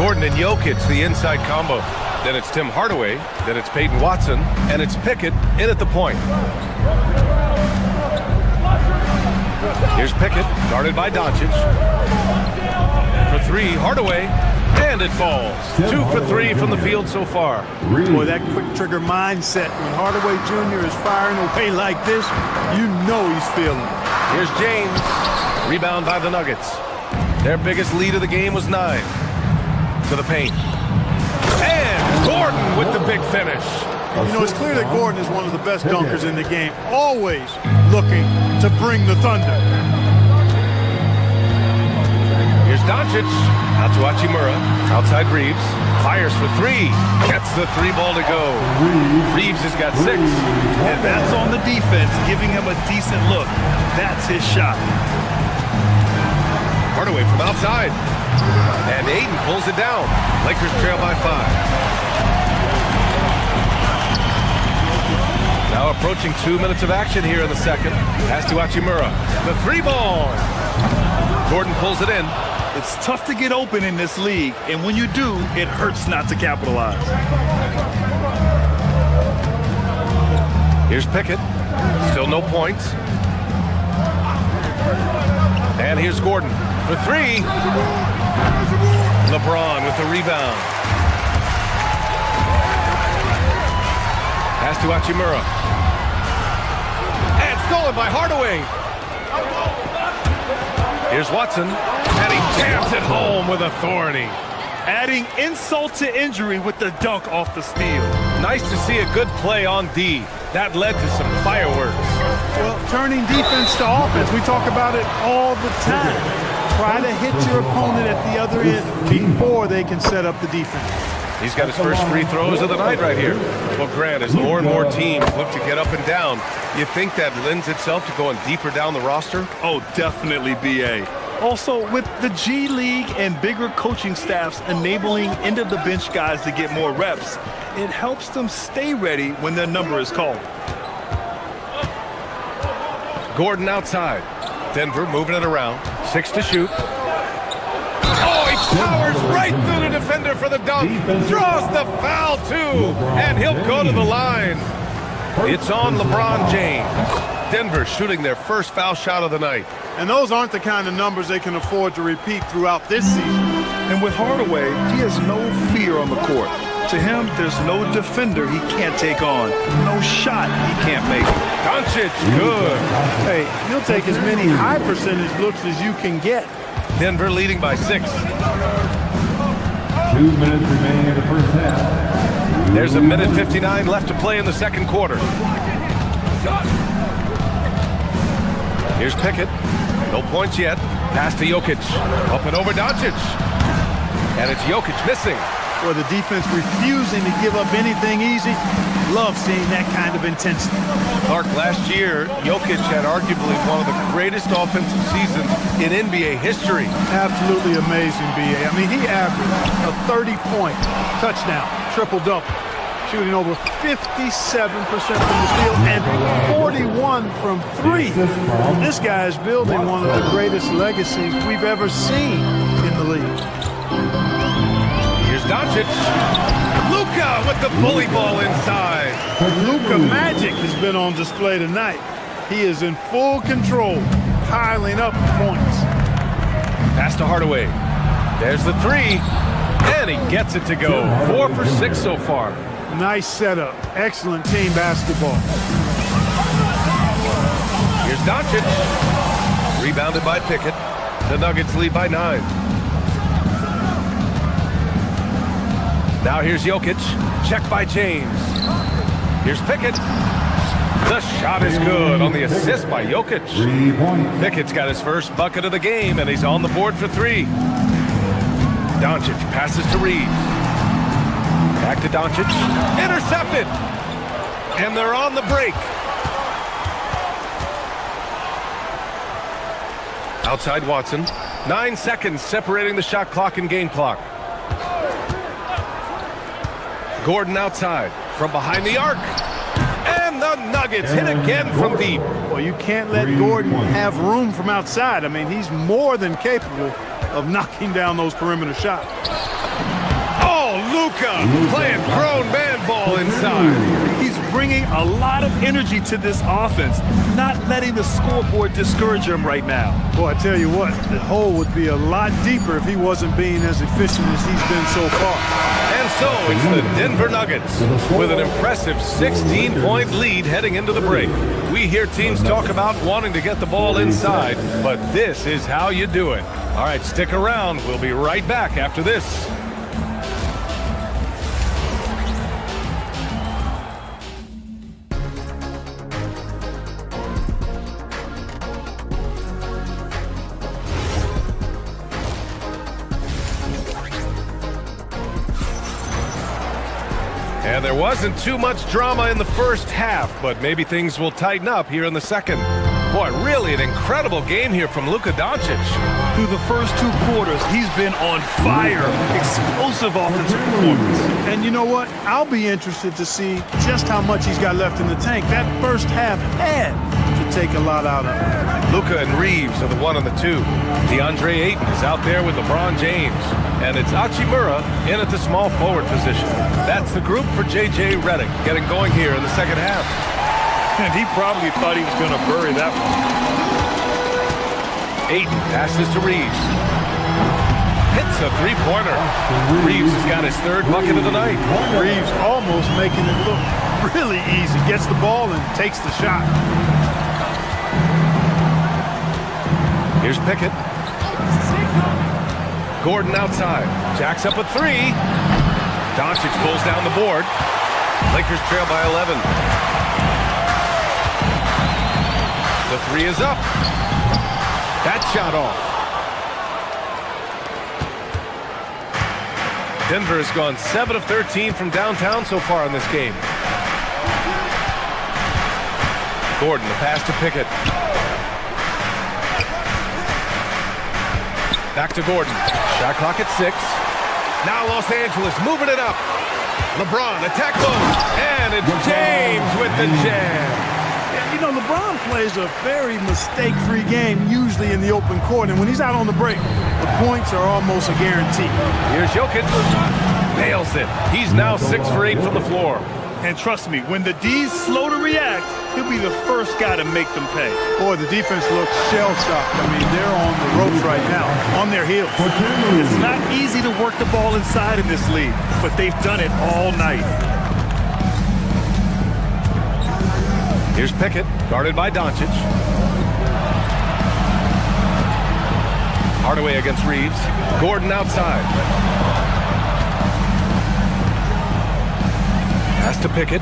Gordon and Jokic, the inside combo. Then it's Tim Hardaway, then it's Peyton Watson, and it's Pickett in at the point. Here's Pickett, guarded by Doncic. For three, Hardaway, and it falls. 2 for 3 from the field so far. Boy, that quick trigger mindset, when Hardaway Jr. is firing away like this, you know he's feeling it. Here's James, rebound by the Nuggets. Their biggest lead of the game was 9. To the paint. And Gordon with the big finish. You know, it's clear that Gordon is one of the best dunkers in the game, always looking to bring the thunder. Here's Doncic, out to Hachimura, outside Reeves, fires for 3, gets the 3 ball to go. Reeves has got 6. And that's on the defense, giving him a decent look. That's his shot. Hardaway from outside. And Ayton pulls it down. Lakers trail by 5. Now approaching 2 minutes of action here in the second. Pass to Hachimura. The 3 ball. Gordon pulls it in. It's tough to get open in this league, and when you do, it hurts not to capitalize. Here's Pickett. Still no points. And here's Gordon for 3. LeBron with the rebound. Pass to Hachimura. And stolen by Hardaway. Here's Watson. And he jams it home with authority. Adding insult to injury with the dunk off the steal. Nice to see a good play on D. That led to some fireworks. Well, turning defense to offense, we talk about it all the time. Try to hit your opponent at the other end before they can set up the defense. He's got his first free throws of the night right here. Well, Grant, as more and more teams look to get up and down, you think that lends itself to going deeper down the roster? Oh, definitely, B.A. Also, with the G League and bigger coaching staffs enabling end-of-the-bench guys to get more reps, it helps them stay ready when their number is called. Gordon outside. Denver moving it around. 6 to shoot. Oh, he powers right through the defender for the dunk. Draws the foul, too. And he'll go to the line. It's on LeBron James. Denver shooting their first foul shot of the night. And those aren't the kind of numbers they can afford to repeat throughout this season. And with Hardaway, he has no fear on the court. To him, there's no defender he can't take on. No shot he can't make. Doncic, good. Hey, he'll take as many high percentage looks as you can get. Denver leading by 6. 2 minutes remaining in the first half. There's a minute 59 left to play in the second quarter. Here's Pickett. No points yet. Pass to Jokic. Up and over Doncic. And it's Jokic missing. Or the defense refusing to give up anything easy. Love seeing that kind of intensity. Clark, last year, Jokic had arguably one of the greatest offensive seasons in NBA history. Absolutely amazing, B.A. I mean, he averaged a 30-point touchdown, triple-double, shooting over 57% from the field and 41 from 3. This guy is building one of the greatest legacies we've ever seen in the league. Here's Doncic. Luka with the bully ball inside. Luka magic has been on display tonight. He is in full control, piling up points. Pass to Hardaway. There's the 3. And he gets it to go. 4 for 6 so far. Nice setup. Excellent team basketball. Here's Doncic. Rebounded by Pickett. The Nuggets lead by 9. Now here's Jokic. Check by James. Here's Pickett. The shot is good on the assist by Jokic. Pickett's got his first bucket of the game, and he's on the board for 3. Doncic passes to Reeves. Back to Doncic. Intercepted. And they're on the break. Outside Watson. 9 seconds separating the shot clock and game clock. Gordon outside from behind the arc. And the Nuggets hit again from deep. Well, you can't let Gordon have room from outside. I mean, he's more than capable of knocking down those perimeter shots. Oh, Luka playing grown man ball inside. He's bringing a lot of energy to this offense, not letting the scoreboard discourage him right now. Boy, I tell you what, the hole would be a lot deeper if he wasn't being as efficient as he's been so far. And so it's the Denver Nuggets with an impressive 16-point lead heading into the break. We hear teams talk about wanting to get the ball inside, but this is how you do it. All right, stick around. We'll be right back after this. And there wasn't too much drama in the first half, but maybe things will tighten up here in the second. Boy, really an incredible game here from Luka Doncic. Through the first 2 quarters, he's been on fire. Explosive offensive performance. And you know what? I'll be interested to see just how much he's got left in the tank. That first half had to take a lot out of him. Luka and Reeves are the 1 and the 2. DeAndre Ayton is out there with LeBron James. And it's Hachimura in at the small forward position. That's the group for J.J. Redick getting going here in the second half. And he probably thought he was going to bury that one. Ayton passes to Reeves. Hits a three-pointer. Reeves has got his 3rd bucket of the night. Reeves almost making it look really easy. Gets the ball and takes the shot. Here's Pickett. Gordon outside. Jacks up a 3. Doncic pulls down the board. Lakers trail by 11. The 3 is up. That shot off. Denver has gone 7 of 13 from downtown so far in this game. Gordon, the pass to Pickett. Back to Gordon. Shot clock at 6. Now Los Angeles moving it up. LeBron, attack mode. And it's James with the jam. You know, LeBron plays a very mistake-free game, usually in the open court. And when he's out on the break, the points are almost a guarantee. Here's Jokic. Nails it. He's now 6 for 8 from the floor. And trust me, when the D's slow to react, he'll be the first guy to make them pay. Boy, the defense looks shell-shocked. I mean, they're on the ropes right now, on their heels. It's not easy to work the ball inside in this league, but they've done it all night. Here's Pickett, guarded by Doncic. Hardaway against Reeves. Gordon outside. Pass to Pickett.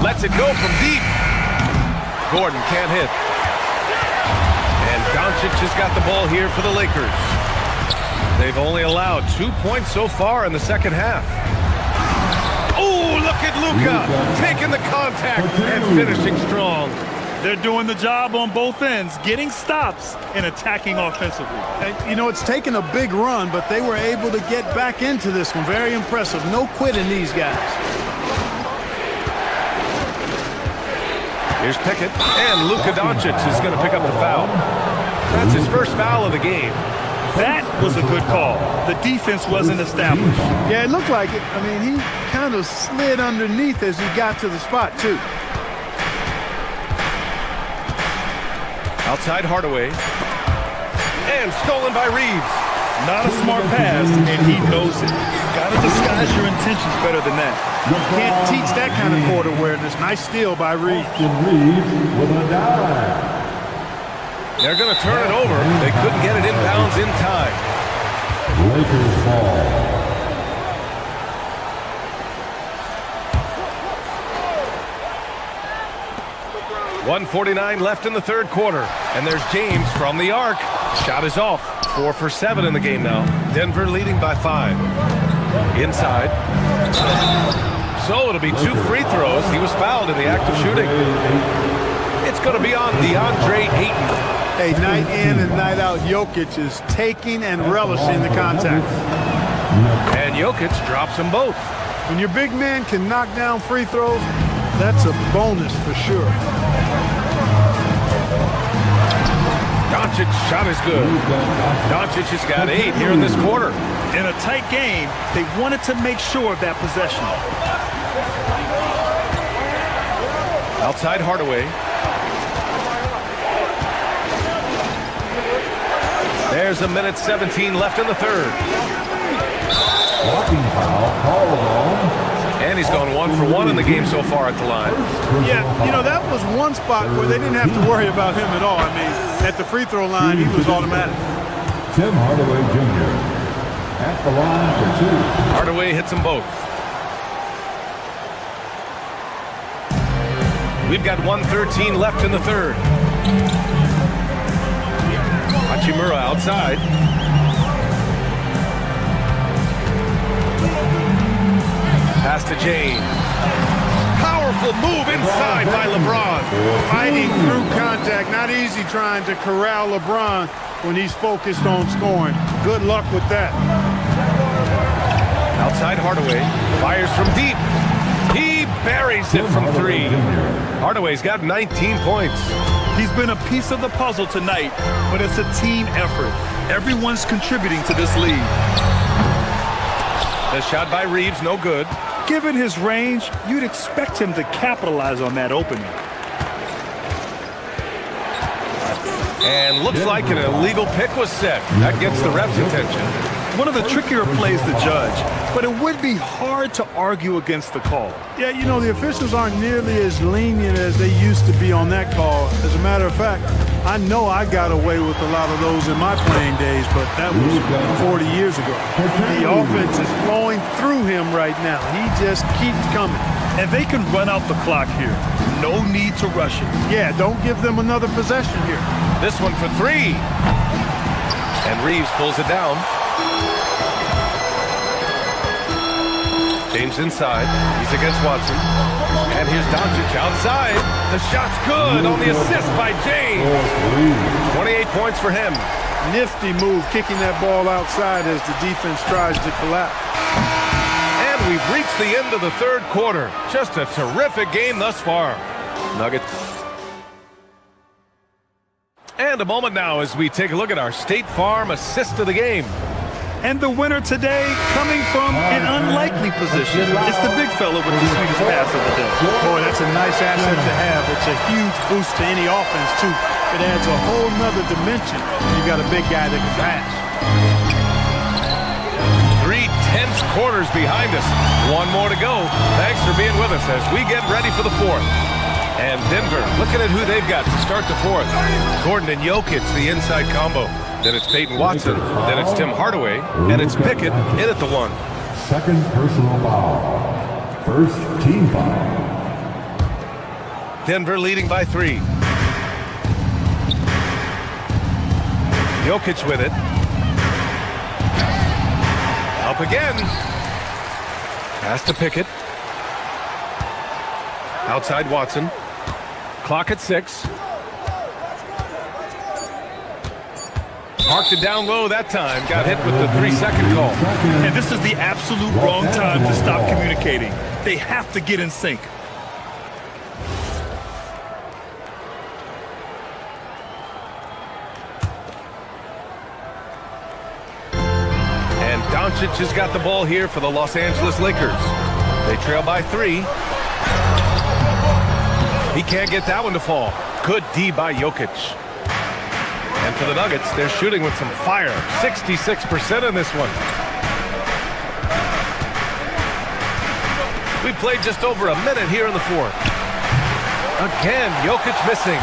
Lets it go from deep. Gordon can't hit. And Doncic has got the ball here for the Lakers. They've only allowed 2 points so far in the second half. Oh, look at Luka taking the contact and finishing strong. They're doing the job on both ends, getting stops and attacking offensively. And, you know, it's taken a big run, but they were able to get back into this one. Very impressive. No quitting these guys. Here's Pickett, and Luka Doncic is going to pick up the foul. That's his first foul of the game. That was a good call. The defense wasn't established. Yeah, it looked like it. I mean, he kind of slid underneath as he got to the spot, too. Outside Hardaway. And stolen by Reeves. Not a smart pass, and he knows it. Got to disguise your intentions better than that. You can't teach that kind of court awareness. Nice steal by Reeves. They're going to turn it over. They couldn't get it inbounds in time. Lakers ball. 1:49 left in the third quarter. And there's James from the arc. Shot is off. 4 for 7 in the game now. Denver leading by 5. Inside. So it'll be 2 free throws. He was fouled in the act of shooting. It's going to be on DeAndre Ayton. Hey, night in and night out, Jokic is taking and relishing the contact. And Jokic drops them both. When your big man can knock down free throws, that's a bonus for sure. Doncic's shot is good. Doncic has got 8 here in this quarter. In a tight game, they wanted to make sure of that possession. Outside Hardaway. There's 1:17 left in the third. Walking foul called on. And he's gone 1 for 1 in the game so far at the line. Yeah, you know, that was one spot where they didn't have to worry about him at all. I mean, at the free throw line, he was automatic. Tim Hardaway Jr. at the line for 2. Hardaway hits them both. We've got 1:13 left in the third. Hachimura outside. Pass to James. Powerful move inside by LeBron. Fighting through contact. Not easy trying to corral LeBron when he's focused on scoring. Good luck with that. Outside Hardaway. Fires from deep. He buries it from 3. Hardaway's got 19 points. He's been a piece of the puzzle tonight, but it's a team effort. Everyone's contributing to this lead. The shot by Reeves, no good. Given his range, you'd expect him to capitalize on that opening. And looks like an illegal pick was set. That gets the ref's attention. One of the trickier plays to judge, but it would be hard to argue against the call. Yeah, you know, the officials aren't nearly as lenient as they used to be on that call. As a matter of fact, I know I got away with a lot of those in my playing days, but that was 40 years ago. The offense is flowing through him right now. He just keeps coming. And they can run out the clock here. No need to rush it. Yeah, don't give them another possession here. This one for 3. And Reeves pulls it down. James inside. He's against Watson. And here's Doncic outside. The shot's good on the assist by James. 28 points for him. Nifty move kicking that ball outside as the defense tries to collapse. And we've reached the end of the third quarter. Just a terrific game thus far. Nuggets. And a moment now as we take a look at our State Farm assist of the game. And the winner today coming from an unlikely position. It's the big fella with the sweetest pass of the day. Boy, that's a nice asset to have. It's a huge boost to any offense, too. It adds a whole nother dimension. You got a big guy that can pass. 3 tense quarters behind us. 1 more to go. Thanks for being with us as we get ready for the 4th. And Denver, looking at who they've got to start the 4th. Gordon and Jokic, the inside combo. Then it's Peyton Watson. Then it's Tim Hardaway. And it's Pickett in at the 1. Second personal foul. First team foul. Denver leading by 3. Jokic with it. Up again. Pass to Pickett. Outside Watson. Clock at 6. Parked it down low that time. Got hit with the 3-second call. And this is the absolute wrong time to stop communicating. They have to get in sync. And Doncic has got the ball here for the Los Angeles Lakers. They trail by 3. He can't get that one to fall. Good D by Jokic. And for the Nuggets, they're shooting with some fire. 66% in this one. We played just over a minute here in the 4th. Again, Jokic missing.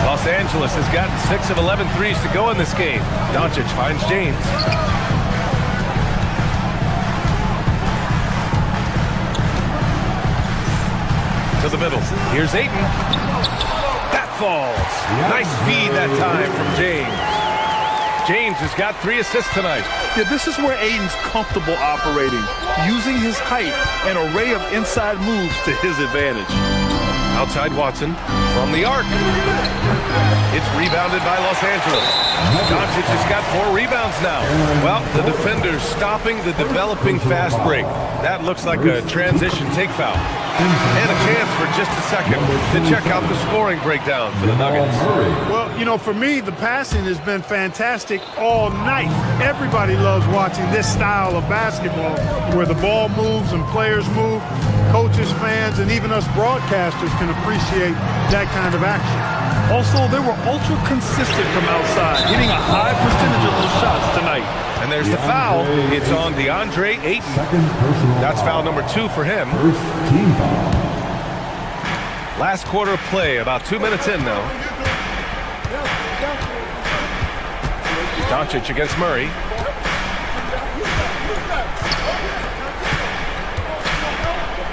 Los Angeles has gotten 6 of 11 threes to go in this game. Doncic finds James. To the middle. Here's Ayton. That falls. Nice feed that time from James. James has got 3 assists tonight. Yeah, this is where Aiden's comfortable operating, using his height and array of inside moves to his advantage. Outside Watson from the arc. It's rebounded by Los Angeles. Doncic has got 4 rebounds now. Well, the defender's stopping the developing fast break. That looks like a transition take foul. And a chance for just a second to check out the scoring breakdown for the Nuggets. Well, you know, for me, the passing has been fantastic all night. Everybody loves watching this style of basketball where the ball moves and players move. Coaches, fans, and even us broadcasters can appreciate that kind of action. Also, they were ultra consistent from outside, hitting a high percentage of those shots tonight. And there's the foul. It's on DeAndre Ayton. That's foul number 2 for him. First team foul. Last quarter of play, about 2 minutes in now. Doncic against Murray.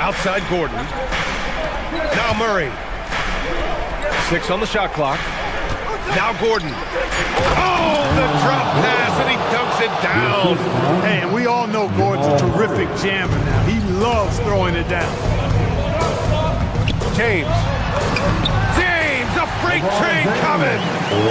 Outside Gordon. Now Murray. 6 on the shot clock. Now Gordon. Oh, the drop pass, and he dunks it down. Hey, and we all know Gordon's a terrific jammer now. He loves throwing it down. James, a freight train coming.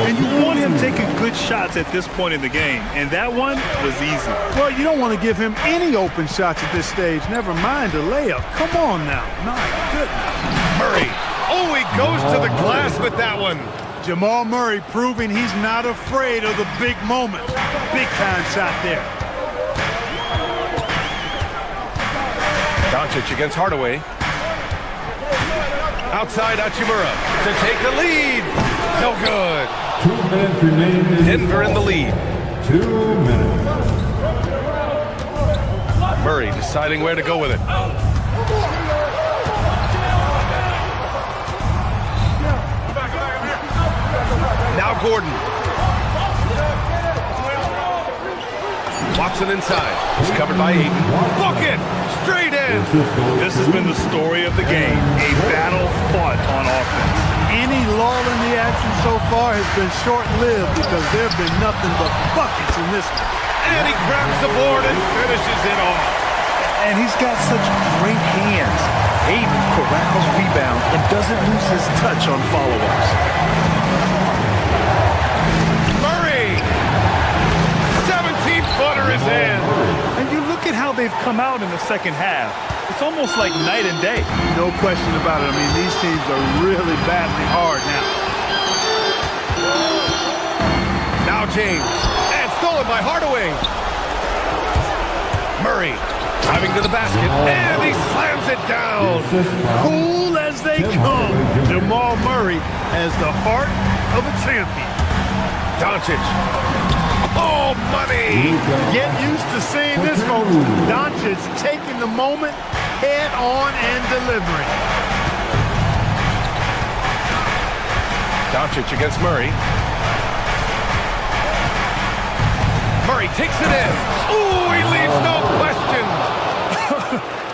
And you want him taking good shots at this point in the game, and that one was easy. Well, you don't want to give him any open shots at this stage, never mind a layup. Come on now. My goodness. Murray. Oh, he goes to the glass with that one. Jamal Murray proving he's not afraid of the big moment. Big time shot there. Doncic against Hardaway. Outside Hachimura to take the lead. No good. 2 minutes remaining. Denver in the lead. 2 minutes. Murray deciding where to go with it. Now Gordon. Watson inside. He's covered by Ayton. Bucket! Straight in! This has been the story of the game. A battle fought on offense. Any lull in the action so far has been short-lived because there have been nothing but buckets in this one. And he grabs the board and finishes it off. And he's got such great hands. Ayton corrals rebounds and doesn't lose his touch on follow-ups. Murray! 17-footer is in. And you look at how they've come out in the second half. It's almost like night and day. No question about it. I mean, these teams are really battling hard now. Now James. And stolen by Hardaway. Murray driving to the basket. And he slams it down. Cool as they come. Jamal Murray has the heart of a champion. Doncic. Oh, money! Get used to seeing this, folks. Doncic taking the moment head on and delivering. Doncic against Murray. Murray takes it in. Ooh, he leaves no question.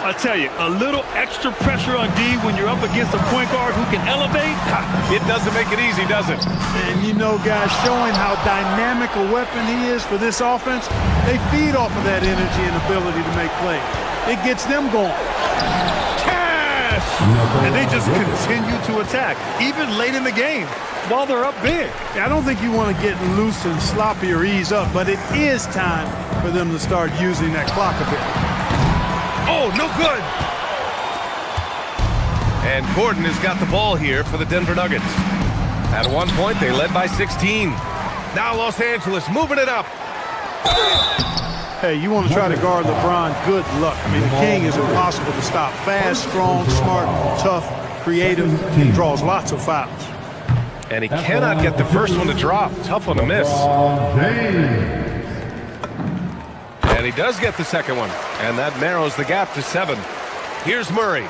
I tell you, a little extra pressure on D when you're up against a point guard who can elevate. It doesn't make it easy, does it? And you know, guys, showing how dynamic a weapon he is for this offense, they feed off of that energy and ability to make plays. It gets them going. Cash! And they just continue to attack, even late in the game, while they're up big. I don't think you want to get loose and sloppy or ease up, but it is time for them to start using that clock a bit. Oh, no good. And Gordon has got the ball here for the Denver Nuggets. At one point, they led by 16. Now Los Angeles moving it up. Hey, you want to try to guard LeBron, good luck. I mean, the King is impossible to stop. Fast, strong, smart, tough, creative, draws lots of fouls. And he cannot get the first one to drop. Tough one to miss. And he does get the second one. And that narrows the gap to 7. Here's Murray.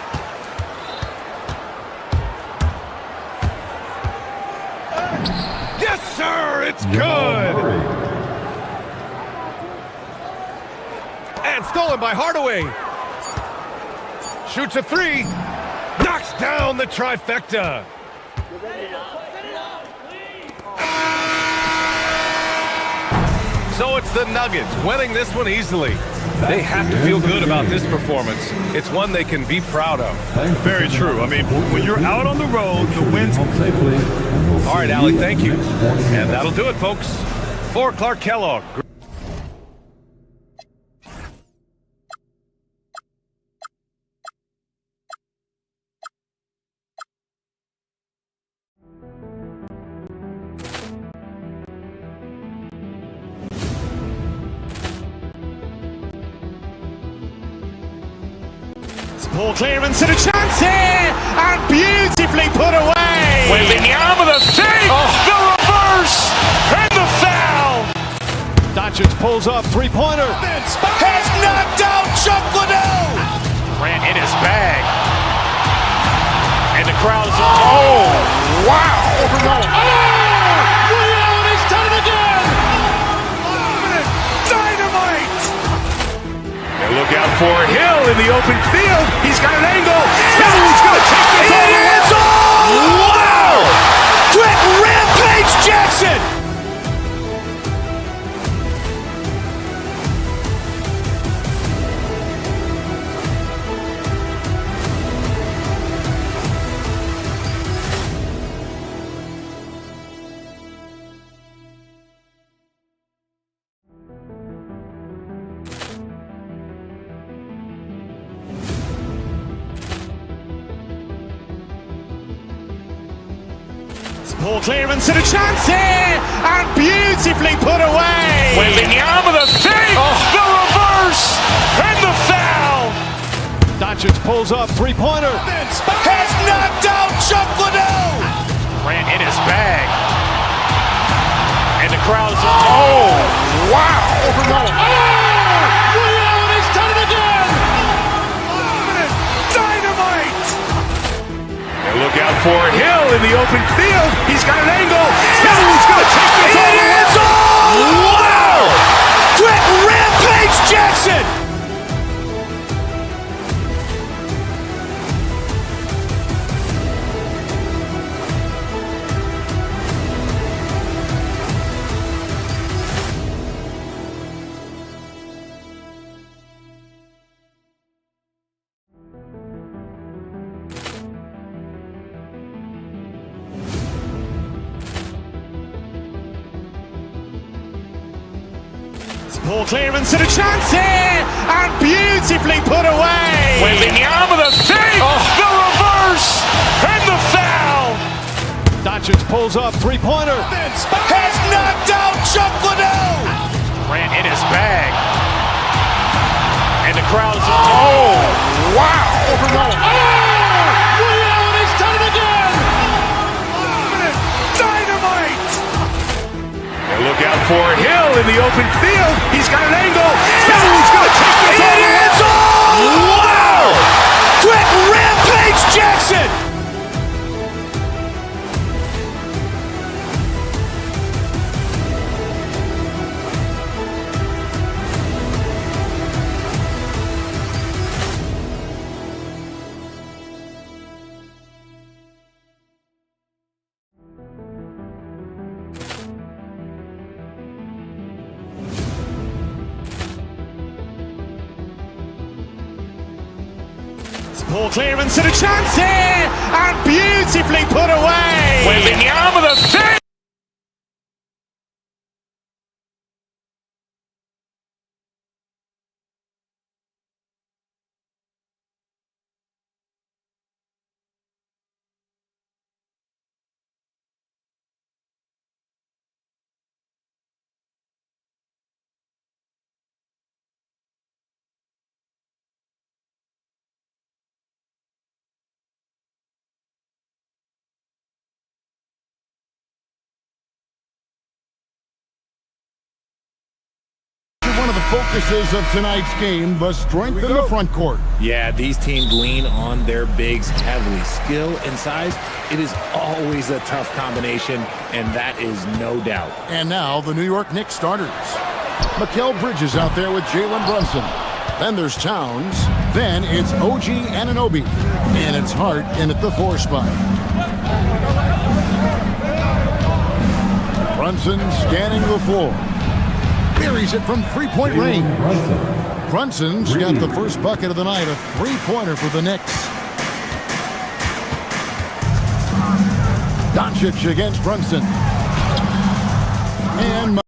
Yes, sir! It's good! And stolen by Hardaway. Shoots a 3. Knocks down the trifecta. So it's the Nuggets winning this one easily. They have to feel good about this performance. It's one they can be proud of. Very true. I mean, when you're out on the road, the wins. All right, Allie, thank you. And that'll do it, folks. For Clark Kellogg. Ball clearance and a chance here, and beautifully put away. Wembanyama the fake, the reverse, and the foul. Doncic pulls up, three-pointer. Has knocked out Chuck Liddell. Ran in his bag. And the crowd is, oh, wow. Ray Allen has done it again. Dynamite. And look out for Hill in the open field. He's got an angle. He's going to take this all the way. Wow. Quick Rampage Jackson. Ball clearance and a chance here, and beautifully put away. Wembanyama the fake, the reverse, and the foul. Doncic pulls up, three-pointer. Has knocked out Chuck Liddell. Ran in his bag. And the crowd is, oh, wow. Ray Allen has done it again. Dynamite. And look out for Hill in the open field. He's got an angle. Hill's going to take this all the way. Wow. Quick Rampage Jackson. Ball clearance and a chance here, and beautifully put away. Wembanyama the fake, the reverse, and the foul. Doncic pulls up, three-pointer. Has knocked out Chuck Liddell. Ran in his bag. And the crowd is, oh, wow. Ray Allen has done it again. Dynamite. And look out for Hill in the open field. He's got an angle. He's going to take this all the way. Wow. Quick Rampage Jackson. Ball clearance and a chance here, and beautifully put away. Wembanyama the fake. One of the focuses of tonight's game, the strength in the front court. Yeah, these teams lean on their bigs heavily. Skill and size, it is always a tough combination, and that is no doubt. And now the New York Knicks starters. Mikal Bridges out there with Jalen Brunson. Then there's Towns. Then it's OG Anunoby. And it's Hart in at the 4 spot. Brunson scanning the floor. buries it from three-point range. Brunson's got the first bucket of the night, a three-pointer for the Knicks. Doncic against Brunson. And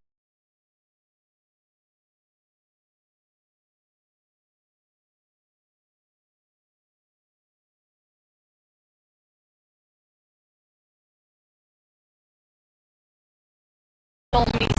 Only